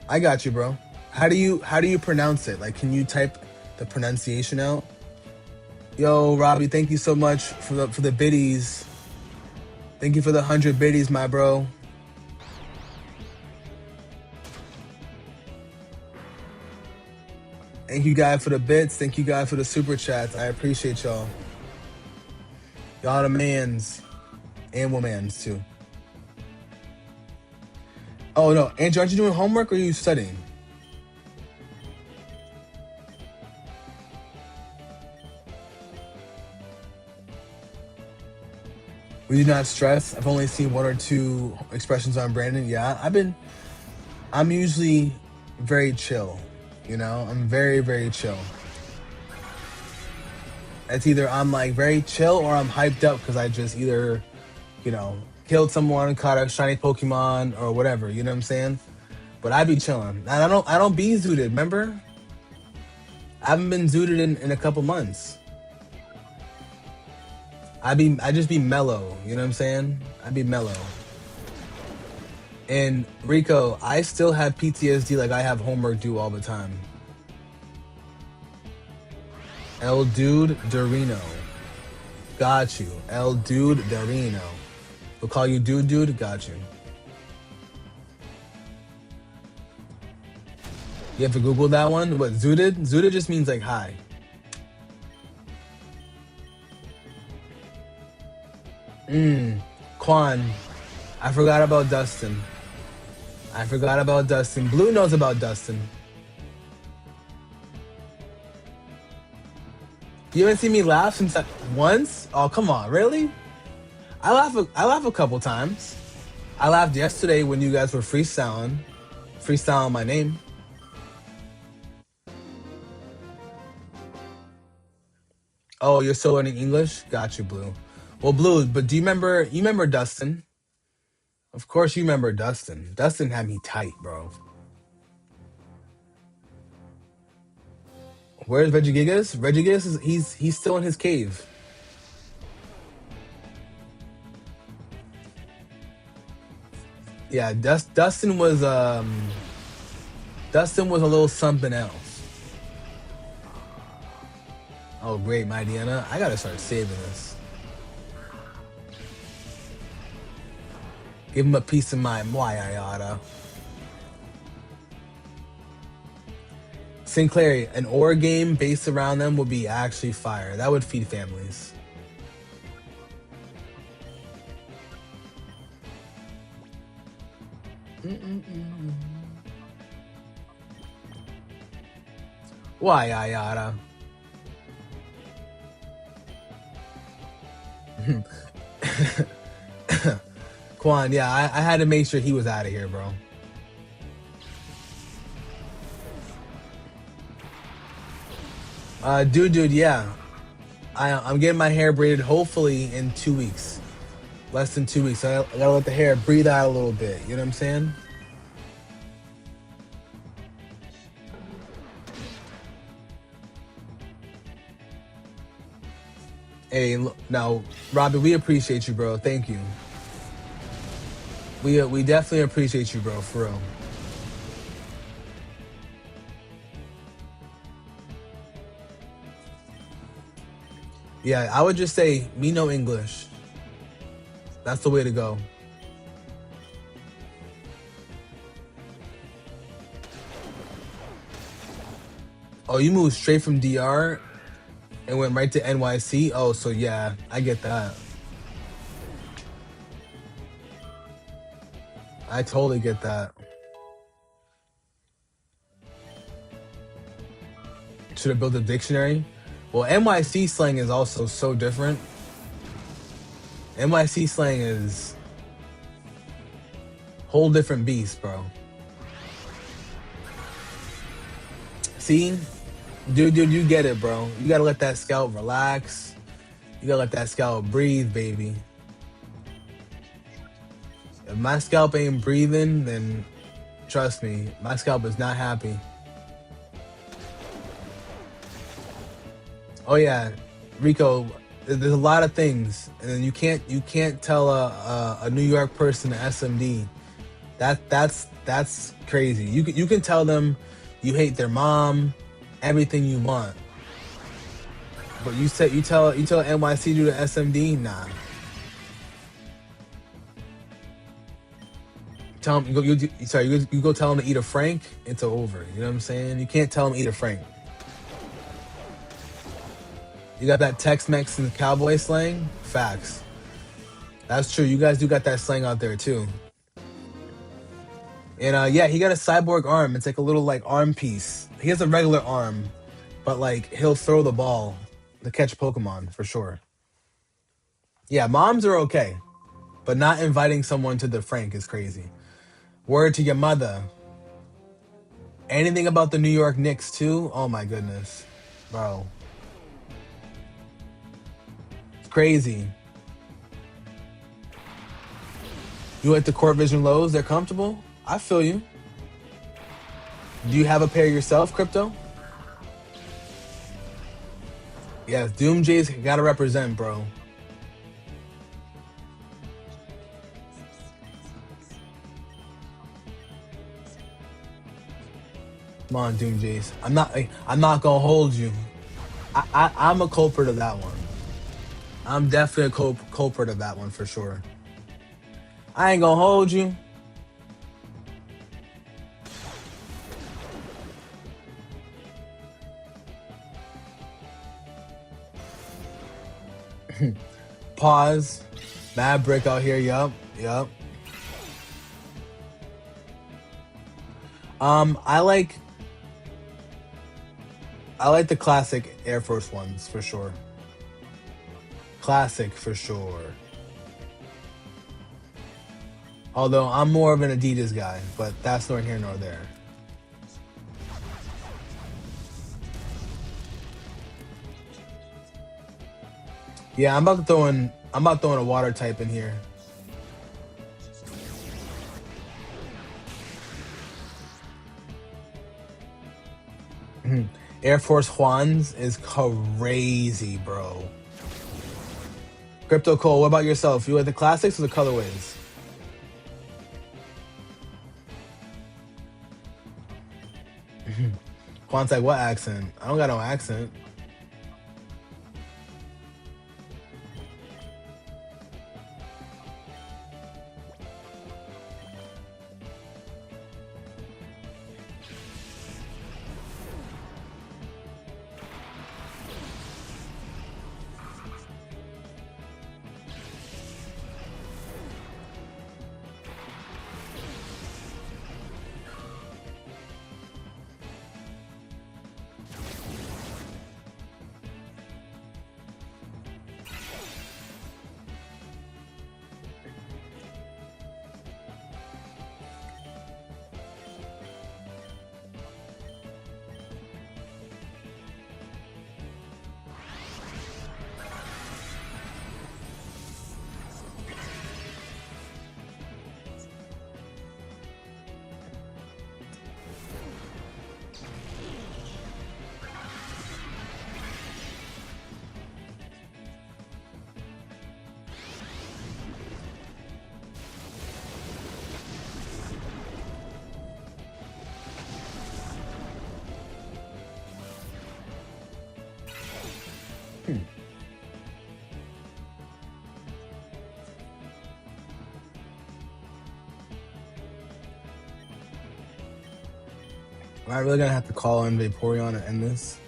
I got you, bro. How do you pronounce it? Like, can you type the pronunciation out? Yo, Robbie, thank you so much for the biddies. Thank you for the 100 biddies, my bro. Thank you guys for the bits. Thank you guys for the super chats. I appreciate y'all. Y'all the mans and womans too. Oh no, Andrew, aren't you doing homework or are you studying? We do not stress. I've only seen 1 or 2 expressions on Brandon. Yeah, I'm usually very chill. You know, I'm very, very chill. It's either I'm like very chill or I'm hyped up because I just either, you know, killed someone, caught a shiny Pokemon or whatever. You know what I'm saying? But I be chilling. And I don't be zooted. Remember? I haven't been zooted in a couple months. I just be mellow. You know what I'm saying? I be mellow. And Rico, I still have PTSD like I have homework due all the time. El Dude Dorino. Got you. El Dude Dorino. We'll call you Dude. Got you. You have to Google that one? What, zooted? Zooted just means like hi. Quan. I forgot about Dustin. Blue knows about Dustin. You haven't seen me laugh since once? Oh, come on, really? I laugh a couple times. I laughed yesterday when you guys were freestyling my name. Oh, you're still learning English? Got you, Blue. Well, Blue, but do you remember Dustin? Of course you remember Dustin. Dustin had me tight, bro. Where's Regigigas? Regigigas he's still in his cave. Yeah, Dustin was a little something else. Oh great, my Deanna. I gotta start saving this. Give him a piece of my oughta. Sinclair, an Orre game based around them would be actually fire. That would feed families. Why, Ayada? Quan, yeah, I had to make sure he was out of here, bro. Dude, yeah. I'm getting my hair braided hopefully in 2 weeks. Less than 2 weeks. I gotta let the hair breathe out a little bit. You know what I'm saying? Hey, now, Robbie, we appreciate you, bro. Thank you. We definitely appreciate you, bro. For real. Yeah, I would just say me no English. That's the way to go. Oh, you moved straight from DR and went right to NYC? Oh, so yeah, I get that. I totally get that. Should have built a dictionary. Well, NYC slang is also so different. NYC slang is whole different beast, bro. See? Dude, you get it, bro. You gotta let that scalp relax. You gotta let that scalp breathe, baby. If my scalp ain't breathing, then trust me, my scalp is not happy. Oh yeah, Rico, there's a lot of things, and you can't tell a New York person an SMD. That's crazy. You can tell them you hate their mom, everything you want, but you tell NYC do the SMD, nah. Tell them you go tell them to eat a Frank, it's over. You know what I'm saying? You can't tell them eat a Frank. You got that Tex-Mex and cowboy slang? Facts. That's true. You guys do got that slang out there too. And yeah, he got a cyborg arm. It's like a little like arm piece. He has a regular arm, but like he'll throw the ball to catch Pokemon for sure. Yeah, moms are okay, but not inviting someone to the Frank is crazy. Word to your mother. Anything about the New York Knicks too? Oh my goodness, bro, it's crazy. You went to Court Vision Lows. They're comfortable. I feel you. Do you have a pair yourself, Crypto? Yes, Doom J's gotta represent, bro. Come on, Doom J's. I'm not gonna hold you. I'm a culprit of that one. I'm definitely a culprit of that one for sure. I ain't gonna hold you. Pause. Mad brick out here. Yup. I like the classic Air Force Ones for sure. Classic for sure. Although I'm more of an Adidas guy, but that's nor here nor there. Yeah, I'm about throwing a water type in here. Air Force Juans is crazy, bro. Crypto Cole, what about yourself? You like the classics or the colorways? Quan's like, what accent? I don't got no accent. Am I really gonna have to call in Vaporeon and end this?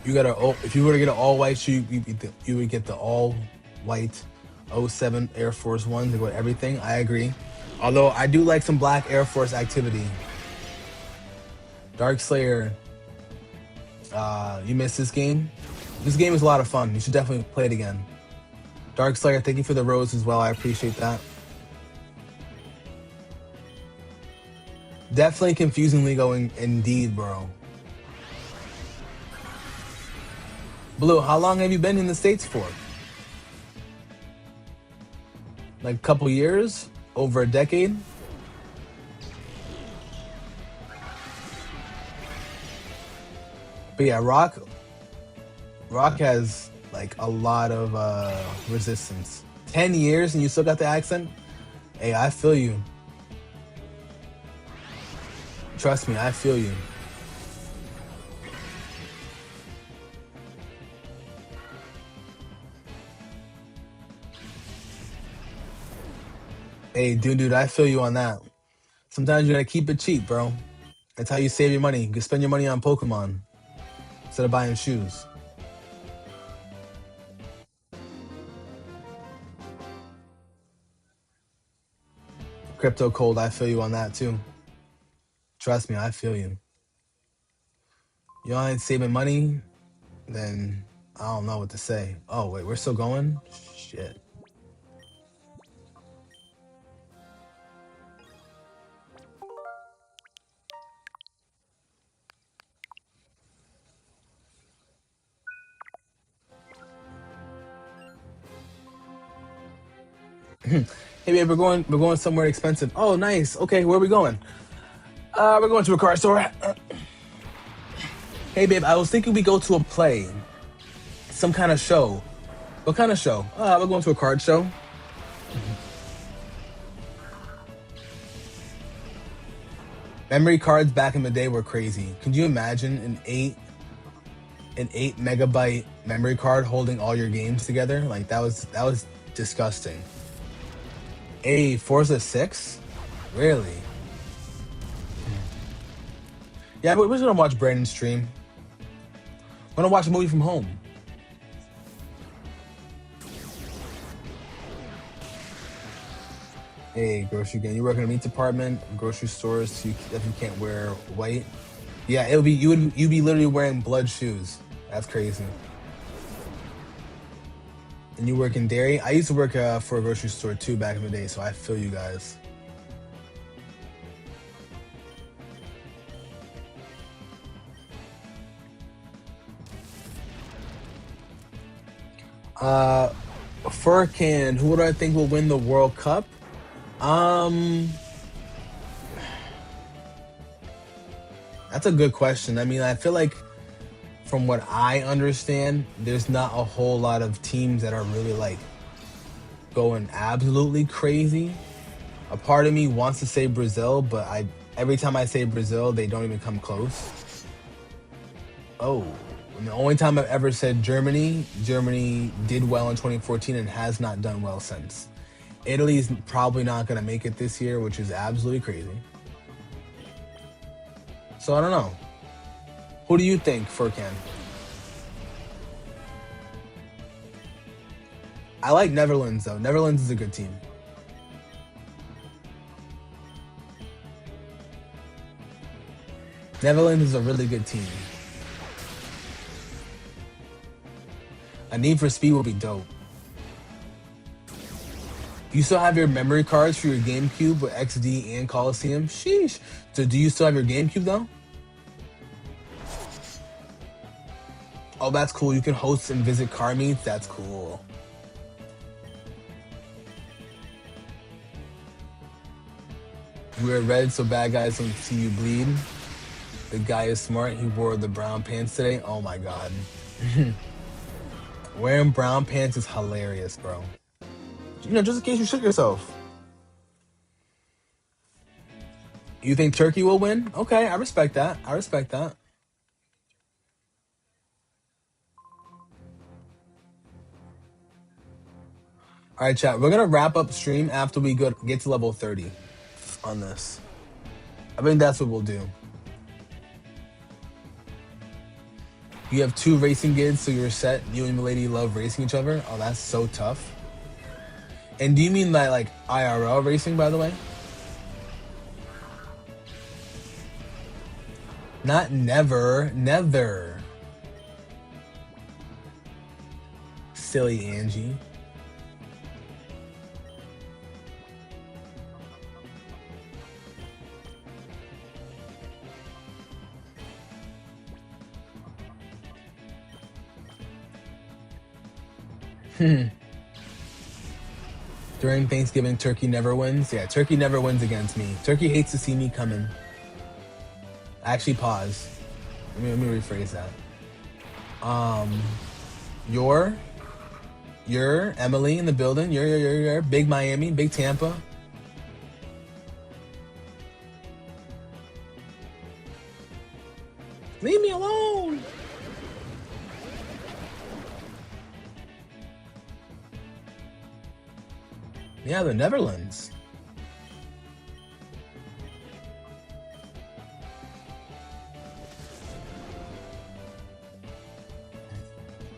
You got a if you were to get an all white shoe, you would get the all white '07 Air Force One to go with everything. I agree. Although I do like some black Air Force activity. Dark Slayer, you missed this game. This game is a lot of fun. You should definitely play it again. Dark Slayer, thank you for the rose as well. I appreciate that. Definitely confusingly going indeed, bro. Blue, how long have you been in the States for? Like a couple years? Over a decade? But yeah, Rock has like a lot of resistance. 10 years and you still got the accent? Hey, I feel you. Trust me, I feel you. Hey, dude, I feel you on that. Sometimes you gotta keep it cheap, bro. That's how you save your money. You can spend your money on Pokemon instead of buying shoes. Crypto cold, I feel you on that too. Trust me, I feel you. You ain't saving money, then I don't know what to say. Oh wait, we're still going? Shit. Hey babe, we're going somewhere expensive. Oh nice. Okay, where are we going? We're going to a car store. Hey babe, I was thinking we go to a play. Some kind of show. What kind of show? We're going to a card show. Memory cards back in the day were crazy. Could you imagine an 8 megabyte memory card holding all your games together? Like that was disgusting. A Forza 6? Really? Yeah, but we're just gonna watch Brandon stream. We're gonna watch a movie from home. Hey, grocery game. You work in a meat department, grocery stores, so you definitely can't wear white. Yeah, it'll be you'd be literally wearing blood shoes. That's crazy. And you work in dairy. I used to work for a grocery store too back in the day, so I feel you guys. Furcan, who do I think will win the World Cup? That's a good question. I mean, I feel like from what I understand, there's not a whole lot of teams that are really like going absolutely crazy. A part of me wants to say Brazil, but every time I say Brazil, they don't even come close. Oh, and the only time I've ever said Germany did well in 2014 and has not done well since. Italy's probably not going to make it this year, which is absolutely crazy. So I don't know. Who do you think, Furcan? I like Netherlands, though. Netherlands is a good team. Netherlands is a really good team. A Need for Speed will be dope. You still have your memory cards for your GameCube with XD and Coliseum? Sheesh. So do you still have your GameCube, though? Oh, that's cool. You can host and visit car meets. That's cool. Wear red so bad guys don't see you bleed. The guy is smart. He wore the brown pants today. Oh my god. Wearing brown pants is hilarious, bro. You know, just in case you shook yourself. You think Turkey will win? Okay, I respect that. I respect that. All right, chat. We're gonna wrap up stream after we get to level 30 on this. I think that's what we'll do. You have 2 racing gigs, so you're set. You and the lady love racing each other. Oh, that's so tough. And do you mean by like IRL racing, by the way? Not never. Silly Angie. During Thanksgiving, Turkey never wins. Yeah, Turkey never wins against me. Turkey hates to see me coming. Actually, pause. Let me rephrase that. You're Emily in the building. You're big Miami, big Tampa. Leave me alone. Yeah, the Netherlands.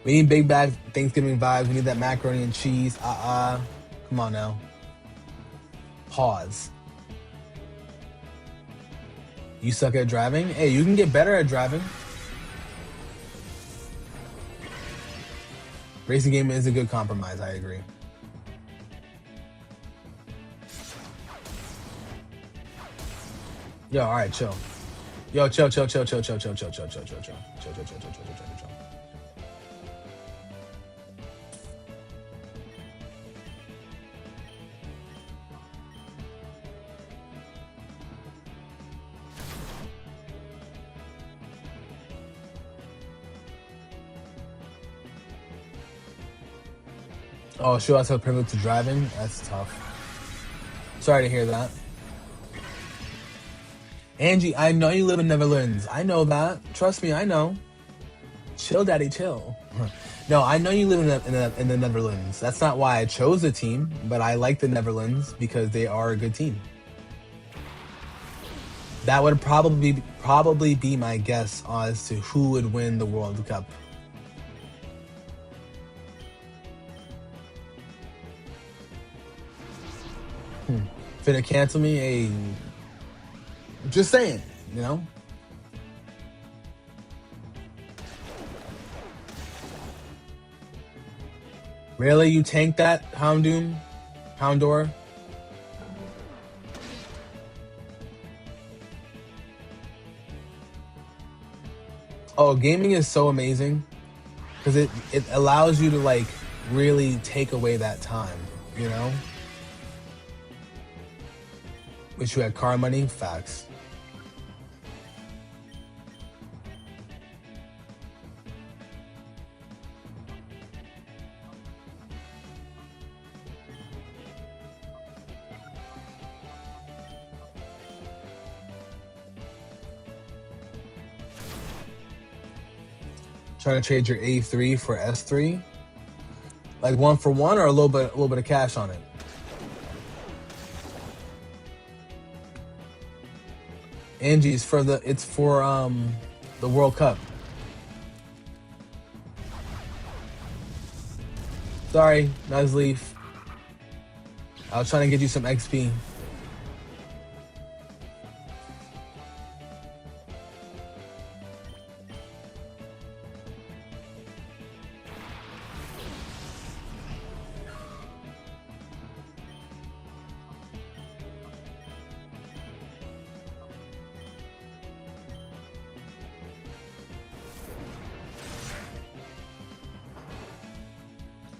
We need big bad Thanksgiving vibes. We need that macaroni and cheese. Come on now. Pause. You suck at driving? Hey, you can get better at driving. Racing game is a good compromise, I agree. Yo, alright, chill. Yo, chill. Oh, show us how privileged to driving? That's tough. Sorry to hear that. Angie, I know you live in Netherlands. I know that. Trust me, I know. Chill, daddy, chill. No, I know you live in the Netherlands. That's not why I chose the team, but I like the Netherlands because they are a good team. That would probably be my guess as to who would win the World Cup. Finna cancel me? Hey, just saying, you know? Really? You tanked that, Houndor? Oh, gaming is so amazing because it allows you to like really take away that time, you know? Wish you had car money? Facts. Trying to trade your A3 for S3? Like 1 for 1 or a little bit of cash on it? Angie, it's for the World Cup. Sorry, Nuzleaf. I was trying to get you some XP.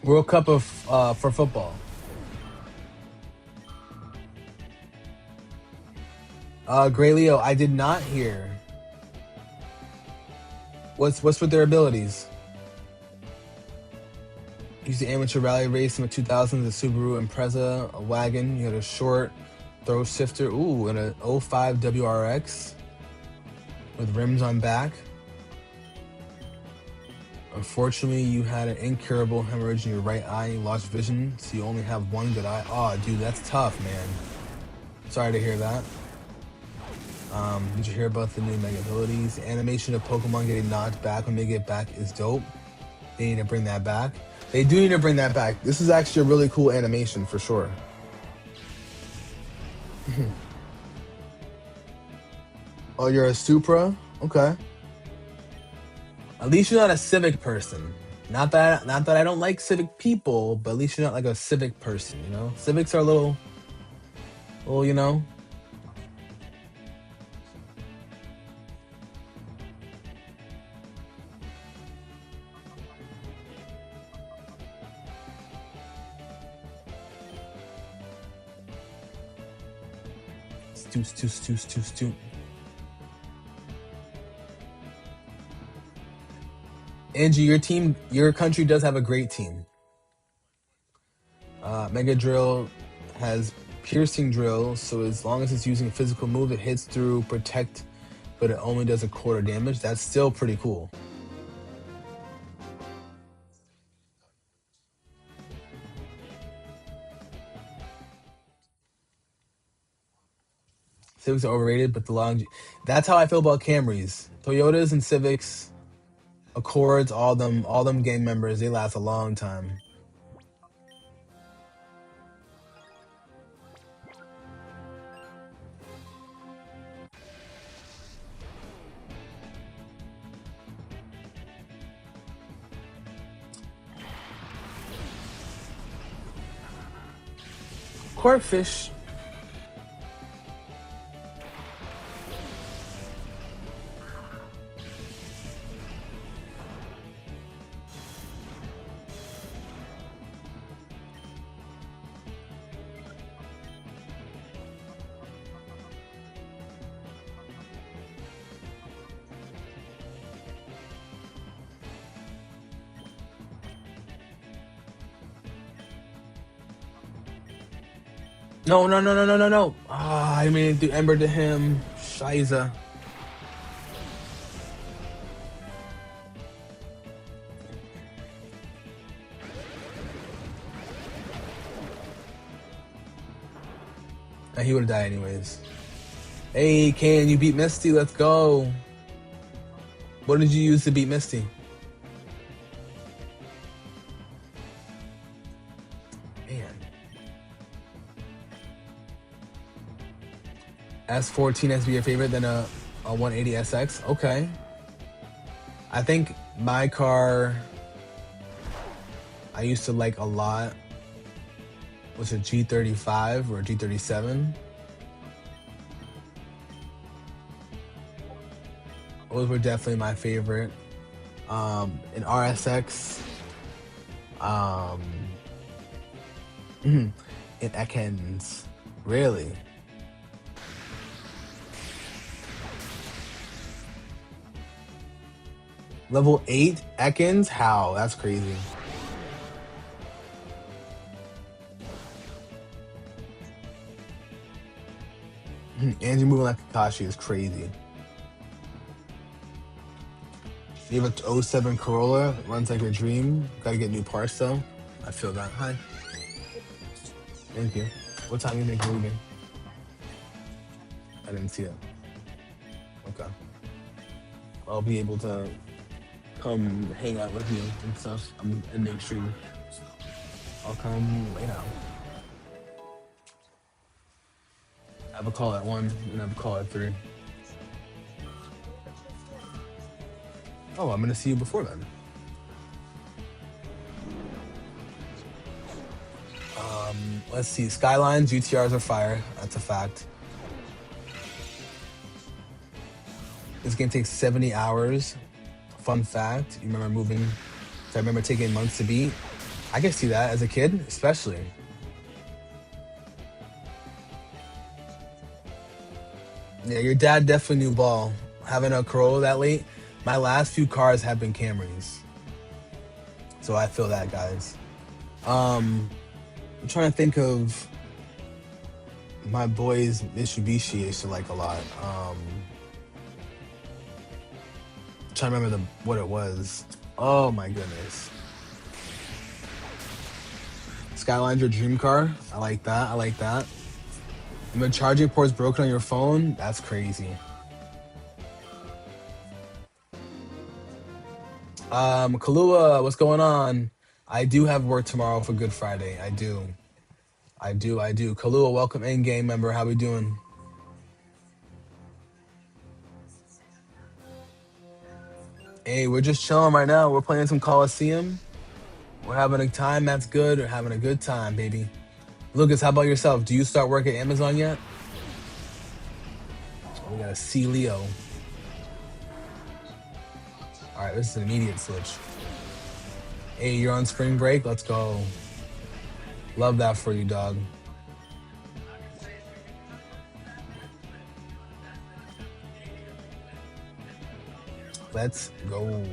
World Cup for football. Gray Leo, I did not hear. What's with their abilities? Used the amateur rally race in the 2000s, the Subaru Impreza, a wagon. You had a short throw shifter. Ooh, and a 05 WRX with rims on back. Unfortunately, you had an incurable hemorrhage in your right eye. You lost vision, so you only have one good eye. Oh, dude, that's tough, man. Sorry to hear that. Did you hear about the new mega abilities? The animation of Pokemon getting knocked back when they get back is dope. They need to bring that back. They do need to bring that back. This is actually a really cool animation for sure. Oh, you're a Supra? Okay. At least you're not a civic person. Not that I don't like civic people, but at least you're not like a civic person, you know? Civics are a little, you know. Stoot. Angie, your country does have a great team. Mega Drill has piercing drill, so as long as it's using a physical move, it hits through protect, but it only does a quarter damage. That's still pretty cool. Civics are overrated, but the long. That's how I feel about Camrys, Toyotas, and Civics, Accords. All them gang members, they last a long time. Corpfish. No. Ah, I mean, do Ember to him. Shiza. And he would have died anyways. Hey, Kane, you beat Misty. Let's go. What did you use to beat Misty? Man. S14 has to be your favorite than a 180 SX? Okay. I think my car I used to like a lot was a G35 or a G37. Those were definitely my favorite. An RSX. In Ekans. Really? Level 8 Ekans? How? That's crazy. Angie moving like Kakashi is crazy. You have a 07 Corolla, runs like a dream. Gotta get new parts though. I feel that. Hi. Thank you. What time you make moving? I didn't see it. Okay. I'll be able to come hang out with you and stuff. I'm ending stream. I'll come lay down. I have a call at 1 and I have a call at 3. Oh, I'm gonna see you before then. Let's see. Skylines, UTRs are fire. That's a fact. This game takes 70 hours. Fun fact. You remember moving? So I remember taking months to beat. I can see that as a kid, especially. Yeah, your dad definitely knew ball. Having a Corolla that late. My last few cars have been Camrys. So I feel that, guys. I'm trying to think of my boys Mitsubishi I used to like a lot. Trying to remember what it was. Oh my goodness. Skyline's your dream car. I like that. I like that. And the charging port's broken on your phone. That's crazy. Kalua, what's going on? I do have work tomorrow for Good Friday. I do. I do. Kalua, welcome in, game member. How we doing? Hey, we're just chilling right now. We're playing some Coliseum. We're having a time. That's good. We're having a good time, baby. Lucas, how about yourself? Do you start work at Amazon yet? Oh, we got a C Leo. All right, this is an immediate switch. Hey, you're on spring break. Let's go. Love that for you, dog. Let's go.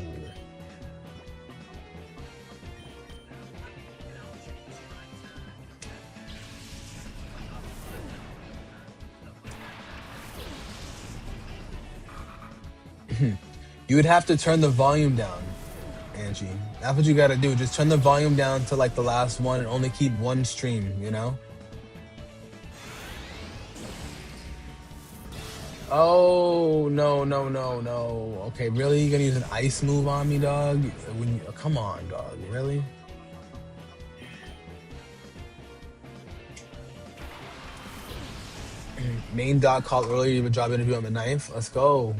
You would have to turn the volume down, Angie. That's what you gotta do. Just turn the volume down to like the last one and only keep one stream, you know? Oh, no, no, no, no. Okay, really? You gonna use an ice move on me, dog? Come on, dog. Really? Main dog called earlier. You have a job interview on the 9th. Let's go.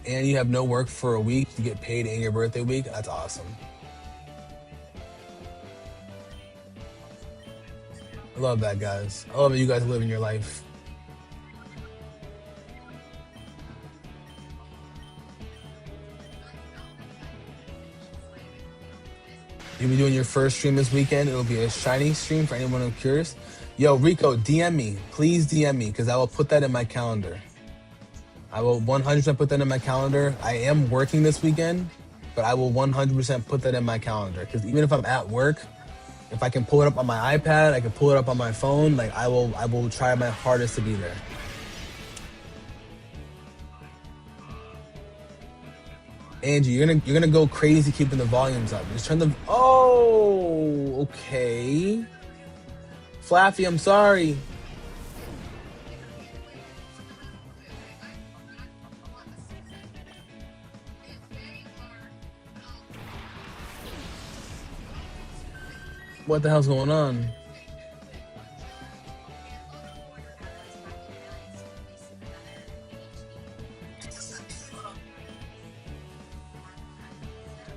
And you have no work for a week. You get paid in your birthday week. That's awesome. I love that, guys. I love that you guys living your life. You'll be doing your first stream this weekend. It'll be a shiny stream for anyone who's curious. Yo, Rico, DM me. Please DM me because I will put that in my calendar. I will 100% put that in my calendar. I am working this weekend, but I will 100% put that in my calendar because even if I'm at work, if I can pull it up on my iPad, I can pull it up on my phone. Like I will try my hardest to be there. Angie, you're gonna go crazy keeping the volumes up. Just turn the. Oh, okay. Flaffy, I'm sorry. What the hell's going on?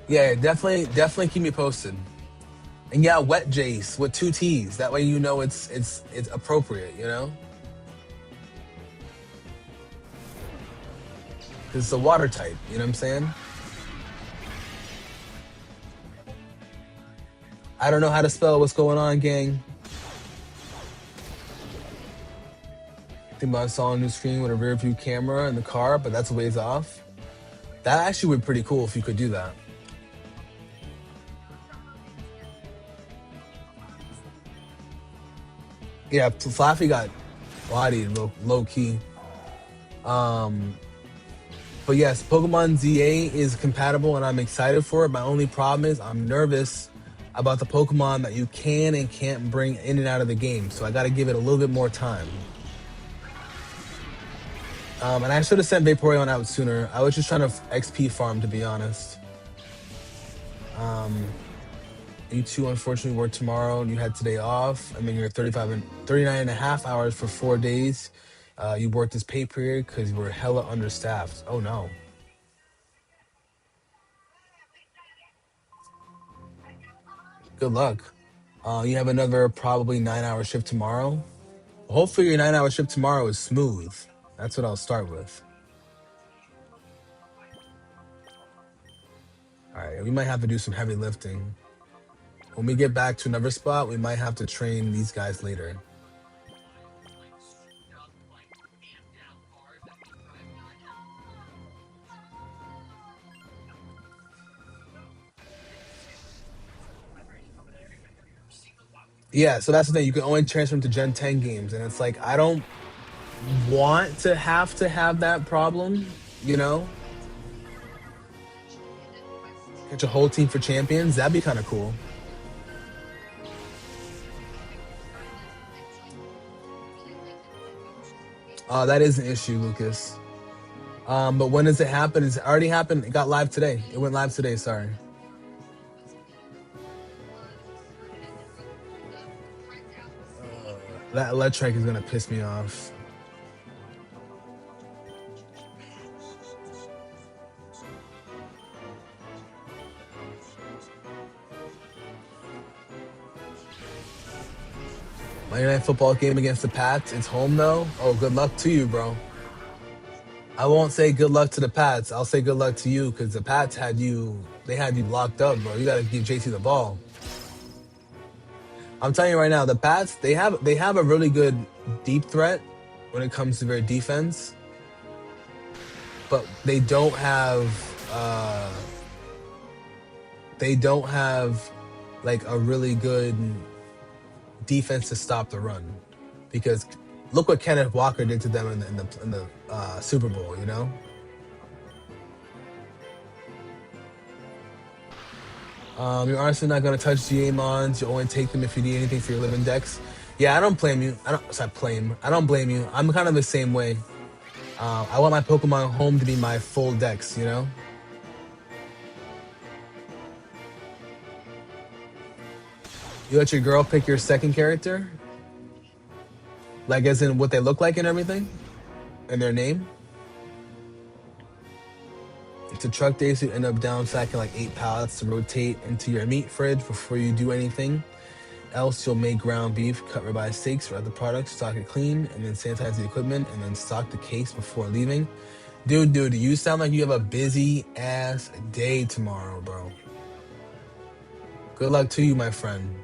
Yeah, definitely keep me posted. And yeah, wet Jace with 2 T's. That way you know it's appropriate, you know? Because it's a water type, you know what I'm saying? I don't know how to spell what's going on, gang. I think about installing a new screen with a rear view camera in the car, but that's a ways off. That actually would be pretty cool if you could do that. Yeah, Flaffy got bodied low key. But yes, Pokemon ZA is compatible and I'm excited for it. My only problem is I'm nervous about the Pokemon that you can and can't bring in and out of the game. So I got to give it a little bit more time. And I should have sent Vaporeon out sooner. I was just trying to XP farm, to be honest. You two unfortunately work tomorrow and you had today off. I mean, you're 39 and a half hours for 4 days. You worked this pay period because you were hella understaffed. Oh no. Good luck. You have another probably 9-hour shift tomorrow. Hopefully your 9-hour shift tomorrow is smooth. That's what I'll start with. All right, we might have to do some heavy lifting. When we get back to another spot, we might have to train these guys later. Yeah, so that's the thing. You can only transfer them to Gen 10 games. And it's like, I don't want to have that problem. You know, get your whole team for champions. That'd be kind of cool. That is an issue, Lucas. But when does it happen? It's already happened. It got live today. It went live today. Sorry. That electric is gonna piss me off. Monday Night Football game against the Pats. It's home though. Oh, good luck to you, bro. I won't say good luck to the Pats. I'll say good luck to you because the Pats had you. They had you locked up, bro. You got to give JT the ball. I'm telling you right now, the Pats they have a really good deep threat when it comes to their defense, but they don't have like a really good defense to stop the run because look what Kenneth Walker did to them in the Super Bowl. You know. You're honestly not gonna touch GA mons. You only take them if you need anything for your living decks. Yeah, I don't blame you. I don't blame you. I'm kind of the same way. I want my Pokemon home to be my full decks. You know. You let your girl pick your second character, like as in what they look like and everything, and their name. To truck days, you end up down sacking like 8 pallets to rotate into your meat fridge before you do anything. Else, you'll make ground beef, cut ribeye steaks or other products, stock it clean, and then sanitize the equipment, and then stock the case before leaving. Dude, you sound like you have a busy ass day tomorrow, bro. Good luck to you, my friend.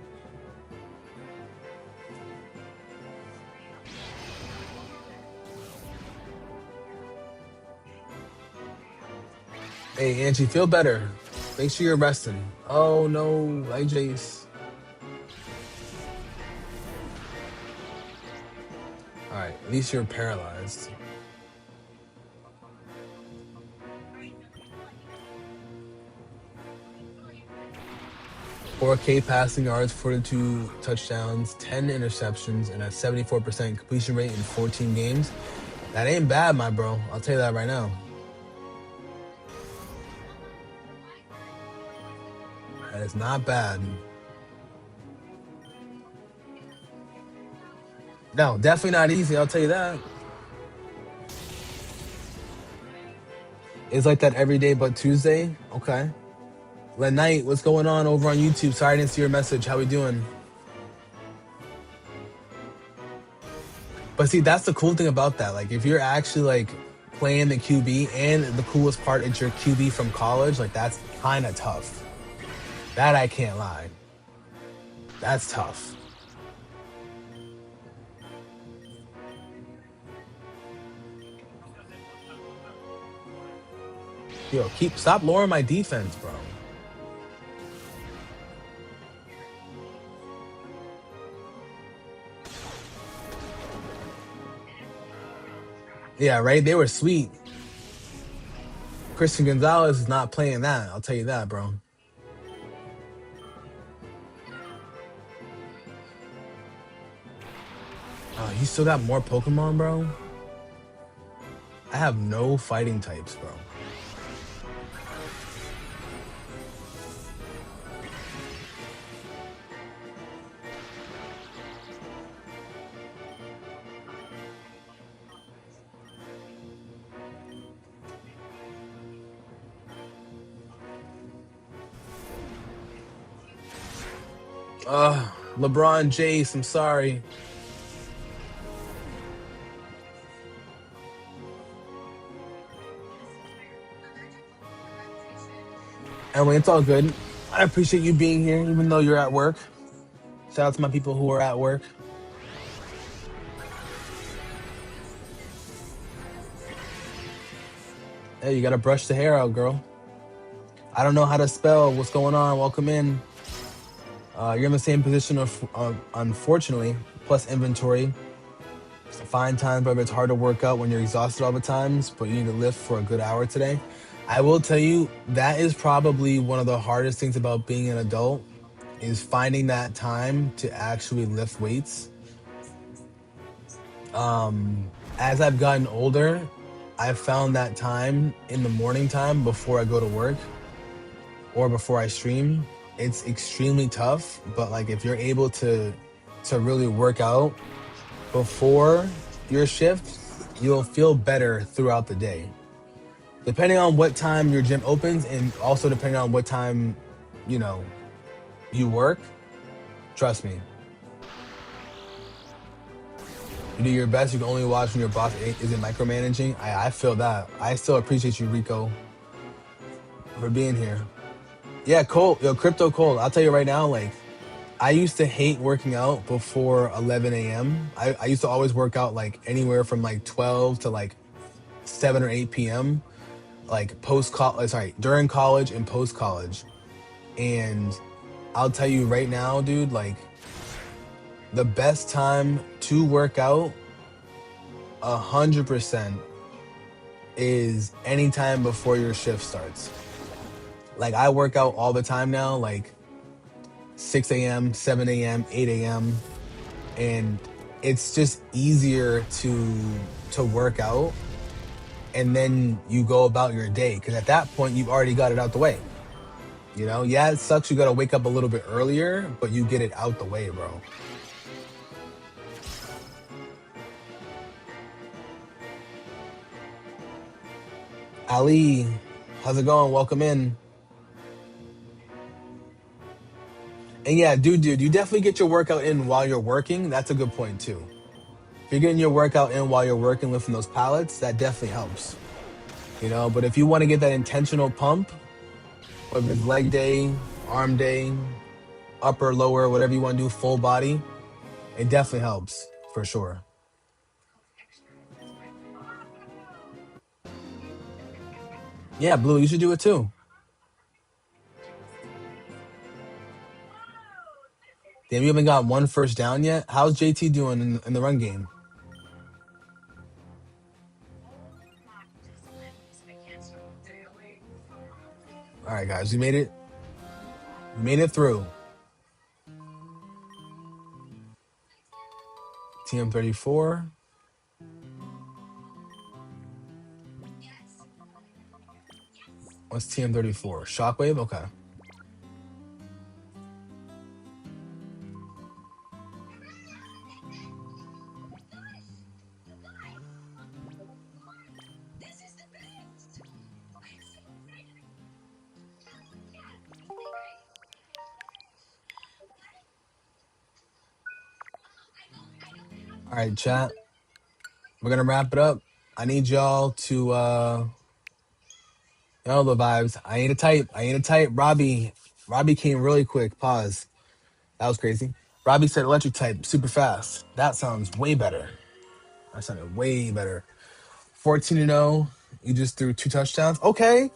Hey, Angie, feel better. Make sure you're resting. Oh no, like Jace. All right, at least you're paralyzed. 4K passing yards, 42 touchdowns, 10 interceptions, and a 74% completion rate in 14 games. That ain't bad, my bro. I'll tell you that right now. That is not bad. No, definitely not easy. I'll tell you that. It's like that every day but Tuesday. Okay. Knight, what's going on over on YouTube? Sorry I didn't see your message. How we doing? But see, that's the cool thing about that. Like, if you're actually like playing the QB, and the coolest part is your QB from college, like that's kind of tough. That I can't lie. That's tough. Yo, stop lowering my defense, bro. Yeah, right. They were sweet. Christian Gonzalez is not playing that. I'll tell you that, bro. Oh, you still got more Pokemon, bro? I have no fighting types, bro. LeBron Jace, I'm sorry. Emily, it's all good. I appreciate you being here, even though you're at work. Shout out to my people who are at work. Hey, you gotta brush the hair out, girl. I don't know how to spell. What's going on? Welcome in. You're in the same position of, unfortunately, plus inventory. So find times whether it's hard to work out when you're exhausted all the times, but you need to lift for a good hour today. I will tell you that is probably one of the hardest things about being an adult is finding that time to actually lift weights. As I've gotten older, I've found that time in the morning time before I go to work or before I stream. It's extremely tough, but like if you're able to really work out before your shift, you'll feel better throughout the day. Depending on what time your gym opens and also depending on what time, you know, you work, trust me. You do your best, you can only watch when your boss isn't micromanaging. I feel that. I still appreciate you, Rico, for being here. Yeah, Cole, yo, Crypto Cole, I'll tell you right now, like, I used to hate working out before 11 a.m. I used to always work out like anywhere from like 12 to like 7 or 8 p.m. like post college, sorry, during college and post college. And I'll tell you right now, dude, like the best time to work out 100% is anytime before your shift starts. Like I work out all the time now, like 6 a.m., 7 a.m., 8 a.m. And it's just easier to work out and then you go about your day because at that point you've already got it out the way. You know, yeah, it sucks. You got to wake up a little bit earlier, but you get it out the way, bro. Ali, how's it going? Welcome in. And yeah, dude, you definitely get your workout in while you're working. That's a good point too. If you're getting your workout in while you're working, lifting those pallets, that definitely helps. You know, but if you want to get that intentional pump, whether it's leg day, arm day, upper, lower, whatever you want to do, full body, it definitely helps for sure. Yeah, Blue, you should do it too. Damn, you haven't got one first down yet. How's JT doing in the run game? All right, guys, we made it. We made it through. TM34. What's TM34? Shockwave? Okay. All right, chat. We're gonna wrap it up. I need y'all to you know the vibes. I need a type. I need a type. Robbie came really quick. Pause. That was crazy. Robbie said electric type super fast. That sounds way better. That sounded way better. 14-0. You just threw 2 touchdowns. Okay.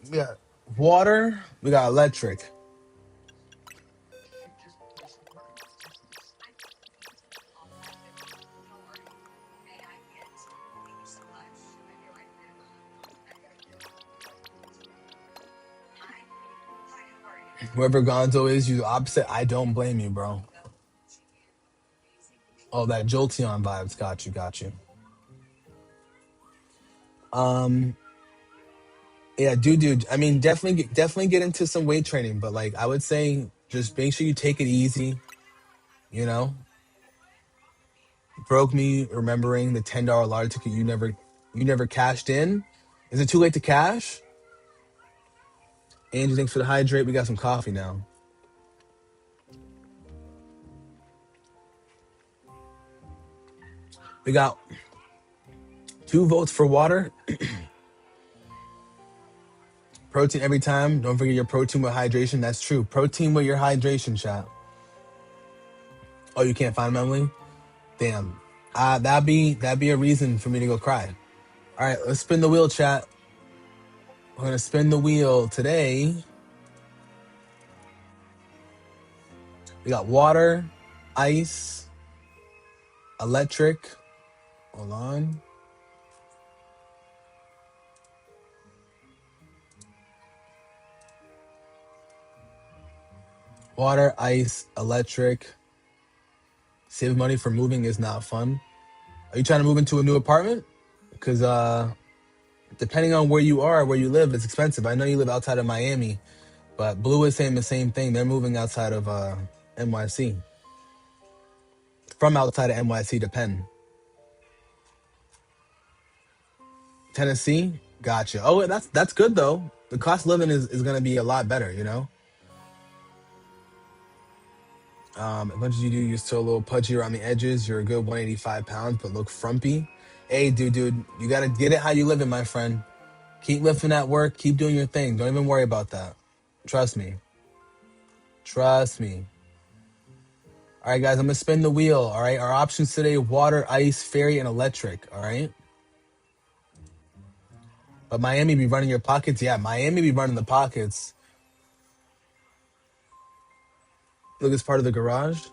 We got water. We got electric. Whoever Gonzo is, you the opposite. I don't blame you, bro. Oh, that Jolteon vibes. Got you. Got you. Um, yeah, dude. I mean, definitely get into some weight training, but like I would say, just make sure you take it easy. You know, broke me remembering the $10 lottery ticket you never cashed in. Is it too late to cash? Angie, thanks for the hydrate. We got some coffee now. We got 2 votes for water. Protein every time. Don't forget your protein with hydration. That's true. Protein with your hydration, chat. Oh, you can't find them, Emily? Damn. That'd be a reason for me to go cry. All right, let's spin the wheel, chat. We're gonna spin the wheel today. We got water, ice, electric. Hold on. Water, ice, electric. Save money for moving is not fun. Are you trying to move into a new apartment? Because depending on where you are, where you live, it's expensive. I know you live outside of Miami, but Blue is saying the same thing. They're moving outside of NYC. From outside of NYC to Penn. Tennessee? Gotcha. Oh, that's good though. The cost of living is gonna be a lot better, you know? As much as you do, you're still a little pudgy around the edges. You're a good 185 pounds, but look frumpy. Hey, dude, you gotta get it how you live it, my friend. Keep lifting that work. Keep doing your thing. Don't even worry about that. Trust me. Trust me. All right, guys, I'm gonna spin the wheel. All right, our options today: water, ice, fairy, and electric. All right. But Miami be running your pockets. Yeah, Miami be running the pockets. Look, it's part of the garage.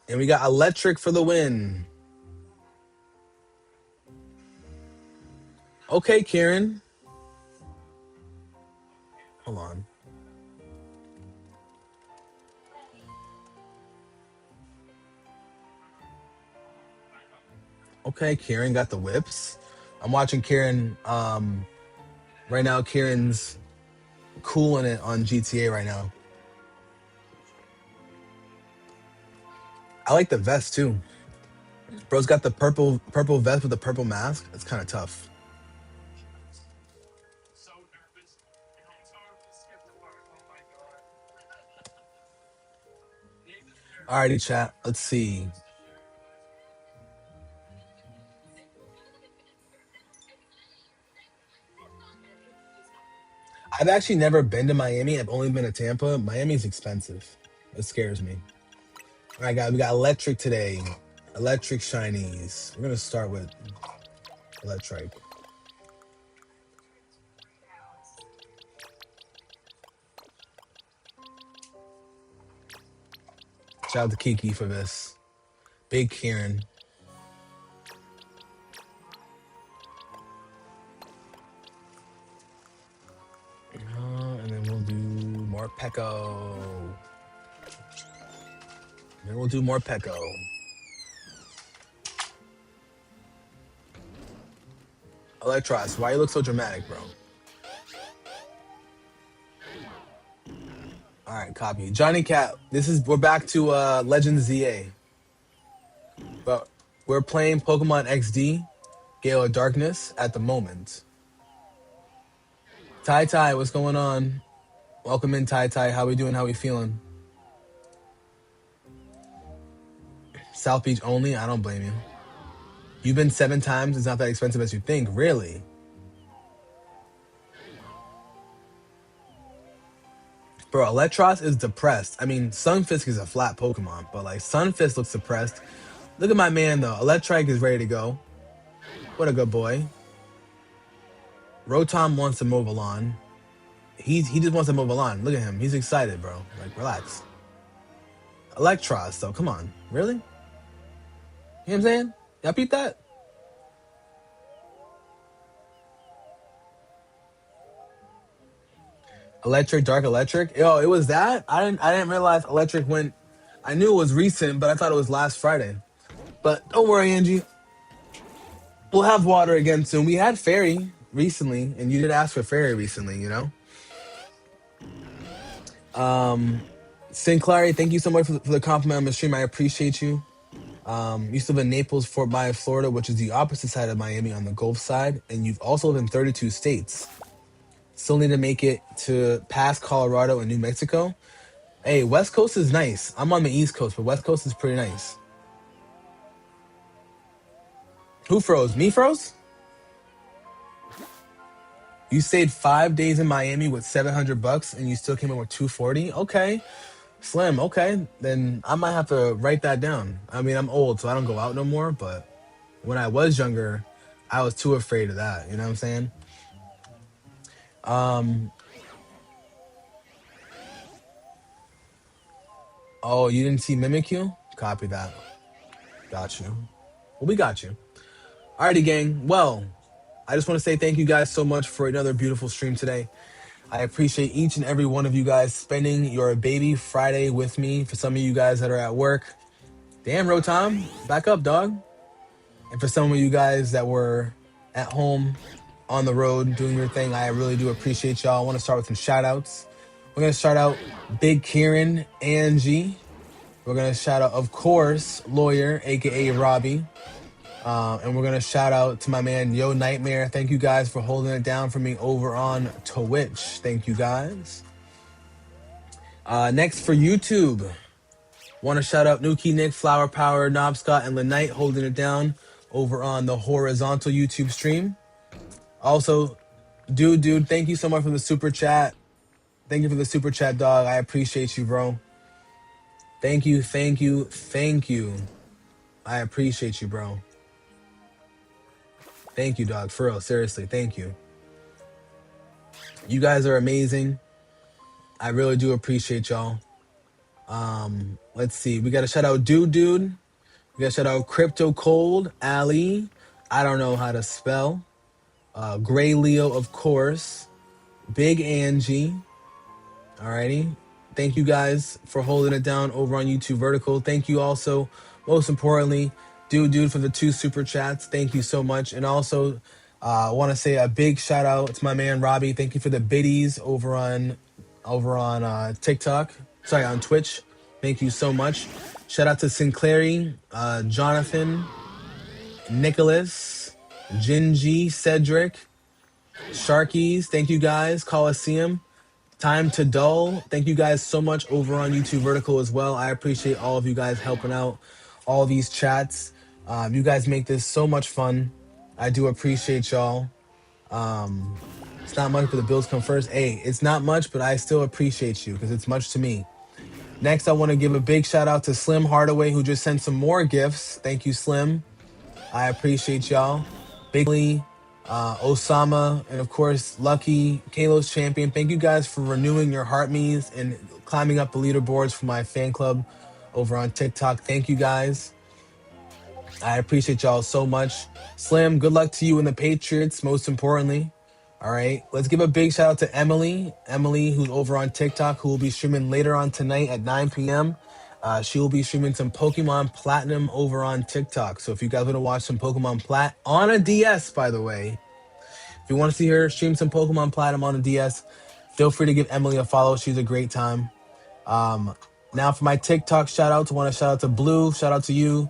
And we got electric for the win. Okay, Karen. Hold on. Okay, Karen got the whips. I'm watching Karen right now. Karen's cooling it on GTA right now. I like the vest too. Bro's got the purple vest with the purple mask. It's kind of tough. Alrighty, chat. Let's see. I've actually never been to Miami. I've only been to Tampa. Miami's expensive. It scares me. All right, guys. We got electric today. Electric shinies. We're gonna start with electric. Shout out to Kiki for this. Big Karen. And then we'll do more Pecco. Then we'll do more Pecco. Electros, why you look so dramatic, bro? All right, copy. Johnny Cat, we're back to Legends ZA. But we're playing Pokemon XD, Gale of Darkness at the moment. Tai Tai, what's going on? Welcome in, Tai Tai. How we doing? How we feeling? South Beach only? I don't blame you. You've been 7 times. It's not that expensive as you think. Really? Bro, Electros is depressed. I mean, Sunfisk is a flat Pokemon, but like Sunfisk looks depressed. Look at my man though. Electrike is ready to go. What a good boy. Rotom wants to move along. He just wants to move along. Look at him. He's excited, bro. Like, relax. Electros, though. Come on. Really? You know what I'm saying? Y'all beat that? Electric, Dark Electric. Yo, it was that? I didn't realize Electric went. I knew it was recent, but I thought it was last Friday. But don't worry, Angie. We'll have water again soon. We had Fairy recently, and you did ask for Fairy recently, you know? Sinclair, thank you so much for the compliment on the stream. I appreciate you. You still live in Naples, Fort Myers, Florida, which is the opposite side of Miami on the Gulf side, and you've also lived in 32 states. Still need to make it to past Colorado and New Mexico. Hey, West Coast is nice. I'm on the East Coast, but West Coast is pretty nice. Who froze? Me froze? You stayed 5 days in Miami with $700 and you still came in with 240. Okay, Slim. Okay, then I might have to write that down. I mean, I'm old, so I don't go out no more. But when I was younger, I was too afraid of that. You know what I'm saying? Oh, you didn't see Mimikyu? Copy that. Got you. Well, we got you. Alrighty, gang. Well, I just want to say thank you guys so much for another beautiful stream today. I appreciate each and every one of you guys spending your baby Friday with me. For some of you guys that are at work, damn, Rotom, back up, dog. And for some of you guys that were at home, on the road, doing your thing, I really do appreciate y'all. I want to start with some shout outs. We're going to start out Big Kieran, Angie. We're going to shout out, of course, Lawyer, aka Robbie. And we're going to shout out to my man, Yo Nightmare. Thank you guys for holding it down for me over on Twitch. Thank you guys. Next for YouTube, want to shout out Nuki, Nick, Flower Power, Knob Scott, and Lenite holding it down over on the horizontal YouTube stream. Also, dude, thank you so much for the super chat. Thank you for the super chat, dog. I appreciate you, bro. Thank you. I appreciate you, bro. Thank you, dog. For real, seriously, thank you. You guys are amazing. I really do appreciate y'all. Let's see. We got to shout out Dude. We got to shout out Crypto Cold, Ali. I don't know how to spell. Gray Leo, of course. Big Angie. Alrighty. Thank you guys for holding it down over on YouTube Vertical. Thank you also, most importantly, Dude, for the 2 super chats. Thank you so much. And also, I want to say a big shout out to my man Robbie. Thank you for the biddies over on TikTok. Sorry, on Twitch. Thank you so much. Shout out to Sinclairy, Jonathan, Nicholas, Gingy, Cedric, Sharkies. Thank you guys. Coliseum. Time to Dull. Thank you guys so much over on YouTube Vertical as well. I appreciate all of you guys helping out all these chats. You guys make this so much fun. I do appreciate y'all. It's not much, but the bills come first. Hey, it's not much, but I still appreciate you because it's much to me. Next, I want to give a big shout out to Slim Hardaway, who just sent some more gifts. Thank you, Slim. I appreciate y'all. Bigly, Osama, and of course, Lucky, Kalos Champion. Thank you guys for renewing your heart me's and climbing up the leaderboards for my fan club over on TikTok. Thank you guys. I appreciate y'all so much. Slim, good luck to you and the Patriots, most importantly. All right, let's give a big shout out to Emily. Emily, who's over on TikTok, who will be streaming later on tonight at 9 p.m. She will be streaming some Pokemon Platinum over on TikTok. So if you guys want to watch some Pokemon Plat on a DS, by the way, if you want to see her stream some Pokemon Platinum on a DS, feel free to give Emily a follow. She's a great time. Now for my TikTok shout outs, I want to shout out to Blue. Shout out to you.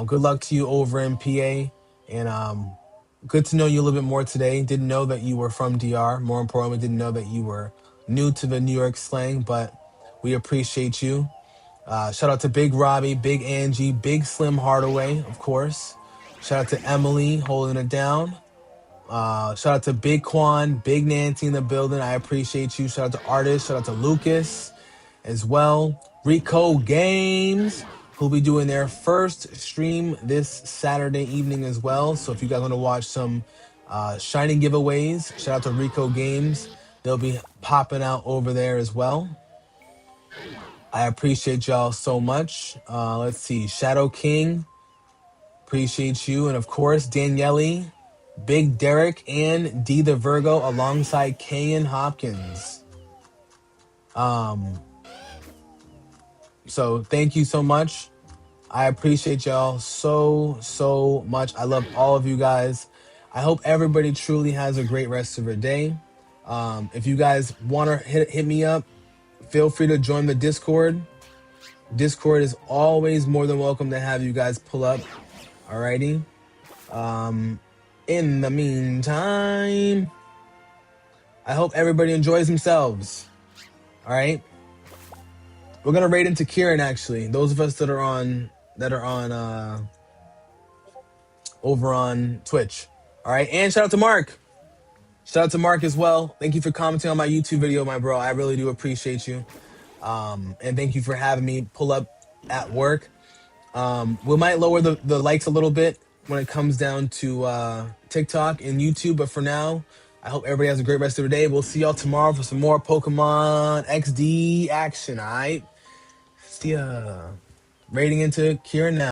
Good luck to you over in PA. And good to know you a little bit more today. Didn't know that you were from DR. More importantly, didn't know that you were new to the New York slang, but we appreciate you. Shout out to Big Robbie, Big Angie, Big Slim Hardaway, of course. Shout out to Emily holding it down. Shout out to Big Quan, Big Nancy in the building. I appreciate you. Shout out to Artist. Shout out to Lucas as well. Rico Games, who'll be doing their first stream this Saturday evening as well. So if you guys want to watch some shiny giveaways, shout out to Rico Games. They'll be popping out over there as well. I appreciate y'all so much. Let's see. Shadow King, appreciate you. And of course, Daniele, Big Derek, and D the Virgo alongside Kayan Hopkins. So thank you so much. I appreciate y'all so much. I love all of you guys. I hope everybody truly has a great rest of their day. If you guys want to hit me up, feel free to join the Discord. Discord is always more than welcome to have you guys pull up. Alrighty. In the meantime, I hope everybody enjoys themselves. All right. We're gonna raid into Kieran actually. Those of us that are on over on Twitch. All right, and shout out to Mark. Shout out to Mark as well. Thank you for commenting on my YouTube video, my bro. I really do appreciate you. And thank you for having me pull up at work. We might lower the likes a little bit when it comes down to TikTok and YouTube, but for now, I hope everybody has a great rest of their day. We'll see y'all tomorrow for some more Pokemon XD action, all right? Yeah. Rating into Cure now.